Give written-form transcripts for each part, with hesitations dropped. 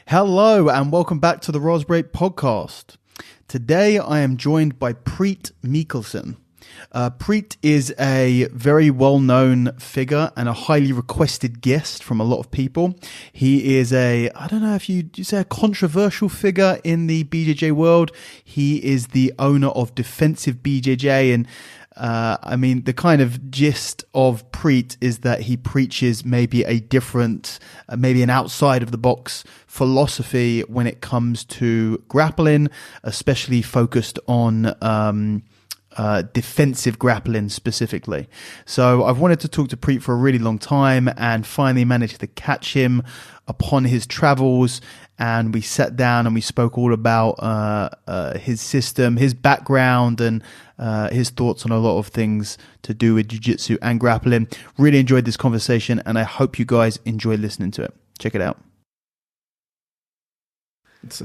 Hello and welcome back to the Rosbreak podcast. Today I am joined by Priit Mihkelson. Priit is a very well-known figure and a highly requested guest from a lot of people. He is I don't know if you say a controversial figure in the BJJ world. He is the owner of Defensive BJJ, and the kind of gist of Priit is that he preaches maybe a different, maybe an outside of the box philosophy when it comes to grappling, especially focused on defensive grappling specifically. So I've wanted to talk to Priit for a really long time and finally managed to catch him upon his travels, and we sat down and we spoke all about his system, his background, and his thoughts on a lot of things to do with Jiu-Jitsu and grappling. Really enjoyed this conversation and I hope you guys enjoy listening to it. Check it out.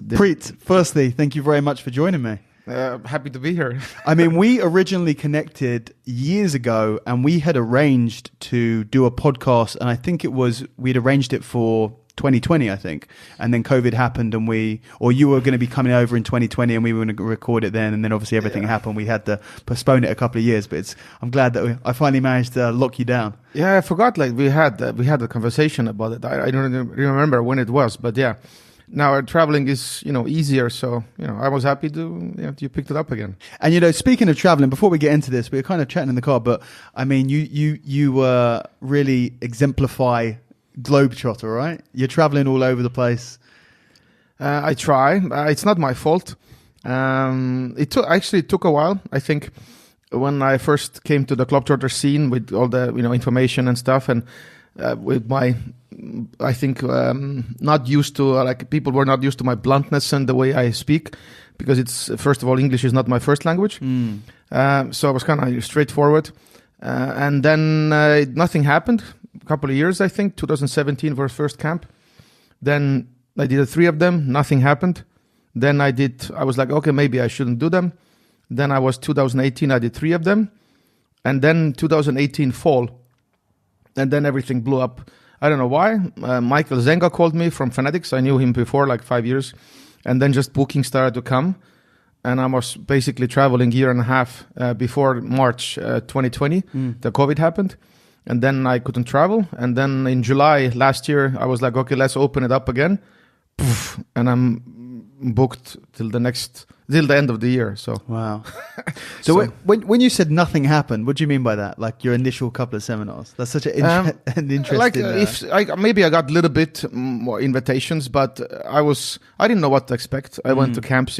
Priit, firstly, thank you very much for joining me. Happy to be here. We originally connected years ago and we had arranged to do a podcast, and I think we'd arranged it for 2020, I think. And then COVID happened and you were going to be coming over in 2020 and we were going to record it then. And then obviously everything happened. We had to postpone it a couple of years, but I'm glad that I finally managed to lock you down. Yeah, I forgot, we had a conversation about it. I don't remember when it was, but yeah. Now traveling is, easier. So, I was happy you picked it up again. And, speaking of traveling, before we get into this, we were kind of chatting in the car, but you really exemplify globetrotter, right? You're traveling all over the place. I try. It's not my fault. It took a while. I think when I first came to the globetrotter scene with all the, information and stuff, and with my, I think, not used to, people were not used to my bluntness and the way I speak, because it's, first of all, English is not my first language. So I was kind of straightforward. And then nothing happened. A couple of years, I think, 2017 was first camp. Then I did 3 of them. Nothing happened. Then I was like, okay, maybe I shouldn't do them. Then 2018, I did 3 of them. And then 2018 fall. And then everything blew up. I don't know why. Michael Zenga called me from Fanatics. I knew him before, 5 years. And then just booking started to come. And I was basically traveling 1.5 years before March 2020. The COVID happened. And then I couldn't travel. And then in July last year, I was like, okay, let's open it up again. Poof, and I'm booked till the end of the year. So wow. So when you said nothing happened, what do you mean by that? Like your initial couple of seminars? That's such an interesting. Maybe I got a little bit more invitations, but I didn't know what to expect. I went to camps,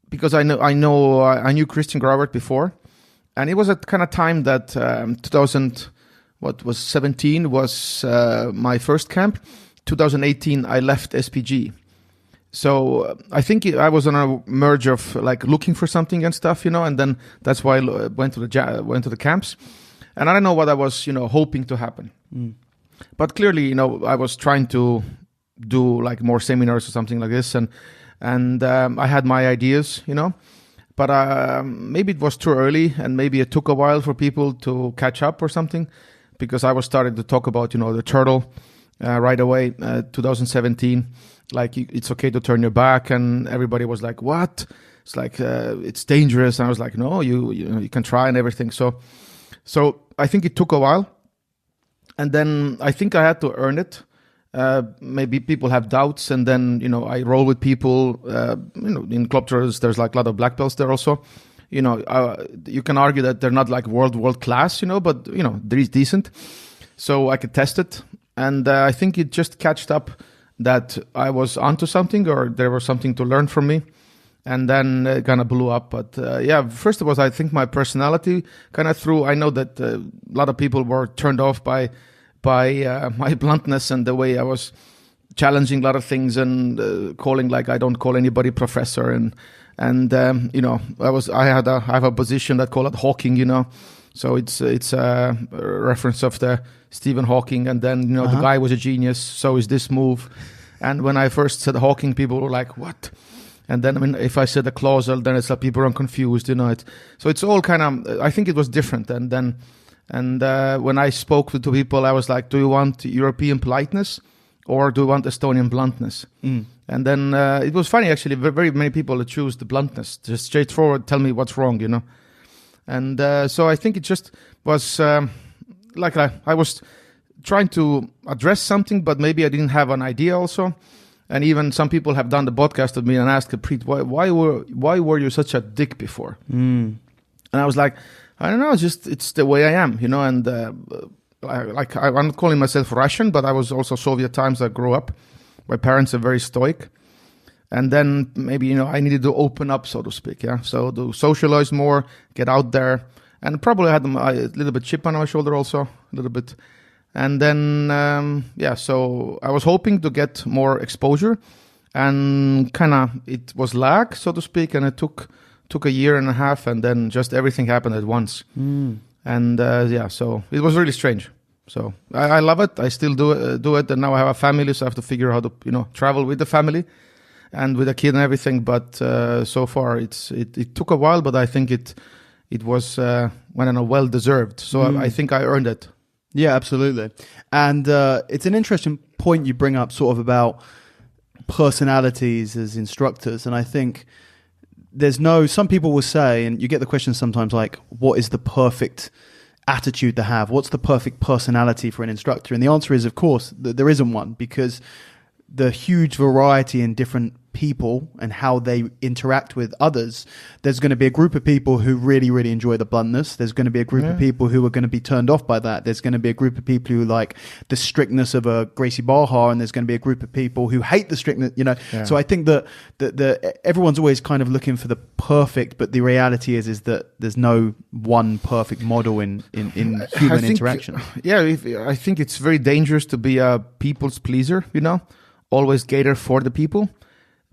because I knew Christian Gravert before, and it was a kind of time that 17 was my first camp. 2018 I left SPG, so I think I was on a merge of looking for something and stuff, and then that's why I went to the camps, and I don't know what I was hoping to happen, but clearly I was trying to do more seminars or something like this, and I had my ideas, but maybe it was too early, and maybe it took a while for people to catch up or something, because I was starting to talk about, the turtle right away, 2017, it's okay to turn your back, and everybody was like, what? It's it's dangerous. And I was like, no, you can try and everything. So I think it took a while, and then I think I had to earn it. Maybe people have doubts, and then I roll with people. In globetrotters, there's a lot of black belts there also. You can argue that they're not world class, but they're decent. So I could test it, and I think it just catched up that I was onto something, or there was something to learn from me, and then it kind of blew up. But first of all, I think my personality kind of threw. I know that a lot of people were turned off by my bluntness and the way I was challenging a lot of things and calling I don't call anybody professor, and I have a position that call it Hawking, so it's a reference of the Stephen Hawking, and then the guy was a genius, so is this move. And when I first said Hawking, people were like, what? And then if I said a clausal, then it's people are confused, so it's all kind of, I think it was different. And then And when I spoke to people, I was like, do you want European politeness or do you want Estonian bluntness? And then it was funny, actually, very many people choose the bluntness, just straightforward, tell me what's wrong, you know. And so I think it just was like I was trying to address something, but maybe I didn't have an idea also. And even some people have done the podcast with me and asked, Priit, why were you such a dick before? And I was like, I don't know, it's the way I am, you know. And I'm not calling myself Russian, but I was also Soviet times I grew up. My parents are very stoic. And then maybe, you know, I needed to open up, so to speak, yeah. So to socialize more, get out there. And probably had a little bit chip on my shoulder also, a little bit. And then, so I was hoping to get more exposure. And kind of, it was lag, so to speak, and it took a year and a half, and then just everything happened at once. And so it was really strange. So I love it. I still do it, and now I have a family, so I have to figure out how to, you know, travel with the family and with a kid and everything. But so far, it took a while, but I think it was well deserved. So I think I earned it. Yeah, absolutely. And it's an interesting point you bring up, sort of about personalities as instructors, and I think some people will say, and you get the question sometimes like, what is the perfect attitude to have? What's the perfect personality for an instructor? And the answer is, of course, there isn't one, because the huge variety in different people and how they interact with others, there's going to be a group of people who really, really enjoy the bluntness. There's going to be a group of people who are going to be turned off by that. There's going to be a group of people who like the strictness of a Gracie Barra, and there's going to be a group of people who hate the strictness, you know. Yeah. So I think that everyone's always kind of looking for the perfect, but the reality is that there's no one perfect model in human interaction. Yeah, I think it's very dangerous to be a people's pleaser, you know, always cater for the people.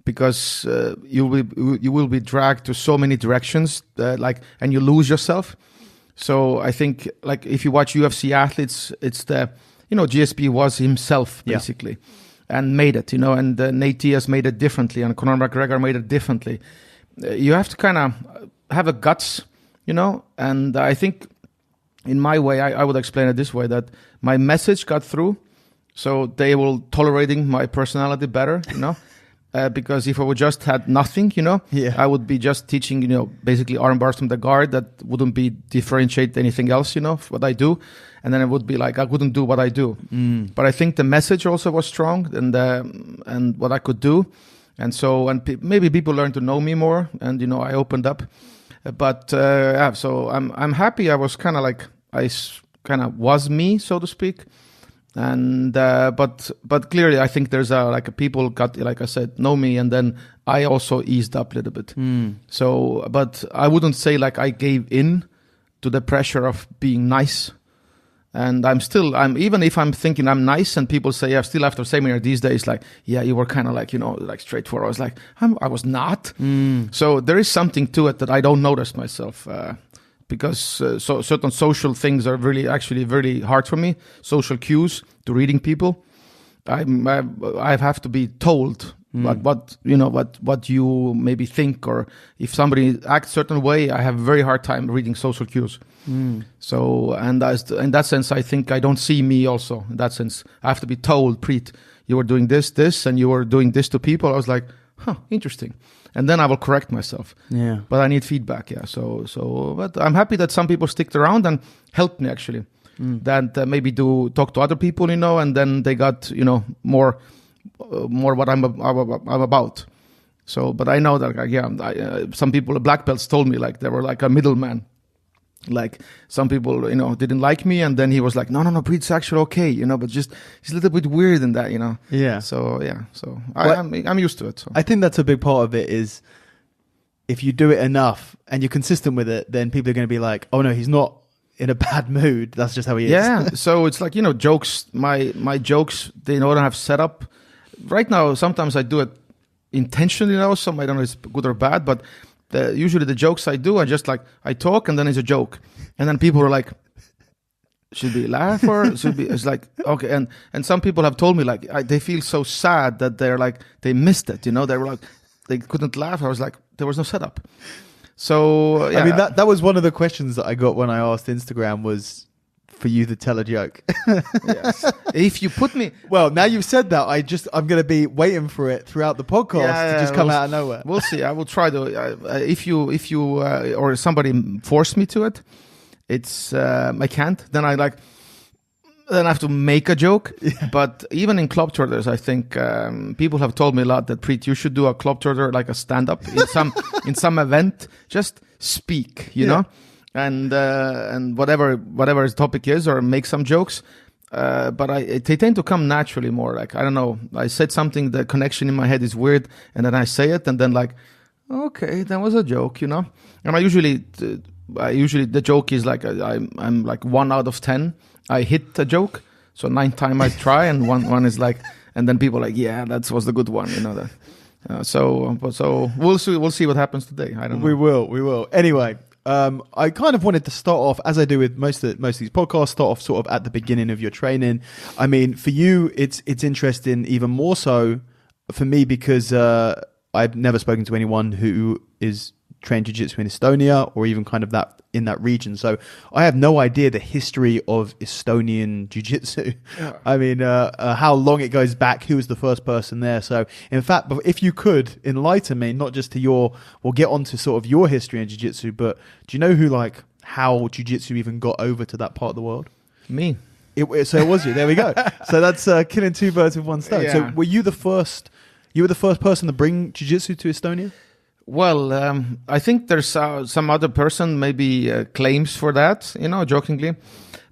Because you will be dragged to so many directions, and you lose yourself. So I think, like, if you watch UFC athletes, it's GSP was himself basically, and made it, you know. And Nate Diaz made it differently, and Conor McGregor made it differently. You have to kind of have a guts, you know. And I think, in my way, I would explain it this way: that my message got through, so they were tolerating my personality better, you know. Because if I would just had nothing, you know, I would be just teaching, you know, basically arm bars from the guard that wouldn't be differentiate anything else, you know, what I do. And then it would be like, I wouldn't do what I do. But I think the message also was strong, and what I could do. And so, maybe people learned to know me more, and, you know, I opened up. But, so I'm happy. I was kind of like, I kind of was me, so to speak. And but clearly I think there's people got, like I said, know me, and then I also eased up a little bit. So, but I wouldn't say like I gave in to the pressure of being nice. And I'm even if I'm thinking I'm nice, and people say, I still have to say me these days, like, yeah, you were kind of like, you know, like straightforward. I was like, I was not. So there is something to it that I don't notice myself. Because certain social things are actually very hard for me. Social cues to reading people, I have to be told what you maybe think, or if somebody acts a certain way, I have a very hard time reading social cues. So, and in that sense, I think I don't see me also. In that sense, I have to be told, Priit, you were doing this, and you were doing this to people. I was like, interesting. And then I will correct myself. Yeah. But I need feedback, yeah. So, but I'm happy that some people sticked around and helped me, actually. That maybe do talk to other people, you know, and then they got, you know, more what I'm about. So, but I know that, some people, black belts, told me, like, they were like a middleman. Like, some people, you know, didn't like me, and then he was like, no, Priit's actually okay, you know, but just he's a little bit weird in that, you know. Yeah. So, yeah. So I'm used to it. So. I think that's a big part of it is, if you do it enough and you're consistent with it, then people are going to be like, oh no, he's not in a bad mood. That's just how he is. Yeah. So it's like, you know, jokes, my jokes, they don't have setup. Right now, sometimes I do it intentionally, you know, some I don't know if it's good or bad, but usually the jokes I do are just like, I talk and then it's a joke. And then people are like, should we laugh or should we? It's like, okay. And some people have told me, like, they feel so sad that they're like, they missed it, you know, they were like, they couldn't laugh. I was like, there was no setup. So, yeah. I mean, that was one of the questions that I got when I asked Instagram was, for you to tell a joke. Yes. If you put me, Well, now you've said that, I'm going to be waiting for it throughout the podcast to just come out of nowhere. we'll see. I will try to. If you or somebody force me to it, it's I can't. Then I have to make a joke. Yeah. But even in club turders, I think people have told me a lot that Priit, you should do a club turder like a stand up in some event. Just speak, you know. And whatever his topic is, or make some jokes, but they tend to come naturally more. Like, I don't know, I said something, the connection in my head is weird, and then I say it, and then like, okay, that was a joke, you know. And I usually the joke is like I'm like 1 out of 10. I hit a joke, so 9 times I try, and one is like, and then people are like, yeah, that was the good one, you know that. So we'll see what happens today. I don't know. We will. Anyway. I kind of wanted to start off, as I do with most of these podcasts, start off sort of at the beginning of your training. I mean, for you, it's interesting even more so for me because I've never spoken to anyone who is trained jiu-jitsu in Estonia or even kind of that in that region. So I have no idea the history of Estonian jiu-jitsu. Yeah. I mean, how long it goes back, who was the first person there. So in fact, if you could enlighten me, not just to we'll get on to sort of your history in jiu-jitsu, but do you know how jiu-jitsu even got over to that part of the world? Me. So it was you. There we go. So that's killing 2 birds with 1 stone. Yeah. So were you the first person to bring jiu-jitsu to Estonia? Well, I think there's some other person maybe claims for that, you know, jokingly.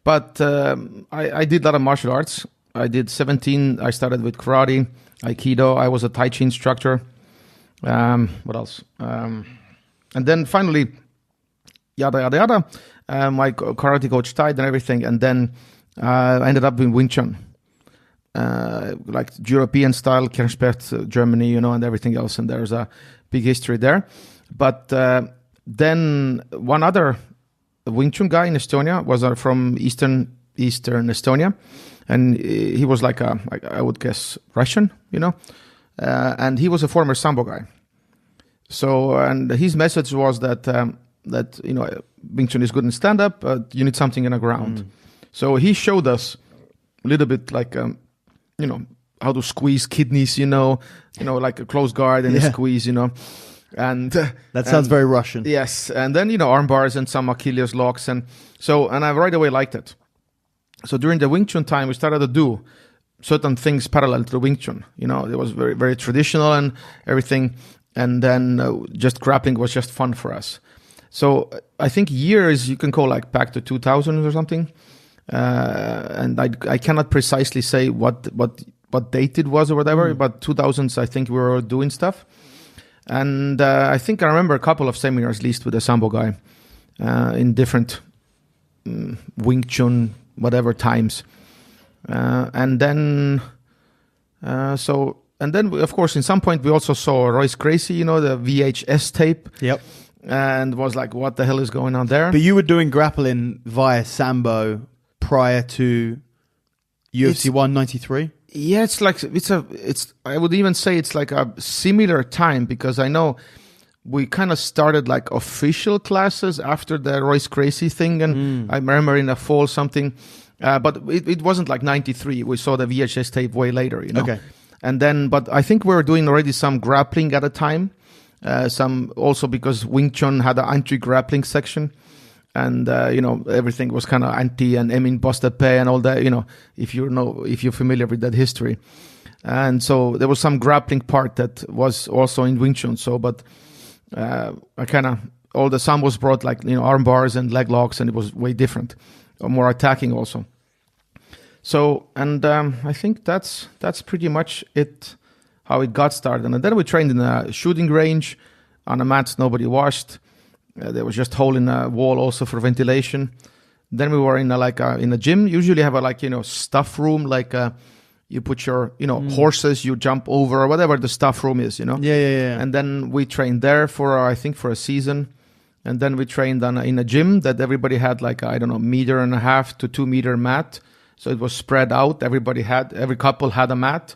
But I did a lot of martial arts. I did 17. I started with karate, aikido. I was a Tai Chi instructor. What else? And then finally, yada, yada, yada. My karate coach died and everything. And then I ended up in Wing Chun. Like European style, Kernsperrt, Germany, you know, and everything else. And there's a big history there. But then one other Wing Chun guy in Estonia was from Eastern Estonia. And he was like I would guess, Russian, you know. And he was a former Sambo guy. So, and his message was that, you know, Wing Chun is good in stand-up, but you need something in the ground. So he showed us a little bit like, you know, how to squeeze kidneys, you know, like a close guard and a squeeze, you know. And that sounds very Russian. Yes. And then, you know, arm bars and some Achilles locks. And I right away liked it. So during the Wing Chun time, we started to do certain things parallel to the Wing Chun. You know, it was very, very traditional and everything. And then just grappling was just fun for us. So I think years you can go like back to 2000 or something. And I cannot precisely say what date it was or whatever, but 2000s, I think we were doing stuff. And I think I remember a couple of seminars, at least with a Sambo guy, in different Wing Chun, whatever times. And then, of course, in some point, we also saw Royce Gracie, you know, the VHS tape. Yep. And was like, what the hell is going on there? But you were doing grappling via Sambo prior to UFC 193? Yeah, I would even say it's like a similar time, because I know we kind of started like official classes after the Royce Gracie thing. And I remember in the fall something, but it wasn't like 93. We saw the VHS tape way later, you know. Okay. And then, but I think we were doing already some grappling at a time. Some also because Wing Chun had an anti-grappling section. And, you know, everything was kind of anti and Emin Bostepe and all that, you know, if you're familiar with that history. And so there was some grappling part that was also in Wing Chun. So, but I kind of, all the Sambos brought like, you know, arm bars and leg locks, and it was way different, or more attacking also. So, and I think that's pretty much it, how it got started. And then we trained in a shooting range on a mat nobody washed. There was just a hole in a wall also for ventilation. Then we were in a gym. Usually have a stuff room, you put your horses you jump over or whatever the stuff room is, Yeah. And then we trained there for a season. And then we trained in a gym that everybody had 1.5 to 2 meter mat. So it was spread out. Every couple had a mat.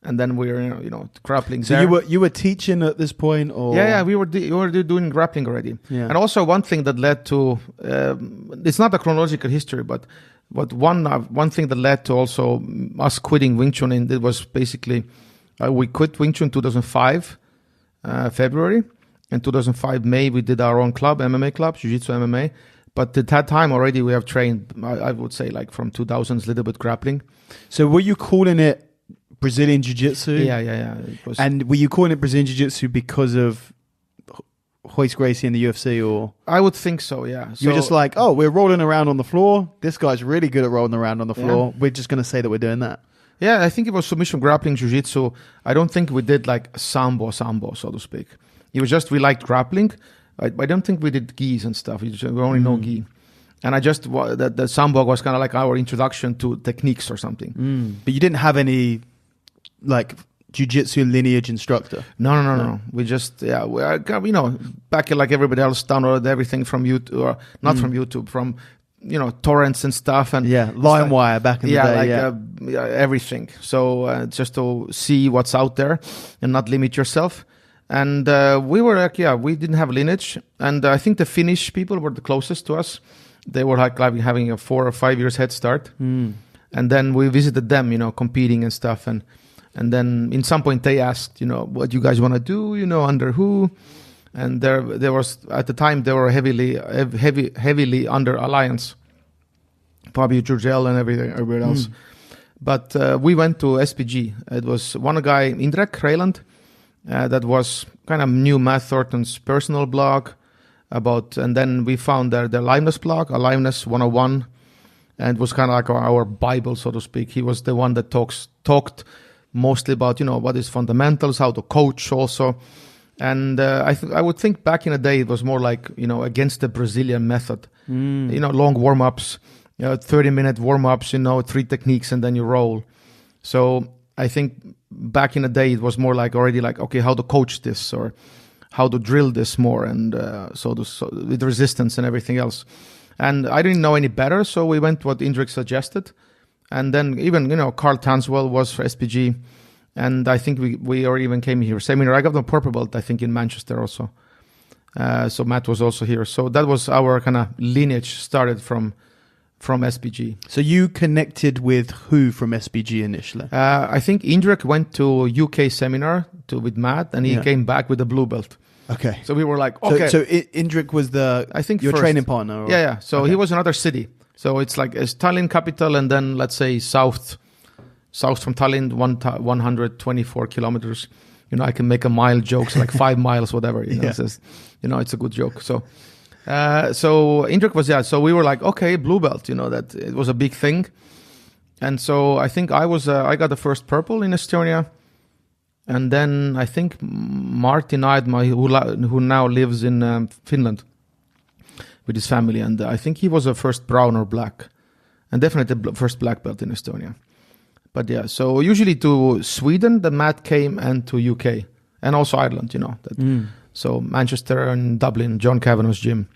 and then we were grappling. So there. you were teaching at this point, or we were doing grappling already. Yeah. And also one thing that led to it's not a chronological history, but one thing that led to also us quitting Wing Chun, and it was basically we quit Wing Chun 2005 February, and 2005 May we did our own club, MMA club, Jiu-Jitsu MMA. But at that time already we have trained, I would say, like from 2000s, a little bit grappling. So were you calling it Brazilian Jiu-Jitsu? Yeah. It was. And were you calling it Brazilian Jiu-Jitsu because of Royce Gracie in the UFC, or? I would think so, yeah. You're just like, oh, we're rolling around on the floor. This guy's really good at rolling around on the floor. Yeah. We're just going to say that we're doing that. Yeah, I think it was submission grappling, jiu-jitsu. I don't think we did like sambo, so to speak. It was just we liked grappling. I don't think we did gis and stuff. We only know gi. And I just, the sambo was kind of like our introduction to techniques or something. But you didn't have any like jiu-jitsu lineage instructor? No. We just, we are, back like everybody else, downloaded everything from YouTube, or not from YouTube, from torrents and stuff, and LimeWire back in the day, everything. So just to see what's out there and not limit yourself. And we were like, we didn't have lineage, and I think the Finnish people were the closest to us. They were like having a 4 or 5 years head start, and then we visited them, competing and stuff, and then in some point they asked, what you guys want to do, under who. And there was, at the time, they were heavily under alliance. Fabio Giurgel and everybody else. But we went to SPG. It was one guy, Indrek Reiland, that was kind of new Matt Thornton's personal blog about, and then we found their Aliveness blog, Aliveness 101, and it was kind of like our Bible, so to speak. He was the one that talked mostly about, what is fundamentals, how to coach also. And I would think back in the day it was more like, against the Brazilian method. Long warm-ups, 30-minute warm-ups, 3 techniques, and then you roll. So I think back in the day it was more like already like, okay, how to coach this or how to drill this more, and so with resistance and everything else. And I didn't know any better, so we went what Indrek suggested. And then even, Carl Tanswell was for SPG. And I think we already even came here. Seminar, I got the purple belt, I think, in Manchester also. So Matt was also here. So that was our kind of lineage started from SPG. So you connected with who from SPG initially? I think Indrek went to UK seminar with Matt, and he came back with a blue belt. Okay. So we were like, okay. So Indrek was your first training partner? Or? Yeah. So he was another city. So it's like it's Tallinn capital, and then let's say south from Tallinn, 124 kilometers. I can make a mile jokes, like 5 miles, whatever. It's a good joke. So Indrek was, so we were like, okay, blue belt, that it was a big thing. And so I think I got the first purple in Estonia. And then I think Martin Aedma, who now lives in Finland with his family. And I think he was the first brown or black, and definitely the first black belt in Estonia. But so usually to Sweden, the Matt came, and to UK, and also Ireland, So Manchester and Dublin, John Kavanagh's gym.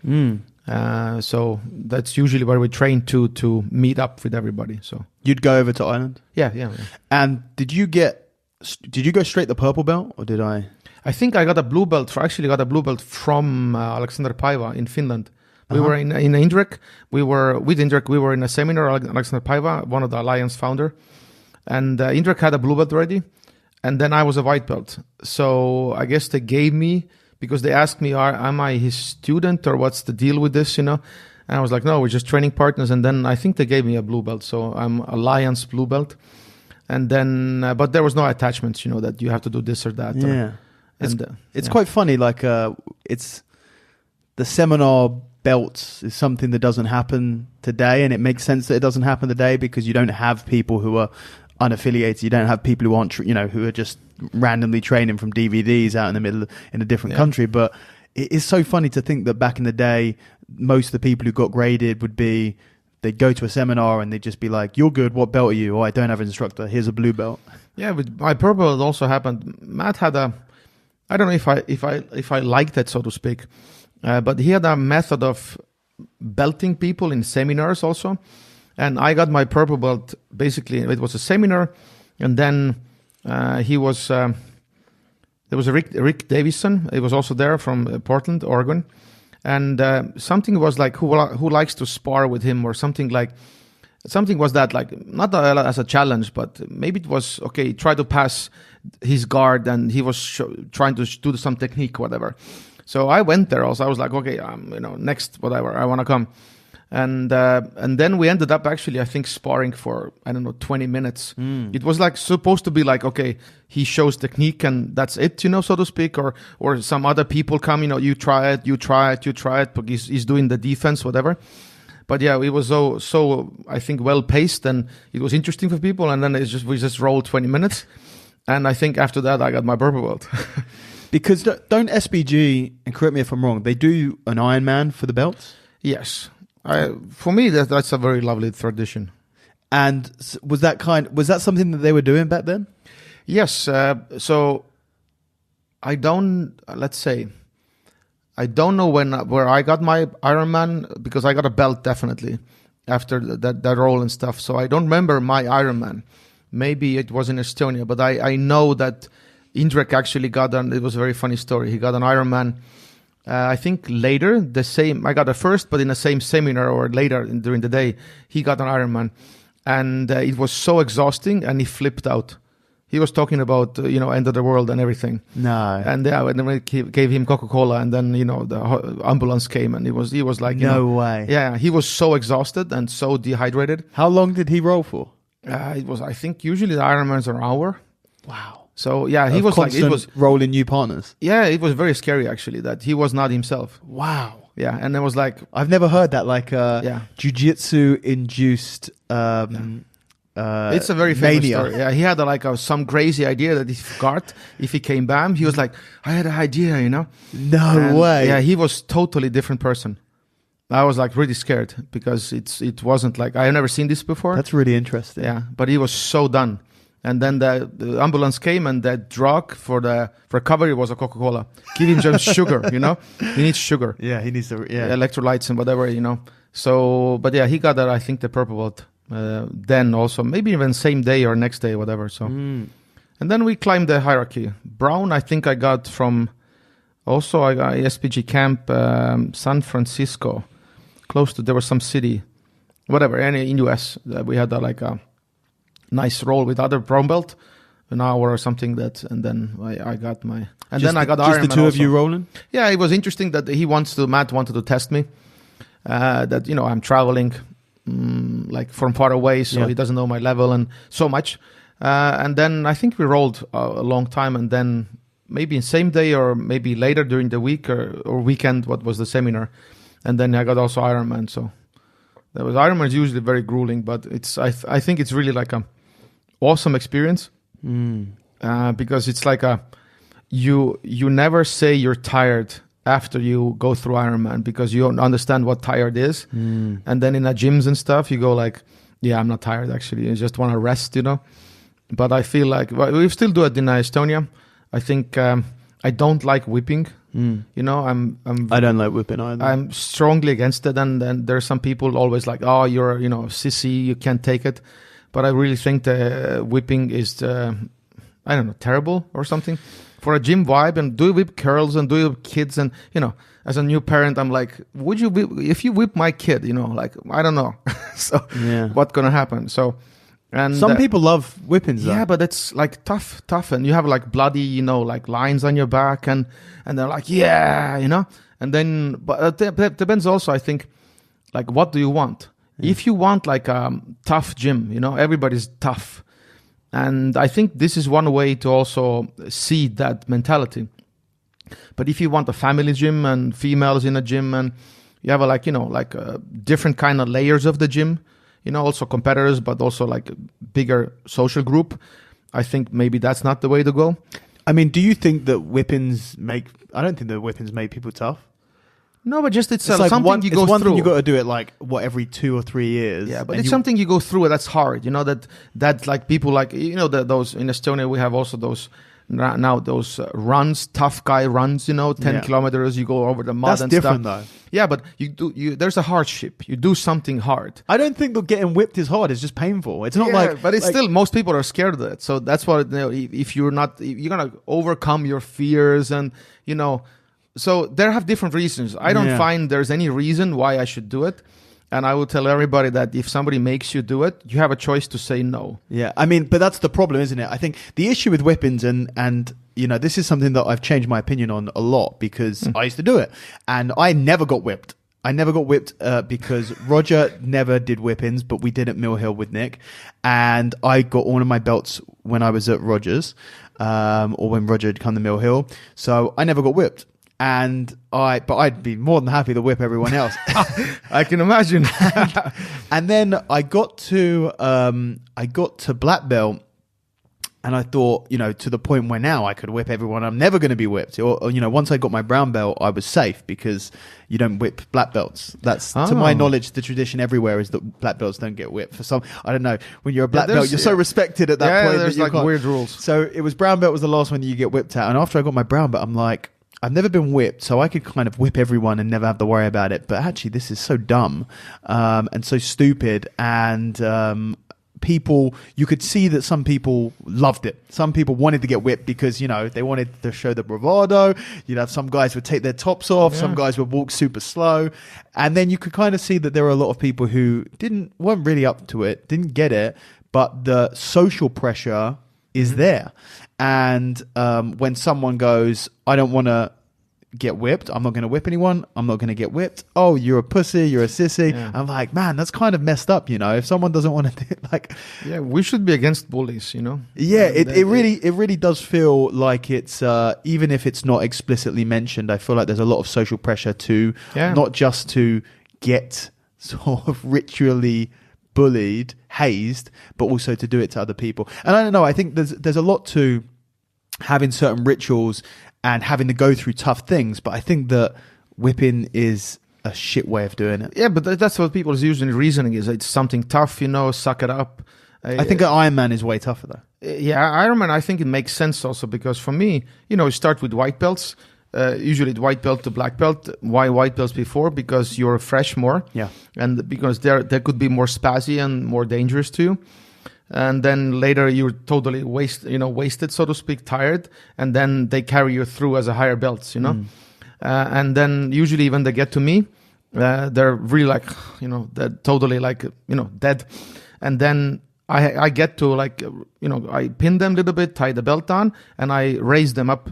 So that's usually where we train to meet up with everybody. So you'd go over to Ireland? Yeah. And did you go straight the purple belt, or did I? I think I got a blue belt. Actually, got a blue belt from Alexander Paiva in Finland. We were in Indrek. We were in a seminar. Alexander Paiva, one of the Alliance founder. And Indrek had a blue belt already, and then I was a white belt. So I guess they gave me, because they asked me, am I his student, or what's the deal with this, And I was like, no, we're just training partners. And then I think they gave me a blue belt. So I'm Alliance blue belt. And then, but there was no attachments, that you have to do this or that. Yeah. It's quite funny. Like, it's the seminar belts is something that doesn't happen today. And it makes sense that it doesn't happen today, because you don't have people who are unaffiliated. You don't have people who aren't, who are just randomly training from DVDs out in the middle in a different country. But it is so funny to think that back in the day, most of the people who got graded they'd go to a seminar and they'd just be like, "You're good. What belt are you?" "Oh, I don't have an instructor. Here's a blue belt." Yeah, but my purple belt also happened. Matt had I don't know if I liked it, so to speak, but he had a method of belting people in seminars also. And I got my purple belt, basically, it was a seminar, and then He was there was a Rick Davison. He was also there from Portland, Oregon, and something was like who likes to spar with him or something like. Something was that like not as a challenge, but maybe it was okay. Try to pass his guard, and he was trying to do some technique, whatever. So I went there. Also, I was like, okay, next whatever, I want to come, and then we ended up actually, I think, sparring for 20 minutes. It was like supposed to be like, okay, he shows technique and that's it, so to speak, or some other people come, you try it, because he's doing the defense, whatever. But yeah, it was so I think well paced, and it was interesting for people. And then we just rolled 20 minutes, and I think after that I got my purple belt. Because don't SBG, and correct me if I'm wrong, they do an Ironman for the belts? Yes, for me that's a very lovely tradition. And was that something that they were doing back then? Yes. So I don't know where I got my Ironman, because I got a belt definitely after that role and stuff. So I don't remember my Ironman. Maybe it was in Estonia, but I know that Indrek actually got it was a very funny story. He got an Ironman, I think later, I got it first, but in the same seminar or later during the day, he got an Ironman. And it was so exhausting, and he flipped out. He was talking about, end of the world and everything. No. And then we gave him Coca-Cola, and then, the ambulance came, and he was like, no way. Yeah, he was so exhausted and so dehydrated. How long did he roll for? It was, I think, usually the Ironman's an hour. Wow. So yeah, he was like, it was rolling new partners. Yeah, it was very scary actually that he was not himself. Wow. Yeah, and it was like, I've never heard that, like jiu-jitsu induced. It's a very famous story. Yeah, he had some crazy idea that if he came back, he was like, I had an idea, No way. Yeah, he was totally different person. I was like really scared because it wasn't like, I had never seen this before. That's really interesting. Yeah, but he was so done. And then the ambulance came, and the drug for the recovery was a Coca-Cola. Give him just sugar, He needs sugar. Yeah, he needs electrolytes and whatever, So, but yeah, he got that, I think, the purple belt. Then also, maybe even same day or next day, whatever. So, and then we climbed the hierarchy. Brown, I think I got from, also I got SPG camp, San Francisco, there was some city, whatever, in US. We had a nice roll with other brown belt, an hour or something and then I got my, and then I got Ironman. Just the two of you rolling? Yeah, it was interesting that Matt wanted to test me, that, I'm traveling, like from far away, so he doesn't know my level and so much. And then I think we rolled a long time, and then maybe in same day or maybe later during the week or weekend, what was the seminar. And then I got also Ironman. So Ironman is usually very grueling, but I think it's really like a awesome experience, because it's like you never say you're tired after you go through Ironman, because you don't understand what tired is. And then in the gyms and stuff, you go like, yeah, I'm not tired actually. I just want to rest, But I feel like we still do it in Estonia. I think I don't like whipping. I don't like whipping either. I'm strongly against it, and then there's some people always like, oh, you're sissy, you can't take it. But I really think the whipping is terrible or something for a gym vibe. And do you whip curls and do you whip kids? And as a new parent, I'm like, would you if you whip my kid? Like, I don't know. So what's gonna happen? So. And some people love whippings though. Yeah, but it's like tough, and you have like bloody, like lines on your back, and they're like, and then, but it depends also, I think, like, what do you want? If you want like a tough gym, everybody's tough, and I think this is one way to also see that mentality. But if you want a family gym and females in a gym, and you have different kind of layers of the gym, also competitors, but also like a bigger social group, I think maybe that's not the way to go. I mean, do you think that whippings I don't think that whippings make people tough. No, but just it's like something you go through. Thing you got to do it like every 2 or 3 years. Yeah, but it's something you go through that's hard. That like people like those in Estonia we have also those now those runs, tough guy runs, 10 kilometers, you go over the mud. That's and different stuff. though. Yeah, but there's a hardship. You do something hard. I don't think that getting whipped is hard. It's just painful. It's not like, but it's still, most people are scared of it. So that's what, if you're going to overcome your fears and, so there have different reasons. I don't find there's any reason why I should do it. And I will tell everybody that if somebody makes you do it, you have a choice to say no. Yeah, I mean, but that's the problem, isn't it? I think the issue with whippings and this is something that I've changed my opinion on a lot because I used to do it. And I never got whipped. I never got whipped because Roger never did whippings, but we did at Mill Hill with Nick. And I got all of my belts when I was at Roger's or when Roger had come to Mill Hill. So I never got whipped. But I'd be more than happy to whip everyone else. I can imagine. And then I got to black belt, and I thought, to the point where now I could whip everyone. I'm never going to be whipped. Or once I got my brown belt, I was safe because you don't whip black belts. That's to my knowledge, the tradition everywhere is that black belts don't get whipped. For some, I don't know. When you're a black belt, you're so respected at that point. Yeah, there's like weird rules. So it was brown belt was the last one that you get whipped at, and after I got my brown belt, I'm like, I've never been whipped, so I could kind of whip everyone and never have to worry about it. But actually, this is so dumb and so stupid. And people, you could see that some people loved it. Some people wanted to get whipped because, they wanted to show the bravado. You'd have some guys would take their tops off. Some guys would walk super slow. And then you could kind of see that there were a lot of people who weren't really up to it, didn't get it. But the social pressure is there. And when someone goes, I don't want to get whipped, I'm not going to whip anyone, I'm not going to get whipped, oh, you're a pussy, you're a sissy. I'm like, man, that's kind of messed up, if someone doesn't want to we should be against bullies, it really does feel like it's even if it's not explicitly mentioned, I feel like there's a lot of social pressure to not just to get sort of ritually bullied, hazed, but also to do it to other people. And I don't know, I think there's a lot to having certain rituals and having to go through tough things, but I think that whipping is a shit way of doing it. Yeah, but that's what people's usually reasoning is. It's something tough, suck it up. I think an Iron Man is way tougher though. Yeah, Iron Man, I think it makes sense also because for me, you start with white belts. Usually white belt to black belt. Why white belts before? Because you're fresh more. Yeah. And because there could be more spazzy and more dangerous to you. And then later you're totally wasted, so to speak, tired. And then they carry you through as a higher belts, and then usually when they get to me, they're really like, they're totally like, dead. And then I get to I pin them a little bit, tie the belt on, and I raise them up.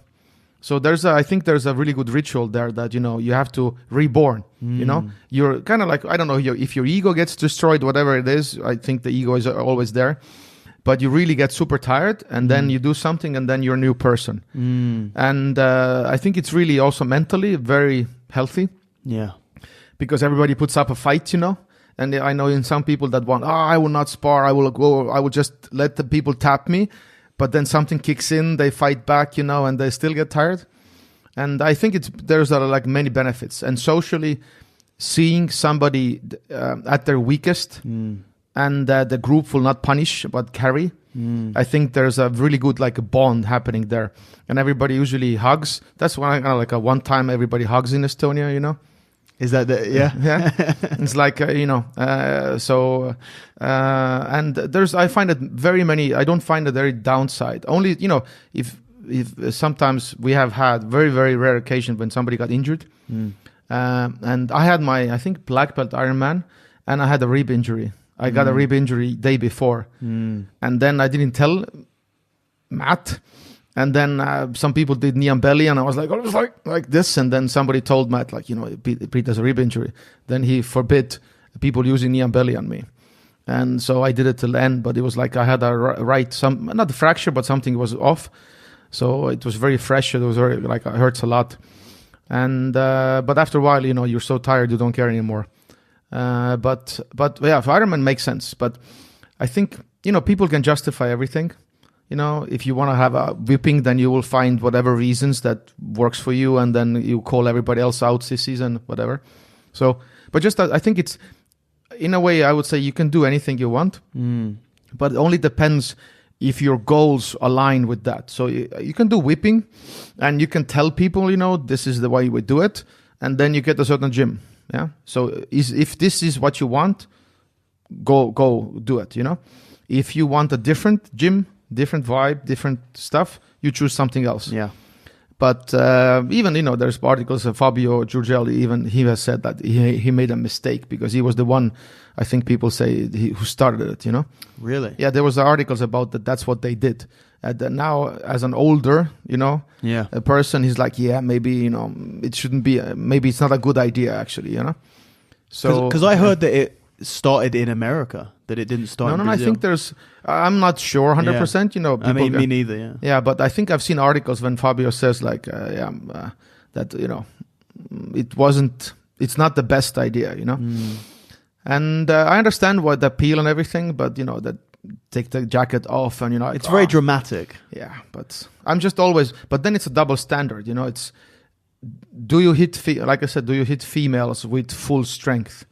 So I think there's a really good ritual there that, you have to reborn, you're kind of like, I don't know, if your ego gets destroyed, whatever it is, I think the ego is always there, but you really get super tired and then you do something and then you're a new person. And I think it's really also mentally very healthy. Yeah. Because everybody puts up a fight, and I know in some people that want, I will not spar, I will just let the people tap me. But then something kicks in, they fight back, and they still get tired. And I think there's many benefits. And socially, seeing somebody at their weakest and the group will not punish but carry. I think there's a really good a bond happening there. And everybody usually hugs. That's why a one time everybody hugs in Estonia, Is that yeah? It's like, and I find it I don't find a very downside. Only, if sometimes we have had very, very rare occasions when somebody got injured. And I had I think black belt Ironman, and I had a rib injury. I got a rib injury day before. And then I didn't tell Matt. And then some people did knee and belly, and I was like this. And then somebody told Matt, Priit has a rib injury. Then he forbid people using knee and belly on me. And so I did it till the end, but it was like I had not a fracture, but something was off. So it was very fresh. It was very, it hurts a lot. And but after a while, you're so tired, you don't care anymore. But yeah, Ironman makes sense. But I think, people can justify everything. If you want to have a whipping, then you will find whatever reasons that works for you, and then you call everybody else out sissies and whatever. So, but I think it's, in a way, I would say you can do anything you want, but it only depends if your goals align with that. So you can do whipping, and you can tell people, this is the way we do it, and then you get a certain gym. Yeah. So if this is what you want, go do it. If you want a different gym, different vibe, different stuff, you choose something else. Yeah. But even, there's articles of Fabio Giorgelli, even he has said that he made a mistake because he was the one, I think people say, who started it, Really? Yeah, there was articles about that. That's what they did. And now, as an older, a person, he's like, yeah, maybe, it shouldn't be, maybe it's not a good idea, actually, So Because I heard that it started in America, that it didn't start in Brazil. I think I'm not sure 100%, people I mean, me neither, yeah. Yeah, but I think I've seen articles when Fabio says that, it's not the best idea, And I understand what the appeal and everything, but, that take the jacket off and, it's very dramatic. Yeah, but I'm just always, but then it's a double standard, it's, do you hit females with full strength?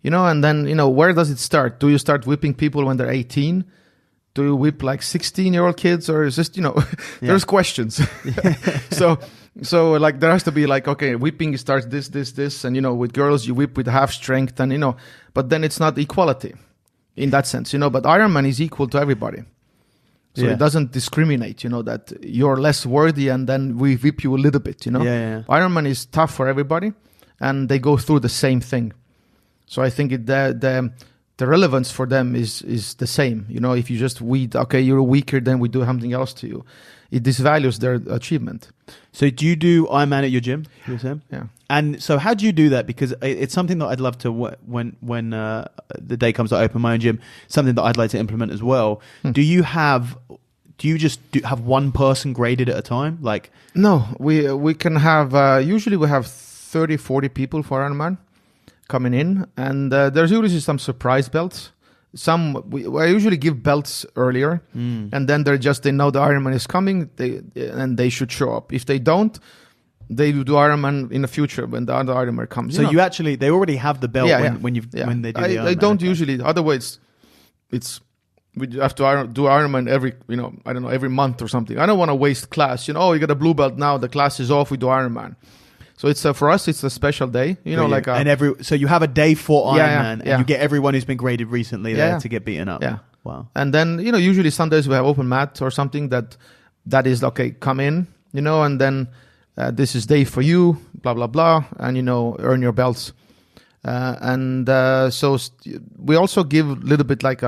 And then, where does it start? Do you start whipping people when they're 18? Do you whip like 16-year-old kids? Or is just, there's questions. So like there has to be like, okay, whipping starts this. And, with girls, you whip with half strength and, but then it's not equality in that sense, but Ironman is equal to everybody. So it doesn't discriminate, that you're less worthy and then we whip you a little bit, Ironman is tough for everybody and they go through the same thing. So I think the relevance for them is the same. If you just okay, you're weaker, then we do something else to you. It disvalues their achievement. So do you do Ironman at your gym? Yeah. And so how do you do that? Because it's something that I'd love to, when the day comes to open my own gym, something that I'd like to implement as well. Do you have one person graded at a time? Like no, we can have, usually we have 30, 40 people for Ironman coming in, and there's usually some surprise belts. I usually give belts earlier, and then they know the Ironman is coming, and they should show up. If they don't, they do Ironman in the future when the other Ironman comes. So they already have the belt when they do the Ironman. I don't usually. Otherwise, we have to do Ironman every month or something. I don't want to waste class. You got a blue belt now. The class is off. We do Ironman. So it's for us, it's a special day, so you have a day for Ironman, and you get everyone who's been graded recently there to get beaten up. Yeah, wow. And then usually Sundays we have open mat or something that is okay. Come in, and then this is day for you, blah blah blah, and earn your belts. So we also give a little bit like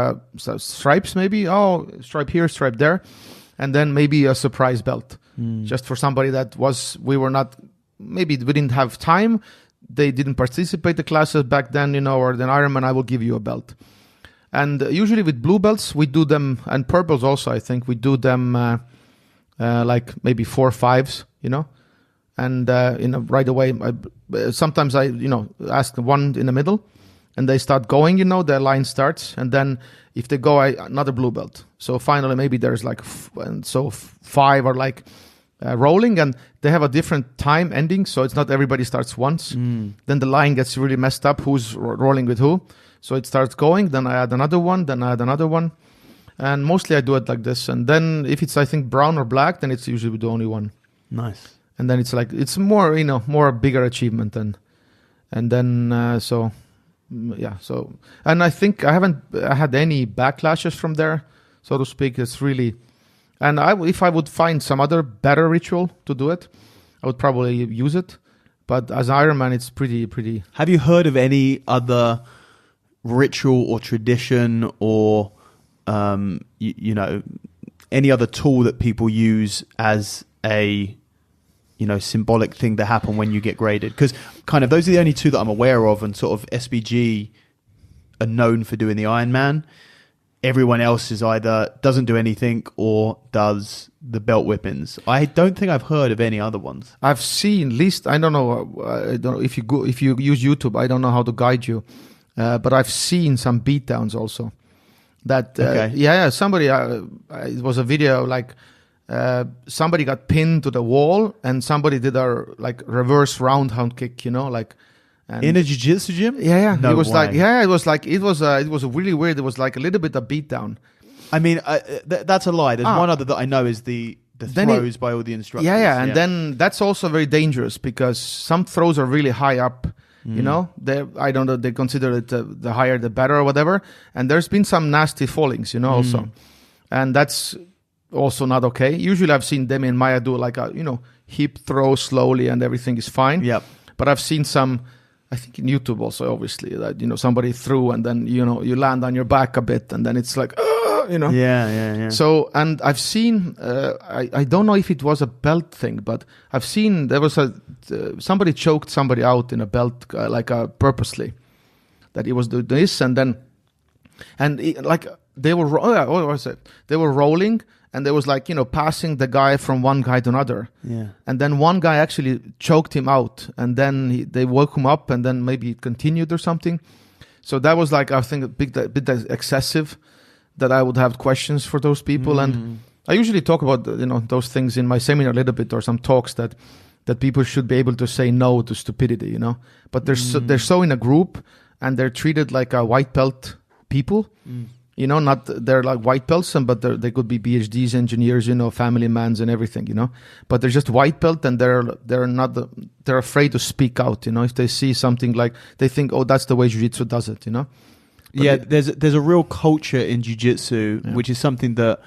stripes, maybe stripe here, stripe there, and then maybe a surprise belt just for somebody that we were not. Maybe we didn't have time, they didn't participate the classes back then, or then Ironman, I will give you a belt. And usually with blue belts, we do them, and purples also, I think, we do them like maybe 4 or 5s, and right away, sometimes I ask one in the middle, and they start going, their line starts, and then if they go, another blue belt. So finally, maybe there's like, 5 are like, rolling, and they have a different time ending, so it's not everybody starts once. Then the line gets really messed up, who's rolling with who. So it starts going, then I add another one, and mostly I do it like this. And then if it's, I think, brown or black, then it's usually the only one. Nice. And then it's like, it's more, more bigger achievement and then and I think I haven't had any backlashes from there, so to speak. It's really. And if I would find some other better ritual to do it, I would probably use it. But as Ironman, it's pretty. Have you heard of any other ritual or tradition or, any other tool that people use as a, symbolic thing to happen when you get graded? Because kind of those are the only two that I'm aware of, and sort of SBG are known for doing the Ironman. Everyone else is either doesn't do anything or does the belt whippings. I don't think I've heard of any other ones. I've seen, least I don't know if you use YouTube. I don't know how to guide you, but I've seen some beatdowns also. That somebody it was a video like somebody got pinned to the wall and somebody did a like reverse roundhouse kick. And in a jiu-jitsu gym? Yeah. No it was way. it was really weird. It was like a little bit of beatdown. I mean, that's a lie. There's one other that I know is the throws by all the instructors. Yeah. And then that's also very dangerous because some throws are really high up. You know, I don't know, they consider it the higher the better or whatever. And there's been some nasty fallings, you know, also. And that's also not okay. Usually I've seen them in Maya do like a, hip throw slowly and everything is fine. Yep. But I've seen some, I think in YouTube also, obviously, that, somebody threw and then, you land on your back a bit and then it's like, Yeah. So, and I've seen, I don't know if it was a belt thing, but I've seen there was somebody choked somebody out in a belt, purposely, that he was doing this and then, they were, what was it? They were rolling and there was passing the guy from one guy to another. Yeah. And then one guy actually choked him out and then they woke him up and then maybe it continued or something. So that was I think a bit excessive. That I would have questions for those people, and I usually talk about those things in my seminar a little bit, or some talks that people should be able to say no to stupidity, But they're so in a group, and they're treated like a white belt people, Not they're like white belts, but they could be PhDs, engineers, family mans and everything, But they're just white belt, and they're afraid to speak out, If they see something they think, oh, that's the way jiu-jitsu does it, But there's a real culture in jiu-jitsu, which is something that,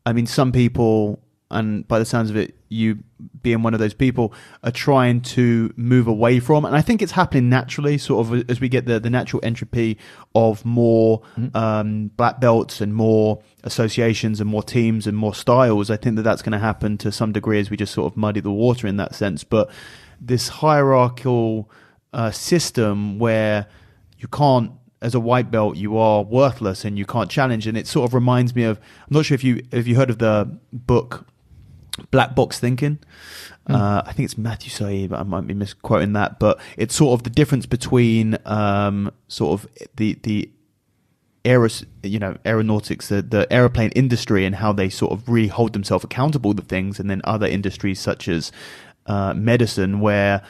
I mean, some people, and by the sounds of it, you being one of those people, are trying to move away from. And I think it's happening naturally, sort of as we get the natural entropy of more black belts and more associations and more teams and more styles. I think that's going to happen to some degree as we just sort of muddy the water in that sense. But this hierarchical system where you can't, as a white belt, you are worthless and you can't challenge. And it sort of reminds me of, I'm not sure if you heard of the book Black Box Thinking. I think it's Matthew Saeed, but I might be misquoting that. But it's sort of the difference between sort of the aeronautics, the aeroplane industry, and how they sort of really hold themselves accountable to things, and then other industries such as medicine, where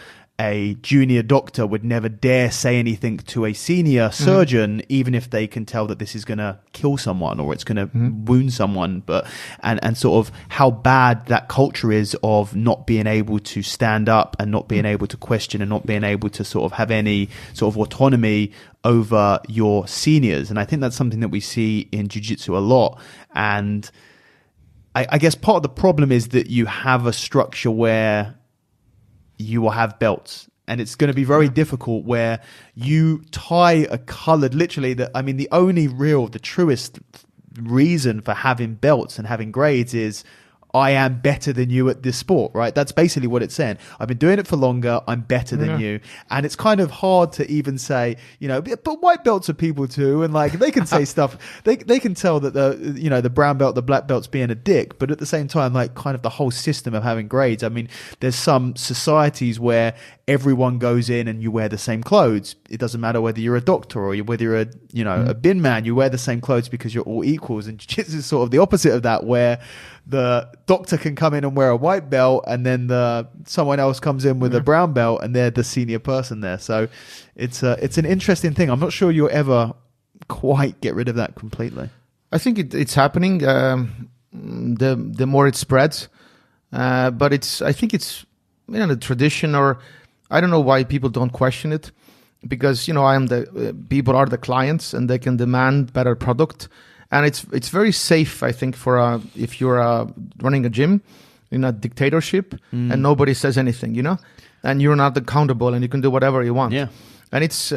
a junior doctor would never dare say anything to a senior surgeon, even if they can tell that this is going to kill someone or it's going to wound someone. But and sort of how bad that culture is of not being able to stand up and not being able to question and not being able to sort of have any sort of autonomy over your seniors. And I think that's something that we see in jiu-jitsu a lot. And I guess part of the problem is that you have a structure where you will have belts, and it's going to be very difficult where you tie a colored, literally, the only real, the truest reason for having belts and having grades is I am better than you at this sport, right? That's basically what it's saying. I've been doing it for longer. I'm better than you. And it's kind of hard to even say, but white belts are people too. And they can say stuff. They can tell that the brown belt, the black belt's being a dick. But at the same time, kind of the whole system of having grades. I mean, there's some societies where everyone goes in and you wear the same clothes. It doesn't matter whether you're a doctor or whether you're a bin man, you wear the same clothes because you're all equals. And jiu-jitsu is sort of the opposite of that, where the doctor can come in and wear a white belt, and then someone else comes in with a brown belt, and they're the senior person there. So it's an interesting thing. I'm not sure you'll ever quite get rid of that completely. I think it's happening. The more it spreads, but I think it's the tradition, or I don't know why people don't question it, because people are the clients and they can demand better product. And it's very safe, I think, for if you're running a gym in a dictatorship and nobody says anything, and you're not accountable and you can do whatever you want. Yeah. And it's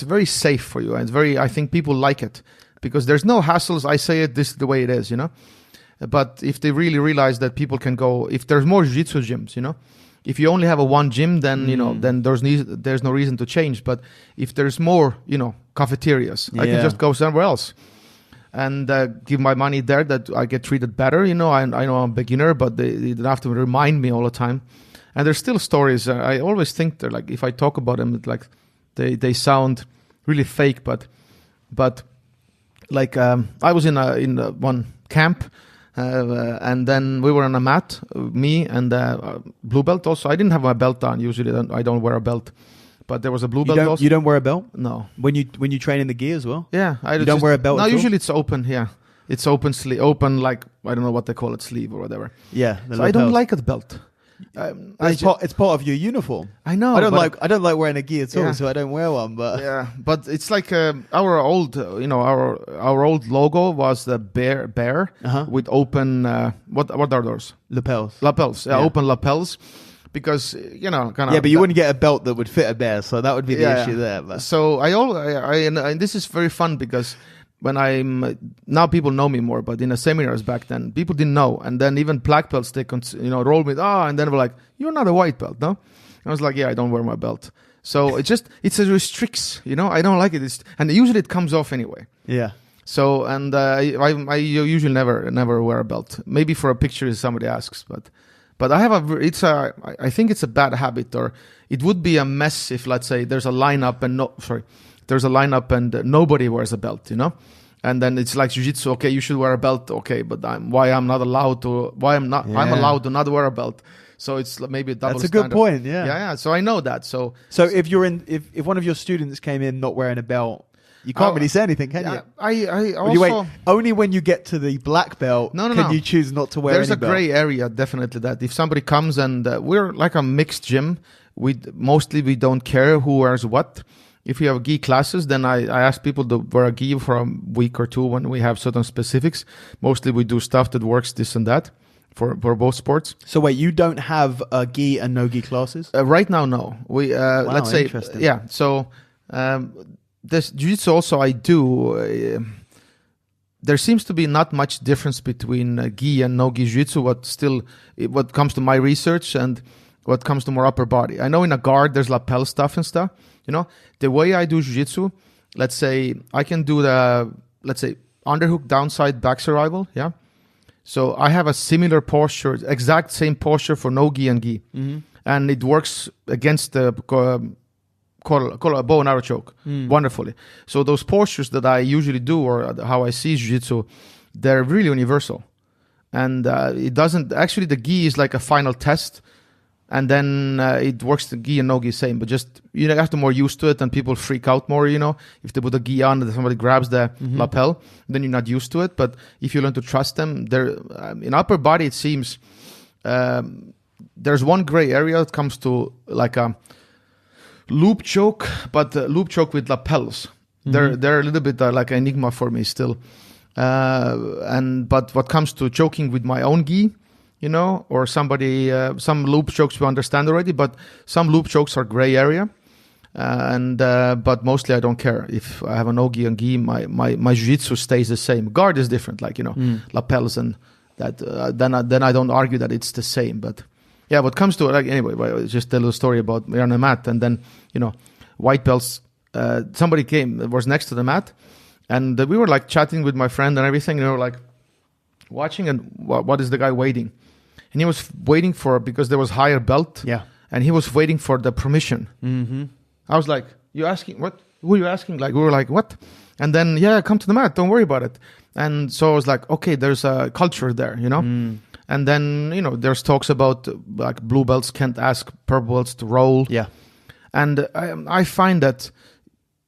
very safe for you. And I think people like it because there's no hassles. I say it, this is the way it is, But if they really realize that people can go, if there's more jiu-jitsu gyms, if you only have one gym, then, then there's no reason to change. But if there's more, cafeterias, I can just go somewhere else and give my money there, that I get treated better. I know I'm a beginner, but they don't have to remind me all the time. And there's still stories. I always think they're if I talk about them, they sound really fake. But I was in one camp, and then we were on a mat, me and blue belt also. I didn't have my belt on. Usually I don't wear a belt. But there was a blue belt also. You don't wear a belt? No. When you train in the gi as well? Yeah. You don't wear a belt No, at all? usually it's open, yeah. It's open, like, I don't know what they call it, sleeve or whatever. Yeah. So I don't like a belt. It's part of your uniform. I know. I don't like wearing a gi at all, so I don't wear one. But yeah, but it's like our old, our old logo was the bear with open. What are those? Lapels. Yeah, open lapels. Because kind of. Yeah, but you wouldn't get a belt that would fit a bear, so that would be the issue there. But. So and this is very fun because when now people know me more, but in the seminars back then, people didn't know, and then even black belts they roll me, and then we're like, you're not a white belt, no? I was like, yeah, I don't wear my belt. So it restricts, I don't like it, and usually it comes off anyway. Yeah. So and I usually never wear a belt. Maybe for a picture if somebody asks, but I have I think it's a bad habit, or it would be a mess if, let's say, there's a lineup and nobody wears a belt, and then it's like jiu-jitsu. Okay, you should wear a belt. Okay, but I'm allowed to not wear a belt. So it's maybe a double standard. That's a good point. Yeah. Yeah. So I know that. So if one of your students came in not wearing a belt, you can't really say anything, can you? I also only when you get to the black belt can you choose not to wear any belt. There's a gray area, definitely, that if somebody comes and we're like a mixed gym, we don't care who wears what. If we have gi classes, then I ask people to wear a gi for a week or two when we have certain specifics. Mostly we do stuff that works this and that for both sports. So wait, you don't have gi and no gi classes? Right now, no. We let's say yeah. So this jiu-jitsu also I do. There seems to be not much difference between gi and no gi jiu-jitsu. What comes to my research and what comes to more upper body. I know in a guard there's lapel stuff and stuff. The way I do jiu-jitsu, let's say I can do underhook downside back survival. Yeah. So I have a similar posture, exact same posture for no gi and gi. Mm-hmm. And it works against the bow and arrow choke wonderfully. So those postures that I usually do, or how I see jiu-jitsu, they're really universal. And it doesn't, actually the gi is like a final test. And then it works the gi and no gi same, but just you have to more used to it, and people freak out more. If they put a gi on and somebody grabs the lapel, then you're not used to it. But if you learn to trust them, in upper body it seems there's one gray area that comes to like a loop choke, but loop choke with lapels. They're a little bit like an enigma for me still. But what comes to choking with my own gi, or somebody, some loop chokes we understand already, but some loop chokes are gray area. But mostly I don't care. If I have an no-gi and gi, my jiu-jitsu stays the same. Guard is different, lapels and that. Then I don't argue that it's the same. But yeah, what comes to anyway, just tell a story about we're on a mat, and then white belts. Somebody was next to the mat, and we were chatting with my friend and everything. And we were watching, and what is the guy waiting? And he was waiting because there was higher belt. Yeah. And he was waiting for the permission. Mm-hmm. I was like, you asking what? Who are you asking? We were like, what? And then, come to the mat. Don't worry about it. And so I was like, okay, there's a culture there, And then, there's talks about blue belts can't ask purple belts to roll. Yeah. And I find that,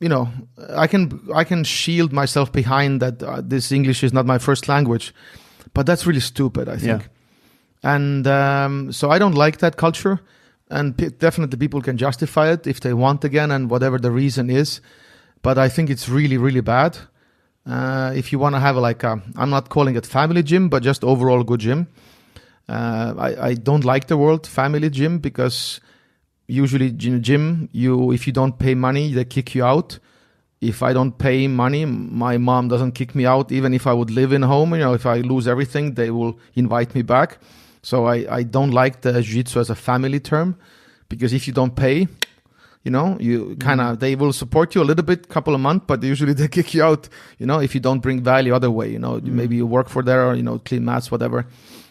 I can shield myself behind that this English is not my first language. But that's really stupid, I think. Yeah. And so I don't like that culture. And definitely people can justify it if they want again and whatever the reason is. But I think it's really, really bad. If you want to have I'm not calling it family gym, but just overall good gym. I don't like the word family gym because usually in a gym, if you don't pay money, they kick you out. If I don't pay money, my mom doesn't kick me out. Even if I would live in home, if I lose everything, they will invite me back. So I don't like the jiu-jitsu as a family term, because if you don't pay, you they will support you a little bit, couple of months, but usually they kick you out, if you don't bring value other way, maybe you work for there or, clean mats, whatever.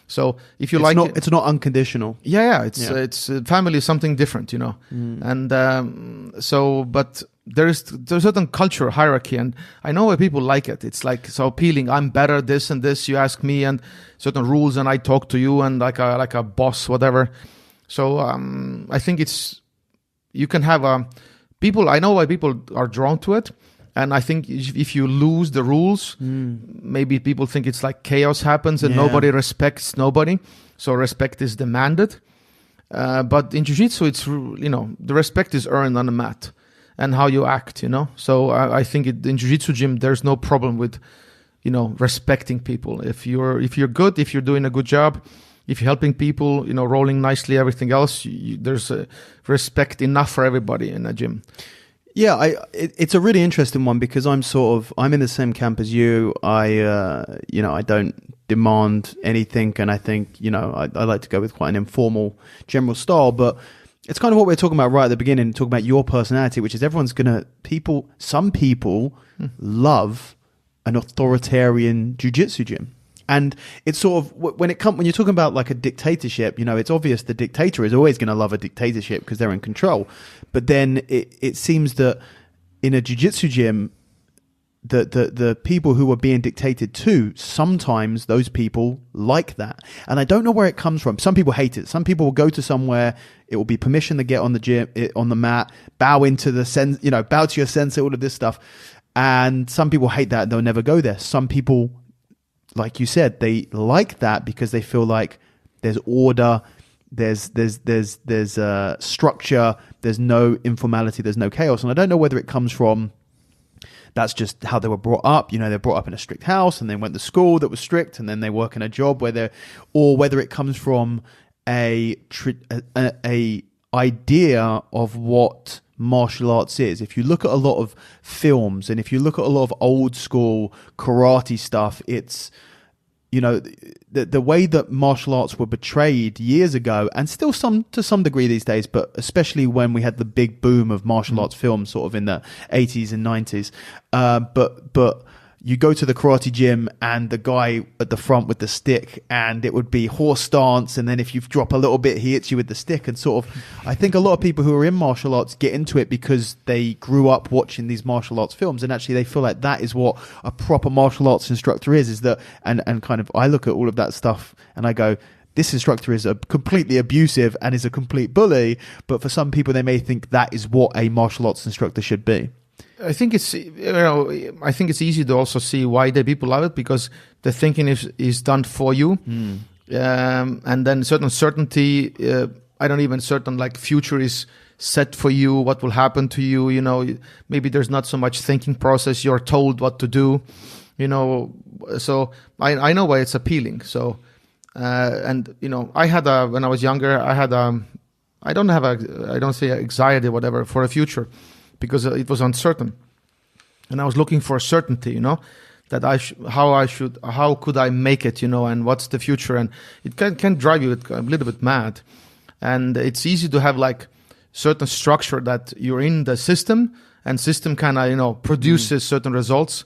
So if you it's not unconditional. Yeah. It's family is something different, and but there's a certain culture hierarchy, and I know why people like it. It's so appealing. I'm better, this and this. You ask me, and certain rules, and I talk to you, and like a boss, whatever. So I think you can have people. I know why people are drawn to it, And I think if you lose the rules, maybe people think it's like chaos happens and nobody respects nobody. So respect is demanded. But in jiu-jitsu, it's, the respect is earned on the mat and how you act, So I think in jiu-jitsu gym, there's no problem with, respecting people. If you're good, if you're doing a good job, if you're helping people, rolling nicely, everything else, there's respect enough for everybody in a gym. Yeah, it's a really interesting one because I'm in the same camp as you. I don't demand anything, and I think, I like to go with quite an informal general style, but it's kind of what we're talking about right at the beginning, talking about your personality, which is some people love an authoritarian jiu-jitsu gym. And it's sort of, when you're talking about like a dictatorship, it's obvious the dictator is always going to love a dictatorship because they're in control. But then it seems that in a jiu-jitsu gym, the people who are being dictated to, sometimes those people like that. And I don't know where it comes from. Some people hate it. Some people will go to somewhere, it will be permission to get on the mat, bow to your sensei, all of this stuff. And some people hate that and they'll never go there. Some people, like you said, they like that because they feel like there's order, there's structure, there's no informality, there's no chaos. And I don't know whether it comes from that's just how they were brought up. They're brought up in a strict house and they went to school that was strict and then they work in a job or whether it comes from a idea of what martial arts is. If you look at a lot of films and if you look at a lot of old school karate stuff, it's the way that martial arts were portrayed years ago, and still to some degree these days, but especially when we had the big boom of martial arts films sort of in the 80s and 90s, but you go to the karate gym and the guy at the front with the stick, and it would be horse stance, and then if you drop a little bit, he hits you with the stick. And sort of, I think a lot of people who are in martial arts get into it because they grew up watching these martial arts films, and actually they feel like that is what a proper martial arts instructor is that, and kind of, I look at all of that stuff and I go, this instructor is completely abusive and is a complete bully, but for some people they may think that is what a martial arts instructor should be. I think it's easy to also see why the people love it, because the thinking is done for you, and then certain certainty. Certain like future is set for you. What will happen to you? Maybe there's not so much thinking process. You're told what to do. So I know why it's appealing. So I had when I was younger, I don't say anxiety or whatever for a future, because it was uncertain, and I was looking for certainty, that how could I make it, and what's the future, and it can drive you a little bit mad, and it's easy to have like certain structure that you're in the system, and system kind of produces certain results,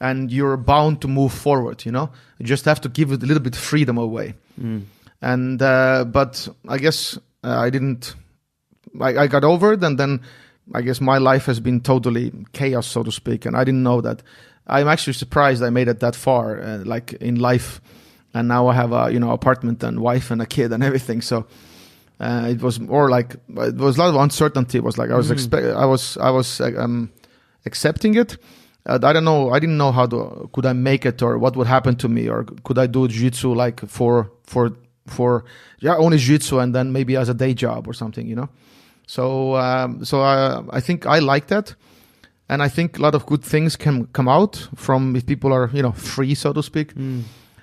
and you're bound to move forward. You just have to give it a little bit freedom away, and but I guess I didn't. I got over it, and then I guess my life has been totally chaos, so to speak, and I didn't know that. I'm actually surprised I made it that far, like in life, and now I have a apartment and wife and a kid and everything. So it was more like it was a lot of uncertainty. It was like I was accepting it. I don't know. I didn't know could I make it, or what would happen to me, or could I do jiu-jitsu like for only jiu-jitsu and then maybe as a day job or something, So I think I like that, and I think a lot of good things can come out from if people are free, so to speak,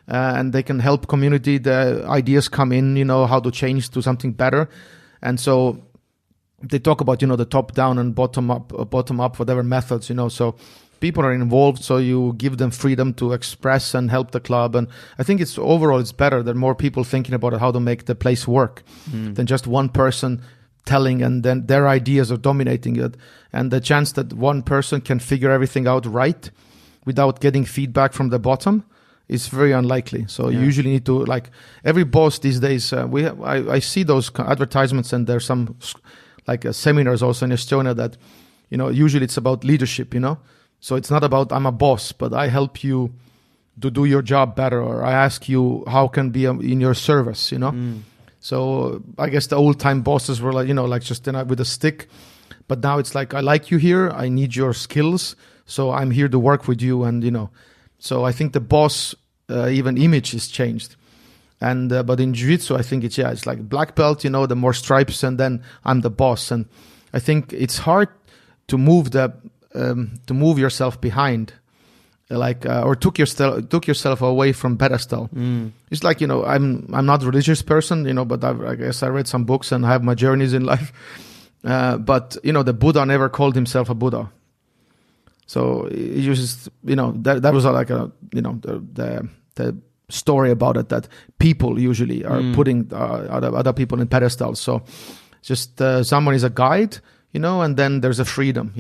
and they can help community. The ideas come in, how to change to something better, and so they talk about the top down and bottom up whatever methods, So people are involved, so you give them freedom to express and help the club, and I think it's better. There are more people thinking about how to make the place work than just one person telling, and then their ideas are dominating it, and the chance that one person can figure everything out right without getting feedback from the bottom is very unlikely. So you usually need to, like every boss these days, I see those advertisements, and there's some like seminars also in Estonia that usually it's about leadership, so it's not about I'm a boss, but I help you to do your job better, or I ask you how can be in your service, So I guess the old time bosses were like, like just with a stick. But now it's like, I like you here. I need your skills. So I'm here to work with you, and so I think the boss even image is changed. And but in jiu-jitsu, I think it's like black belt, the more stripes, and then I'm the boss. And I think it's hard to move yourself behind, or took yourself away from pedestal. It's like I'm not a religious person, but I guess I read some books and I have my journeys in life. But the Buddha never called himself a Buddha. So you just that was like the story about it, that people usually are putting other people in pedestals. So just someone is a guide, and then there's a freedom,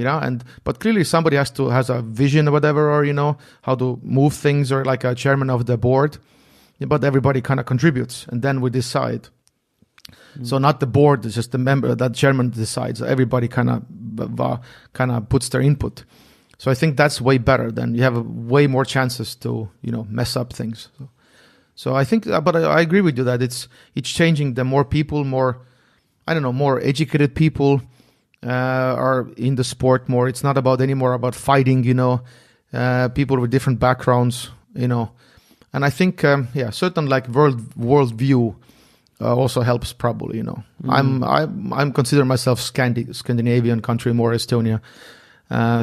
but clearly somebody has a vision or whatever, or how to move things, or like a chairman of the board, but everybody kind of contributes, and then we decide. So not the board, it's just the member, that chairman decides. Everybody kind of puts their input. So I think that's way better. Then you have way more chances to mess up things. So I think, but I agree with you that it's changing. The more people, more educated people are in the sport more. It's not anymore about fighting. People with different backgrounds. And I think certain like world view also helps probably. I'm consider myself Scandinavian country, more Estonia.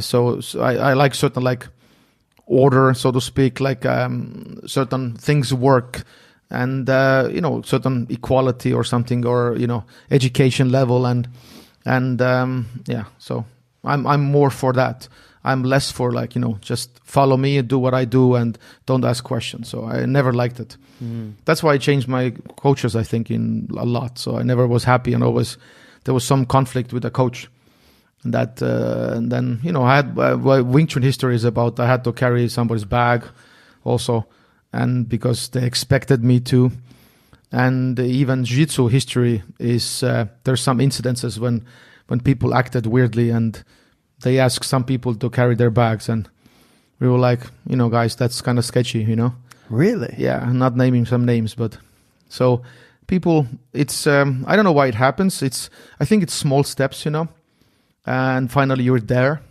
So I like certain like order, so to speak, like certain things work, and certain equality or something, or education level, and so I'm more for that. I'm less for like just follow me and do what I do and don't ask questions. So I never liked it. That's why I changed my coaches, I think, in a lot. So I never was happy, and always there was some conflict with the coach. And that, and then I had Wing Chun history is about I had to carry somebody's bag, also, and because they expected me to, and even Jiu-Jitsu history is there's some incidences when people acted weirdly, and they asked some people to carry their bags, and we were like, guys, that's kind of sketchy, Really? Yeah, I'm not naming some names, but so people, it's I don't know why it happens. I think it's small steps, and finally you're there.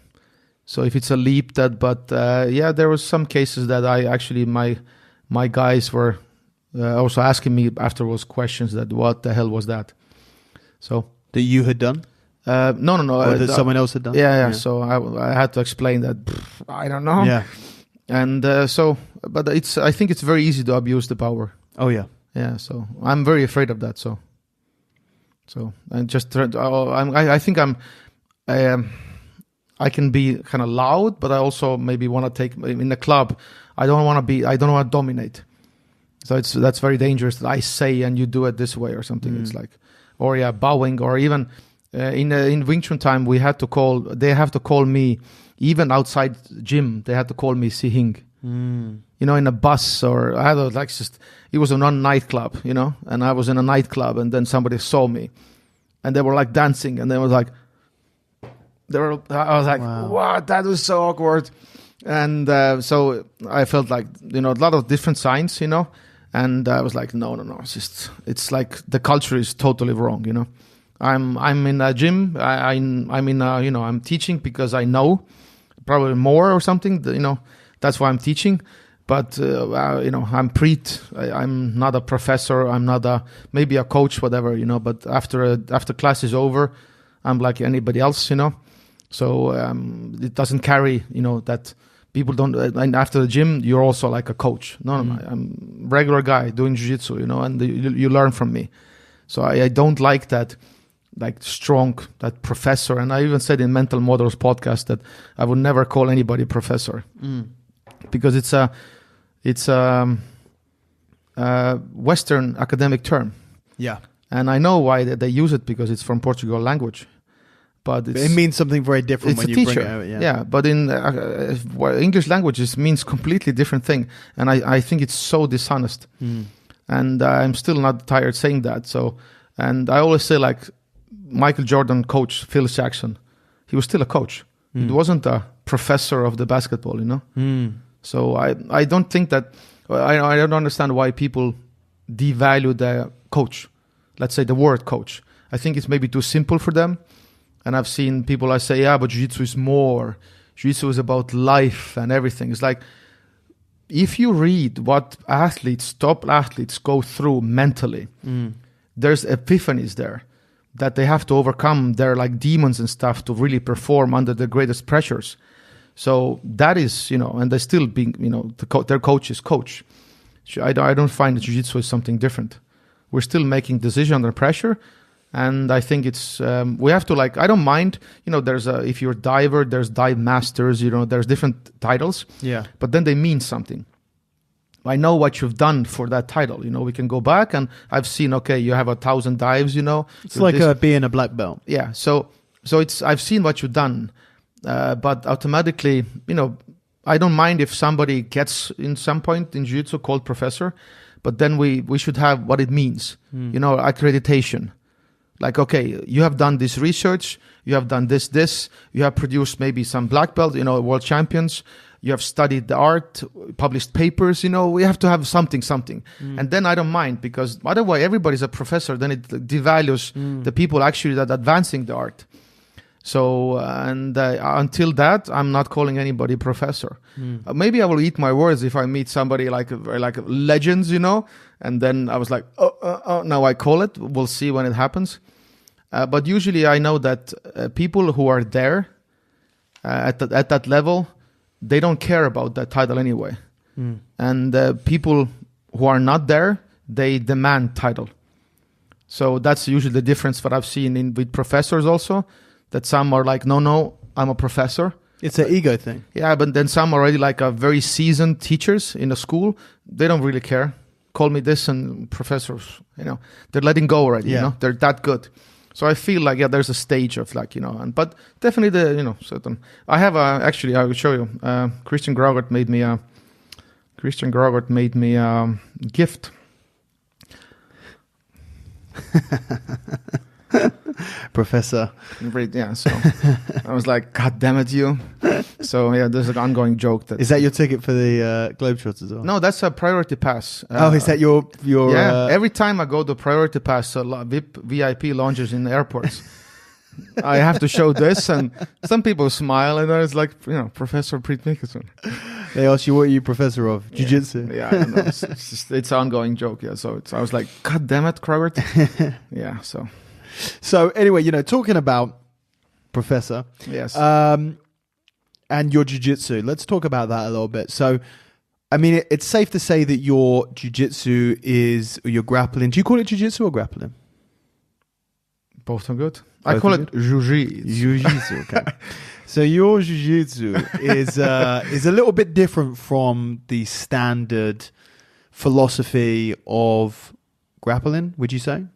So if it's a leap, but there was some cases that I actually my guys were also asking me afterwards questions that what the hell was that. So that you had done? No. Or that someone else had done? Yeah. So I had to explain that. I don't know. Yeah. And but I think it's very easy to abuse the power. Oh yeah. Yeah. So I'm very afraid of that. So I just I think I can be kind of loud, but I also maybe want to take in the club. I don't want to dominate. So that's very dangerous that I say and you do it this way or something. It's like, or bowing, or even in Wing Chun time they have to call me, even outside gym, they had to call me Sihing. In a bus, or I had it was a nightclub, and I was in a nightclub, and then somebody saw me, and they were like dancing, and they was like, I was like, wow. What? That was so awkward. And so I felt like, a lot of different signs, and I was like, no. It's like the culture is totally wrong, I'm in a gym. I'm teaching because I know probably more or something, that's why I'm teaching. But, I'm Priit. I'm not a professor. I'm not maybe a coach, whatever, but after class is over, I'm like anybody else, So it doesn't carry, that people don't. And after the gym, you're also like a coach. No, I'm a regular guy doing jiu-jitsu, and you learn from me. So I don't like that, like strong, that professor. And I even said in Mental Models podcast that I would never call anybody professor, because it's a Western academic term. Yeah, and I know why they use it, because it's from Portugal language. But it means something very different when you teacher. Bring it out. Yeah, but in English language, it means completely different thing. And I think it's so dishonest. And I'm still not tired saying that. So, and I always say, like, Michael Jordan coach Phil Jackson, he was still a coach. He wasn't a professor of the basketball, So I don't think that, I don't understand why people devalue the coach. Let's say the word coach. I think it's maybe too simple for them. And I've seen people, I say, but jiu-jitsu is more. Jiu-Jitsu is about life and everything. It's like, if you read what top athletes go through mentally, there's epiphanies there that they have to overcome their like demons and stuff to really perform under the greatest pressures. So that is, and they're still being, their coach's coach. I don't find that jiu-jitsu is something different. We're still making decisions under pressure. And I think it's, we have to like, I don't mind, if you're a diver, there's dive masters, there's different titles. Yeah. But then they mean something. I know what you've done for that title. We can go back and I've seen, okay, you have 1,000 dives, It's like being a black belt. Yeah. So I've seen what you've done. But automatically, I don't mind if somebody gets in some point in jiu-jitsu called professor, but then we should have what it means, accreditation. Like, okay, you have done this research, you have done this, you have produced maybe some black belt, world champions, you have studied the art, published papers, we have to have something. And then I don't mind, because otherwise everybody's a professor, then it devalues the people actually that are advancing the art. So, until that, I'm not calling anybody professor. Maybe I will eat my words if I meet somebody like legends, and then I was like, now I call it. We'll see when it happens. But usually I know that people who are there at that level, they don't care about that title anyway. And people who are not there, they demand title. So that's usually the difference that I've seen with professors also, that some are like, no, I'm a professor. It's an ego thing. Yeah, but then some already like a very seasoned teachers in a school, they don't really care. Call me this, and professors, they're letting go already, they're that good. So I feel like, there's a stage of like, but definitely certain. I have actually, I will show you, Christian Graugert made me a gift. Professor. Yeah, so I was like, God damn it, you. So yeah, there's an ongoing joke. Is that your ticket for the Globetrotters as well? No, that's a priority pass. Is that your yeah, every time I go to priority pass, VIP lounges in airports, I have to show this, and some people smile, and I was like, Professor Priit Mihkelson. They ask you, what are you professor of? Jiu-Jitsu? Yeah, I don't know. It's an ongoing joke, yeah. So I was like, God damn it, Kraugert. Yeah, so. So anyway, talking about professor. Yes. And your jiu-jitsu. Let's talk about that a little bit. So, I mean, it's safe to say that your jiu-jitsu or your grappling. Do you call it jiu-jitsu or grappling? Both are good. I call it jiu-jitsu. Jiu-jitsu, okay. So your jiu-jitsu is a little bit different from the standard philosophy of grappling, would you say?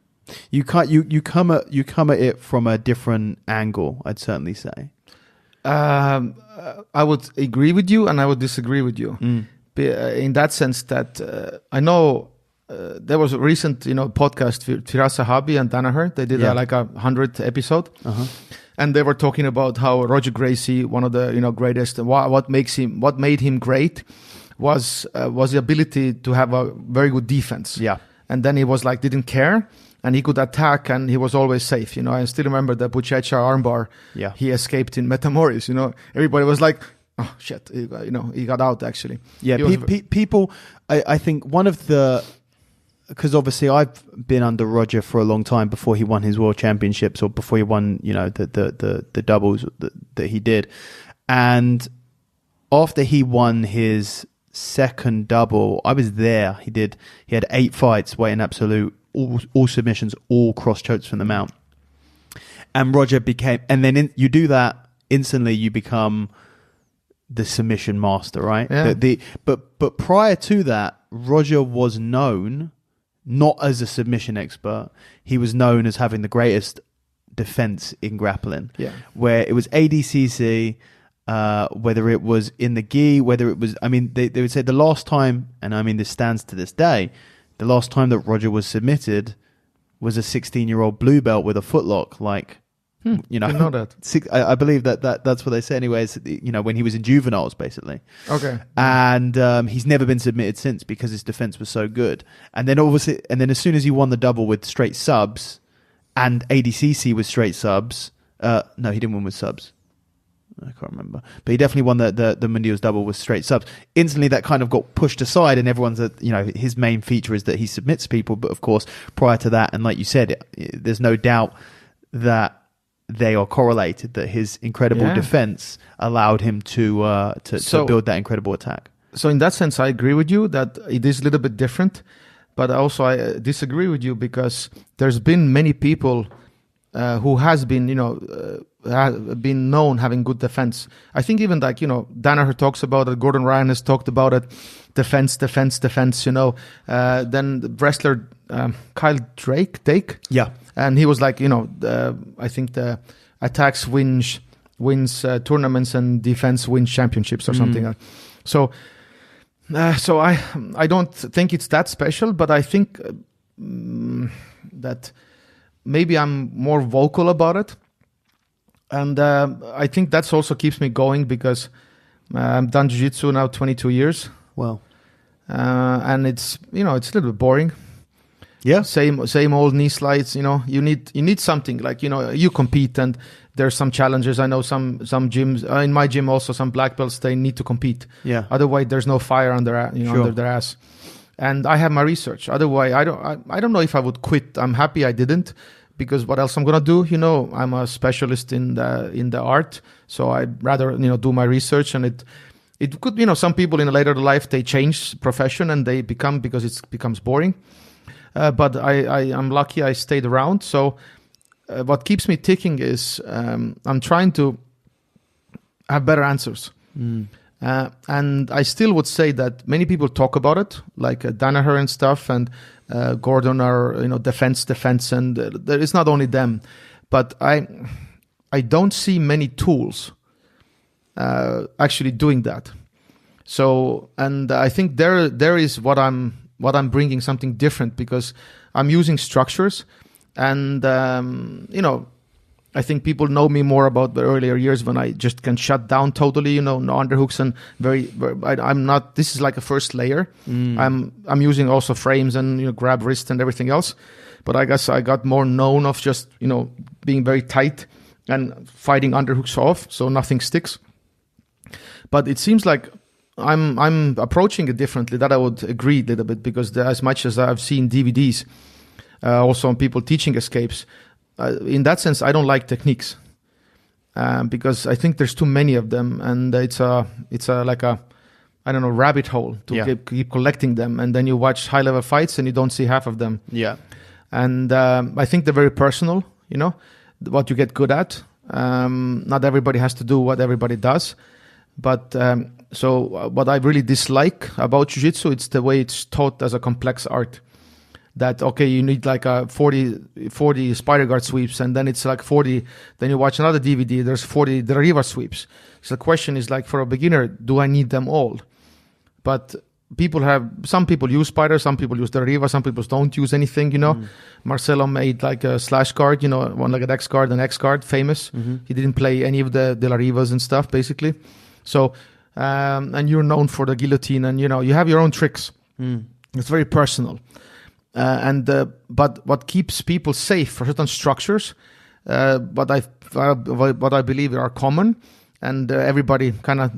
You come at it from a different angle, I'd certainly say. I would agree with you, and I would disagree with you. In that sense that I know there was a recent podcast with Firas Zahabi and Danaher. They did like 100 episode, and they were talking about how Roger Gracie, one of the greatest, what made him great was the ability to have a very good defense. Yeah, and then he was like didn't care. And he could attack, and he was always safe. I still remember the Buchecha armbar. Yeah, he escaped in Metamoris. Everybody was like, "Oh shit!" He got out actually. Yeah, people. I think one of the, because obviously I've been under Roger for a long time before he won his world championships or before he won, the doubles that he did, and after he won his second double, I was there. He had 8 fights, weighing absolute. All submissions, all cross chokes from the mount. And Roger became, and then you do that instantly, you become the submission master, right? Yeah. But prior to that, Roger was known not as a submission expert. He was known as having the greatest defense in grappling. Yeah. Where it was ADCC, whether it was in the gi, whether it was, they would say the last time, and this stands to this day, the last time that Roger was submitted was a 16-year-old blue belt with a footlock. Like, I know that. I believe that's what they say anyways, when he was in juveniles, basically. Okay. And he's never been submitted since because his defense was so good. And then as soon as he won the double with straight subs and ADCC with straight subs, no, he didn't win with subs. I can't remember, but he definitely won the Mundial's double with straight subs. Instantly, that kind of got pushed aside, and everyone's his main feature is that he submits people. But of course, prior to that, and like you said, there's no doubt that they are correlated. That his incredible defense allowed him to build that incredible attack. So in that sense, I agree with you that it is a little bit different. But also, I disagree with you because there's been many people who has been, been known having good defense. I think even like, Danaher talks about it. Gordon Ryan has talked about it. Defense. Then the wrestler Kyle Dake. Yeah. And he was like, I think the attacks wins tournaments and defense wins championships or something. So I don't think it's that special, but I think that maybe I'm more vocal about it. And I think that's also keeps me going because I've done jiu-jitsu now 22 years. Wow. And it's, it's a little bit boring. Yeah. Same old knee slides, you need something like, you compete and there's some challenges. I know some gyms, in my gym also, some black belts, they need to compete. Yeah. Otherwise there's no fire under their ass. And I have my research. Otherwise, I don't know if I would quit. I'm happy I didn't, because what else I'm gonna do? I'm a specialist in the art, so I'd rather do my research. And it could some people in later life they change profession and they because it becomes boring. But I'm lucky I stayed around. So what keeps me ticking is I'm trying to have better answers. And I still would say that many people talk about it, like Danaher and stuff, and Gordon are defense, and there is not only them, but I don't see many tools actually doing that. So, and I think there is what I'm bringing something different, because I'm using structures, and I think people know me more about the earlier years when I just can shut down totally, no underhooks, and I'm not. This is like a first layer. I'm using also frames and grab wrist and everything else, but I guess I got more known of just being very tight and fighting underhooks off, so nothing sticks. But it seems like I'm approaching it differently. That I would agree a little bit, because as much as I've seen DVDs, also on people teaching escapes. In that sense, I don't like techniques because I think there's too many of them, and it's like a rabbit hole to keep collecting them, and then you watch high level fights and you don't see half of them. Yeah, and I think they're very personal. What you get good at. Not everybody has to do what everybody does, but so what I really dislike about jiu-jitsu, it's the way it's taught as a complex art. That, okay, you need like a 40 spider guard sweeps, and then it's like 40, then you watch another DVD, there's 40 deriva sweeps. So the question is, like, for a beginner, do I need them all? But some people use spider, some people use deriva, some people don't use anything, Marcelo made like a slash guard, one like an X guard and X guard, famous. He didn't play any of the derivas and stuff, basically. So, and you're known for the guillotine, and, you have your own tricks. It's very personal. But what keeps people safe for certain structures, what I believe are common, and everybody kind of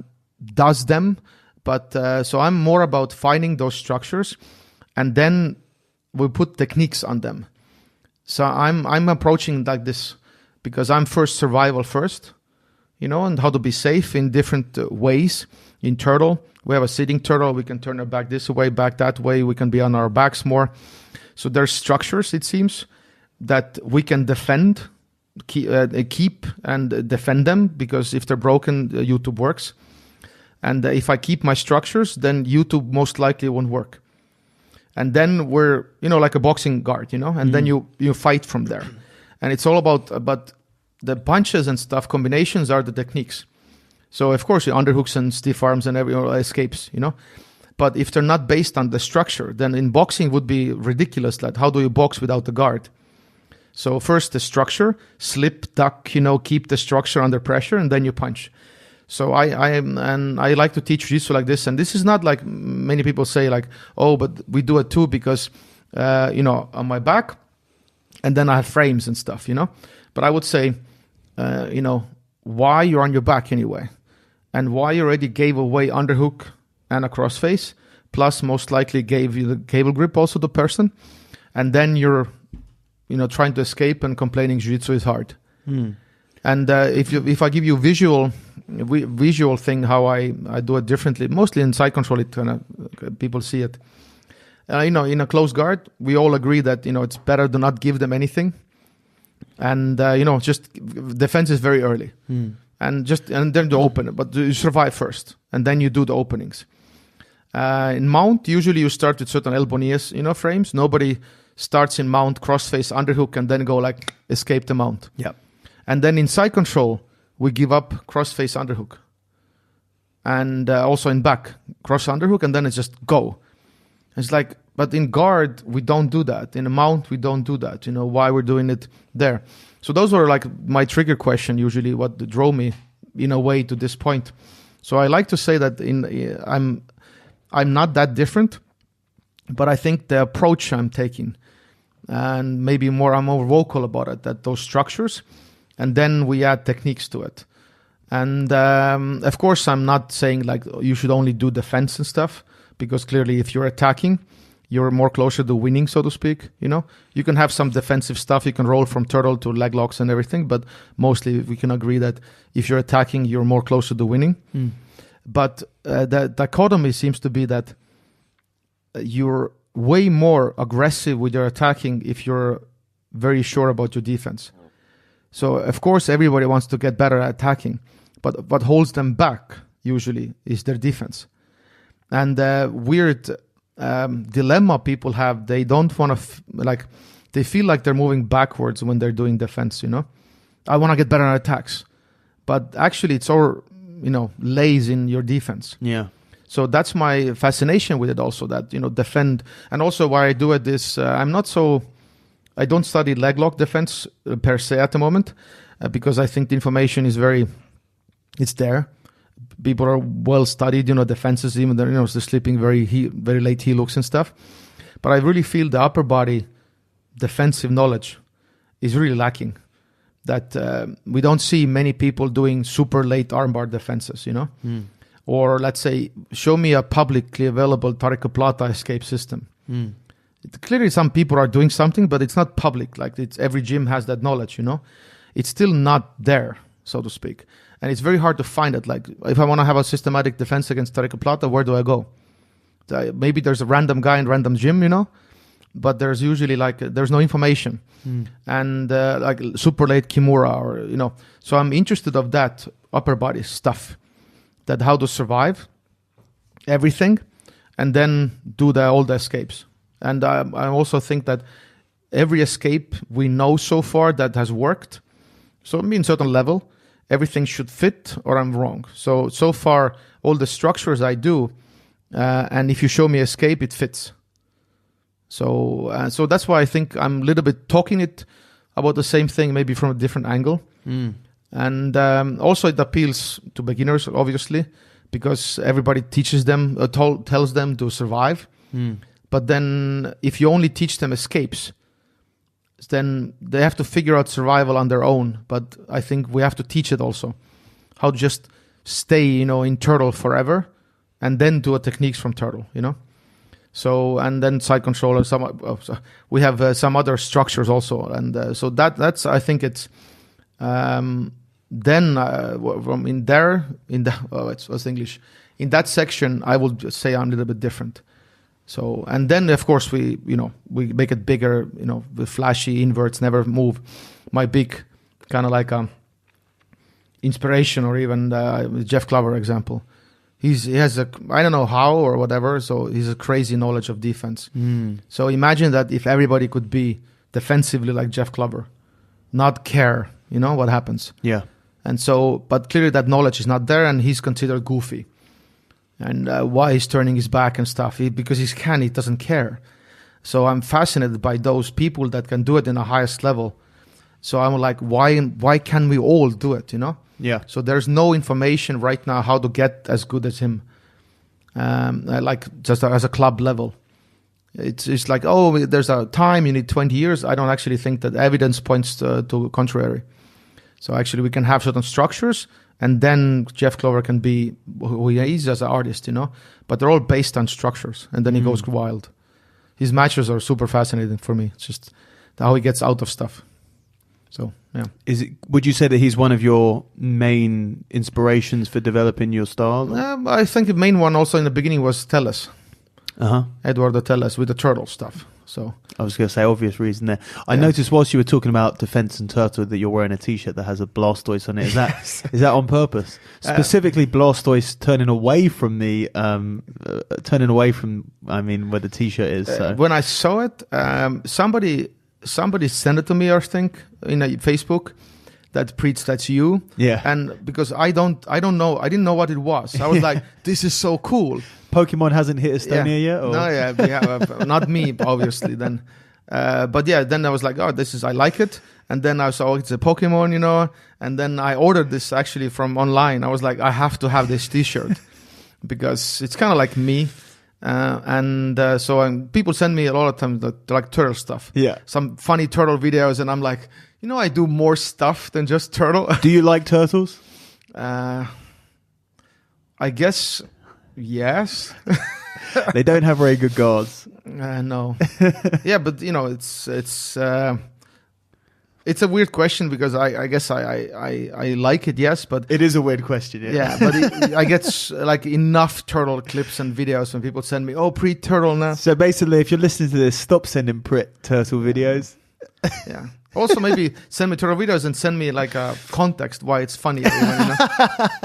does them. But so I'm more about finding those structures, and then we put techniques on them. So I'm approaching like this because I'm survival first, and how to be safe in different ways. In turtle, we have a sitting turtle. We can turn our back this way, back that way. We can be on our backs more. So there's structures, it seems, that we can keep and defend them, because if they're broken, YouTube works. And if I keep my structures, then YouTube most likely won't work. And then we're, like a boxing guard, and then you fight from there. And it's all about, but the punches and stuff, combinations are the techniques. So, of course, underhooks and stiff arms and escapes, But if they're not based on the structure, then in boxing would be ridiculous. Like, how do you box without the guard? So first the structure, slip, duck, keep the structure under pressure, and then you punch. So I like to teach jiu-jitsu like this. And this is not like many people say, like, oh, but we do it too because, on my back, and then I have frames and stuff, But I would say, why you're on your back anyway, and why you already gave away underhook and a crossface, plus most likely gave you the cable grip also the person, and then you're, trying to escape and complaining jiu-jitsu is hard. And if I give you visual thing, how I do it differently, mostly in side control, it kind of people see it. In a close guard, we all agree that it's better to not give them anything, and just defense is very early, and then to open it, but you survive first, and then you do the openings. In mount, usually you start with certain elbow knees, frames. Nobody starts in mount, crossface, underhook, and then go like escape the mount. Yeah. And then in side control, we give up crossface, underhook. And also in back, cross underhook, and then it's just go. It's like, but in guard, we don't do that. In a mount, we don't do that. Why we're doing it there. So those were like my trigger question, usually what drove me in a way to this point. So I like to say that I'm not that different, but I think the approach I'm taking, and maybe I'm more vocal about it, that those structures, and then we add techniques to it. And of course, I'm not saying like you should only do defense and stuff, because clearly if you're attacking, you're more closer to winning, so to speak. You can have some defensive stuff. You can roll from turtle to leg locks and everything, but mostly we can agree that if you're attacking, you're more closer to winning. But the dichotomy seems to be that you're way more aggressive with your attacking if you're very sure about your defense. So, of course, everybody wants to get better at attacking, but what holds them back usually is their defense. And the weird dilemma people have, they don't want to, they feel like they're moving backwards when they're doing defense, I want to get better at attacks. But actually, it's all, lays in your defense. Yeah. So that's my fascination with it also, that, defend. And also why I do it is I don't study leg lock defense per se at the moment, because I think the information is it's there. People are well studied, defenses, even they're sleeping very late heel hooks and stuff. But I really feel the upper body defensive knowledge is really lacking. That we don't see many people doing super late armbar defenses, Or let's say, show me a publicly available Tarico Plata escape system. Clearly some people are doing something, but it's not public. Like every gym has that knowledge, It's still not there, so to speak. And it's very hard to find it. Like if I want to have a systematic defense against Tarico Plata, where do I go? Maybe there's a random guy in random gym, but there's usually there's no information. And like super late Kimura or, So I'm interested of that upper body stuff, that how to survive everything and then do all the escapes. And I also think that every escape we know so far that has worked, so in certain level, everything should fit, or I'm wrong. So far, all the structures I do, and if you show me escape, it fits. So that's why I think I'm a little bit talking it about the same thing, maybe from a different angle. And also it appeals to beginners, obviously, because everybody teaches them, tells them to survive. But then if you only teach them escapes, then they have to figure out survival on their own. But I think we have to teach it also, how to just stay, in turtle forever, and then do techniques from turtle, So, and then side controller, we have some other structures also. And so that's, I think it's, then from what's English? In that section, I would say I'm a little bit different. So, and then of course we make it bigger, with flashy inverts, never move. My big kind of like inspiration, or even Jeff Glover example. He has I don't know how or whatever, so he's a crazy knowledge of defense. So imagine that if everybody could be defensively like Jeff Glover, not care, what happens. Yeah. And so, but clearly that knowledge is not there, and he's considered goofy. And why he's turning his back and stuff, because he doesn't care. So I'm fascinated by those people that can do it in the highest level. So I'm like, why can we all do it, Yeah. So there's no information right now how to get as good as him, like just as a club level. It's like, there's a time, you need 20 years. I don't actually think that evidence points to contrary. So actually we can have certain structures, and then Jeff Clover can be who he is as an artist, but they're all based on structures, and then he goes wild. His matches are super fascinating for me. It's just how he gets out of stuff. So, yeah. Would you say that he's one of your main inspirations for developing your style? I think the main one also in the beginning was Telles. Eduardo Telles with the turtle stuff. So I was going to say obvious reason there. I noticed whilst you were talking about Defense and Turtle that you're wearing a T-shirt that has a Blastoise on it. Is that on purpose? Specifically, Blastoise turning away from where the T-shirt is. So. When I saw it, somebody sent it to me, I think, in Facebook. That Priits, that's you. Yeah. And because I didn't know what it was. I was like, this is so cool. Pokemon hasn't hit Estonia yet? Or? No, not me, obviously. Then, then I was like, oh, I like it. And then I saw it's a Pokemon, and then I ordered this actually from online. I was like, I have to have this T-shirt because it's kind of like me. So people send me a lot of times like turtle stuff. Yeah. Some funny turtle videos, and I'm like, I do more stuff than just turtle. Do you like turtles? I guess yes. They don't have very good guards. No. Yeah, but it's a weird question because I guess I like it, yes, but it is a weird question. Yeah, but I get like enough turtle clips and videos when people send me, oh, Priit turtle now. So basically, if you're listening to this, stop sending Priit turtle videos. Yeah. Also, maybe send me turtle videos and send me like a context why it's funny.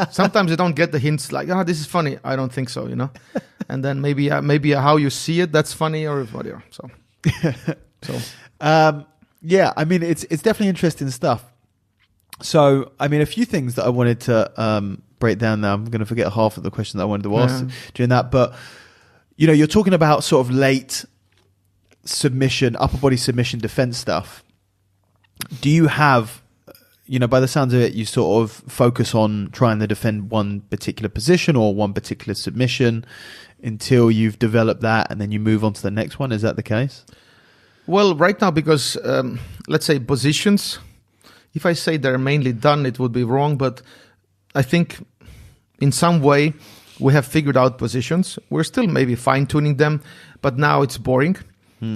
Sometimes I don't get the hints like, this is funny. I don't think so, And then maybe how you see it, that's funny or whatever. So. Yeah, I mean, it's definitely interesting stuff. So, I mean, a few things that I wanted to break down now. I'm going to forget half of the question that I wanted to ask during that. But, you're talking about sort of late submission, upper body submission defense stuff. Do you have, by the sounds of it, you sort of focus on trying to defend one particular position or one particular submission until you've developed that and then you move on to the next one? Is that the case? Well, right now, because let's say positions, if I say they're mainly done, it would be wrong. But I think in some way we have figured out positions. We're still maybe fine-tuning them, but now it's boring.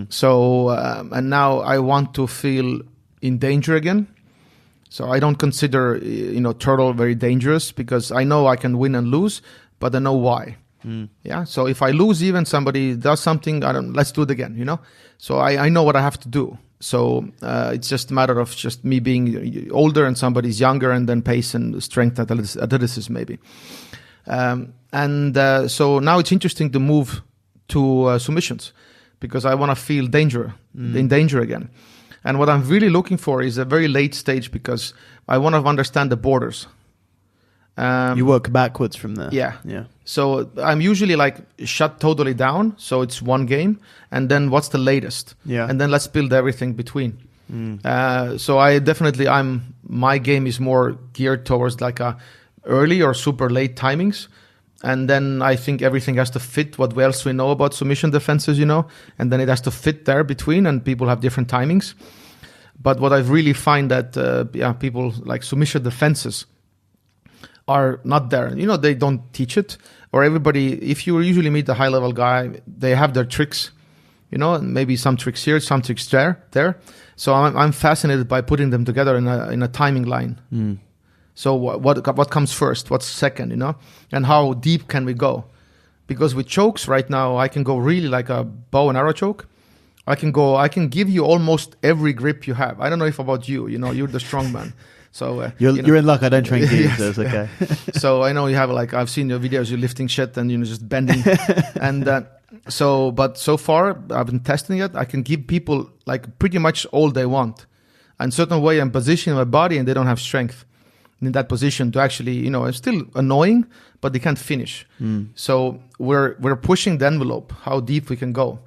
So, and now I want to feel in danger again. So I don't consider, turtle very dangerous because I know I can win and lose, but I know why. Yeah. So if I lose, even somebody does something, let's do it again, So I know what I have to do. So it's just a matter of just me being older and somebody's younger, and then pace and strength athleticism maybe. So now it's interesting to move to submissions because I want to feel in danger again. And what I'm really looking for is a very late stage because I want to understand the borders. You work backwards from there. Yeah. So I'm usually like shut totally down. So it's one game. And then what's the latest? Yeah. And then let's build everything between. So my game is more geared towards like a early or super late timings. And then I think everything has to fit what else we know about submission defenses, and then it has to fit there between, and people have different timings. But what I've really find that, people like submission defenses are not there. They don't teach it, or everybody, if you usually meet a high level guy, they have their tricks, maybe some tricks here, some tricks there. So I'm fascinated by putting them together in a timing line. So what comes first? What's second? And how deep can we go? Because with chokes right now, I can go really like a bow and arrow choke. I can give you almost every grip you have. I don't know if about you. You're the strong man. So you're in luck. I don't train gigs, so it's okay. So I know you have I've seen your videos. You're lifting shit and just bending. And but so far I've been testing it. I can give people like pretty much all they want, and certain way I'm positioning my body, and they don't have strength in that position to actually, it's still annoying, but they can't finish. So we're pushing the envelope, how deep we can go.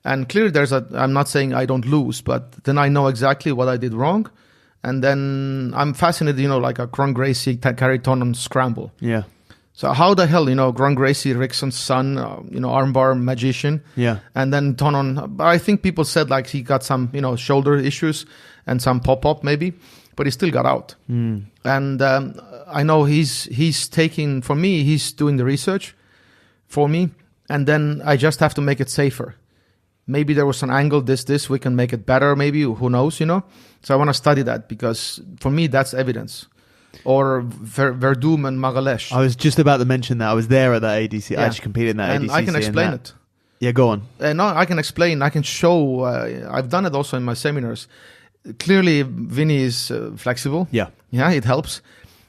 And clearly I'm not saying I don't lose, but then I know exactly what I did wrong. And then I'm fascinated, like a Gron Gracie carry Tonon scramble. Yeah. So how the hell, Gron Gracie, Rickson's son, armbar magician. Yeah. And then Tonon, I think people said like he got some, shoulder issues and some pop-up maybe. but he still got out. And I know he's taking, for me, he's doing the research for me, and then I just have to make it safer. Maybe there was an angle, this, we can make it better, maybe, who knows, you know? So I want to study that, because for me, that's evidence. Or Verdum and Magalesh. I was just about to mention that. I was there at that ADC. I actually competed in that ADC. And I can explain it. Yeah, go on. No, I can explain. I can show. I've done it also in my seminars. Clearly, Vinny is flexible. Yeah. Yeah, it helps.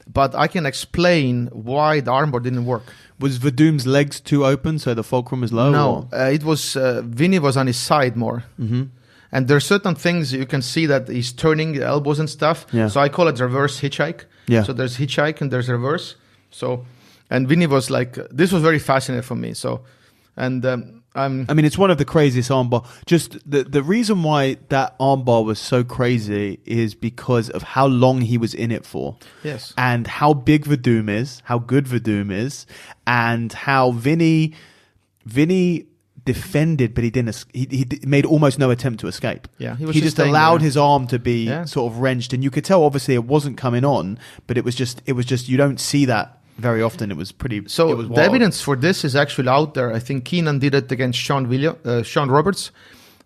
But I can explain why the armbar didn't work. Was Verdum's legs too open, so the fulcrum is low? No, it was Vinny was on his side more. Mm-hmm. And there are certain things you can see that he's turning the elbows and stuff. Yeah. So I call it reverse hitchhike. Yeah. So there's hitchhike and there's reverse. So, and Vinny was like, this was very fascinating for me. So, and I mean, it's one of the craziest armbar. Just the reason why that armbar was so crazy is because of how long he was in it for. Yes. And how big Verdum is, how good Verdum is, and how Vinny defended, but he didn't. He made almost no attempt to escape. Yeah, he was just staying allowed there. his arm to be sort of wrenched, and you could tell obviously it wasn't coming on, but it was just you don't see that very often. It was pretty. So it was the wild. evidence for this is actually out there. I think Keenan did it against Sean Roberts.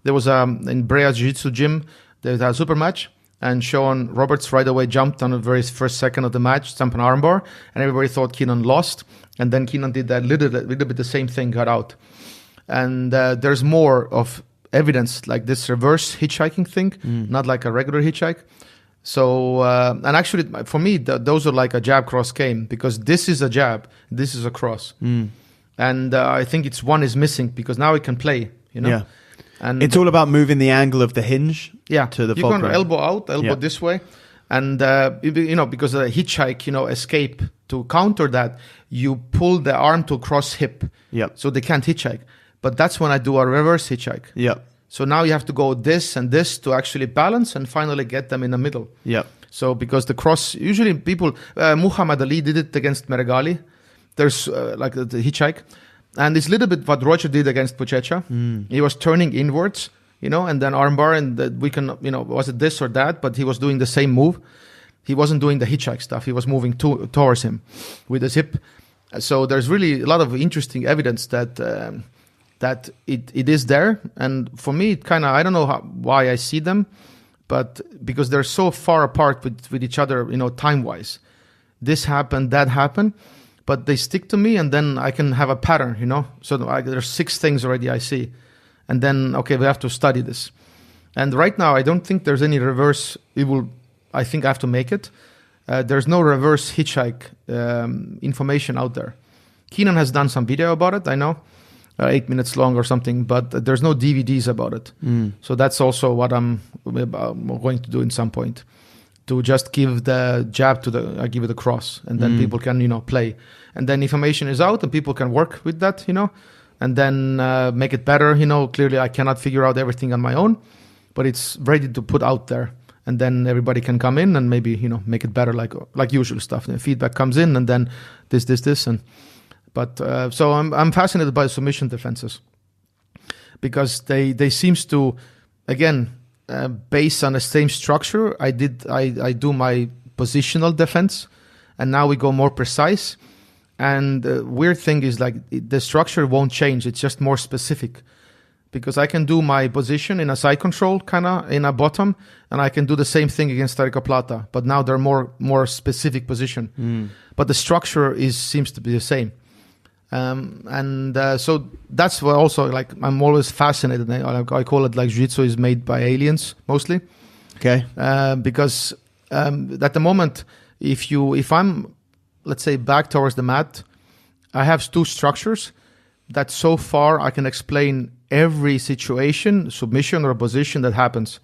There was in Brea Jiu-Jitsu gym. There was a super match, and Sean Roberts right away jumped on the very first second of the match, jumped an armbar, and everybody thought Keenan lost. And then Keenan did that little bit the same thing, got out. And there's more of evidence like this reverse hitchhiking thing, not like a regular hitchhike. So, and actually, for me, those are like a jab cross game, because this is a jab, this is a cross. And I think one is missing, because now it can play, you know? Yeah. And it's all about moving the angle of the hinge to the you fulcrum. can elbow out, elbow this way. And, because a hitchhike, escape, to counter that, you pull the arm to cross hip. Yep. So they can't hitchhike. But that's when I do a reverse hitchhike. Yep. So now you have to go this and this to actually balance and finally get them in the middle. Yep. So because the cross, usually people, Muhammad Ali did it against Meregali. There's like the hitchhike. And it's a little bit what Roger did against Puchecha. He was turning inwards, and then armbar, and we can, was it this or that? But he was doing the same move. He wasn't doing the hitchhike stuff. He was moving towards him with his hip. So there's really a lot of interesting evidence that that it is there. And for me, it kind of, I don't know why I see them, but because they're so far apart with each other, time-wise. This happened, that happened, but they stick to me, and then I can have a pattern, So there's 6 things already I see. And then, okay, we have to study this. And right now, I don't think there's any reverse. I think I have to make it. There's no reverse hitchhike information out there. Keenan has done some video about it, I know. 8 minutes long or something, but there's no DVDs about it. So that's also what I'm going to do in some point, to just give the jab I give it a cross, and then people can, play. And then information is out and people can work with that, and then make it better. Clearly I cannot figure out everything on my own, but it's ready to put out there. And then everybody can come in and maybe, make it better, like usual stuff. The feedback comes in, and then this, But so I'm fascinated by submission defenses, because they seems to, again, based on the same structure. I do my positional defense, and now we go more precise. And the weird thing is, like, the structure won't change. It's just more specific, because I can do my position in a side control, kind of in a bottom, and I can do the same thing against Tariqa Plata. But now they're more specific position. But the structure seems to be the same. So that's what also, like, I'm always fascinated. I call it like Jiu-Jitsu is made by aliens mostly. Okay. Because at the moment, if I'm, let's say, back towards the mat, I have 2 structures that so far I can explain every situation, submission or position that happens.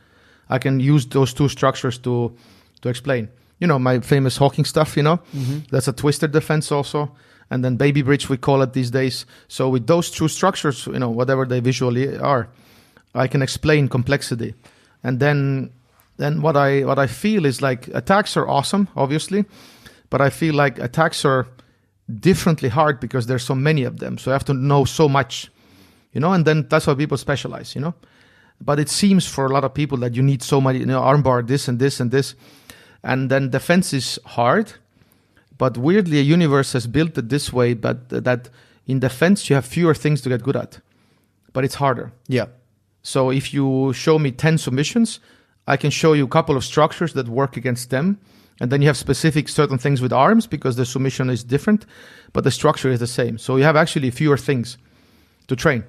I can use those 2 structures to explain. My famous Hawking stuff, that's a twisted defense also. And then baby bridge, we call it these days. So with those 2 structures, whatever they visually are, I can explain complexity. And then what I feel is, like, attacks are awesome, obviously, but I feel like attacks are differently hard because there's so many of them. So I have to know so much, and then that's why people specialize, But it seems for a lot of people that you need so many, armbar, this and this and this. And then defense is hard, but weirdly, a universe has built it this way, but that in defense you have fewer things to get good at, but it's harder. Yeah. So if you show me 10 submissions, I can show you a couple of structures that work against them. And then you have specific certain things with arms because the submission is different, but the structure is the same. So you have actually fewer things to train,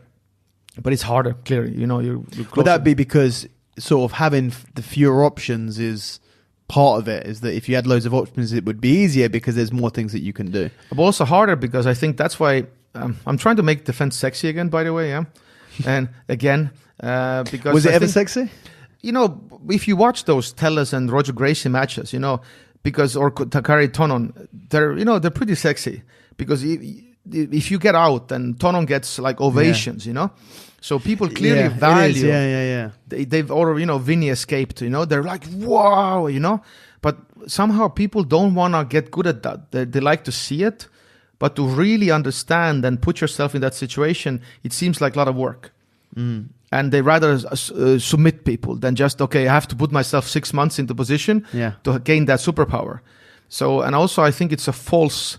but it's harder, clearly. You're Would that be because sort of having the fewer options is part of it? Is that if you had loads of options, it would be easier because there's more things that you can do? But also harder because I think that's why I'm trying to make defense sexy again, by the way. Yeah. And again, because was it ever sexy? If you watch those Tellez and Roger Gracie matches, because or Takari Tonon, they're pretty sexy because if you get out, then Tonon gets like ovations, So people clearly value. Yeah. They've already, Vinny escaped. They're like, wow, But somehow people don't want to get good at that. They like to see it, but to really understand and put yourself in that situation, it seems like a lot of work. And they rather submit people than just, I have to put myself 6 months into position to gain that superpower. So, and also I think it's a false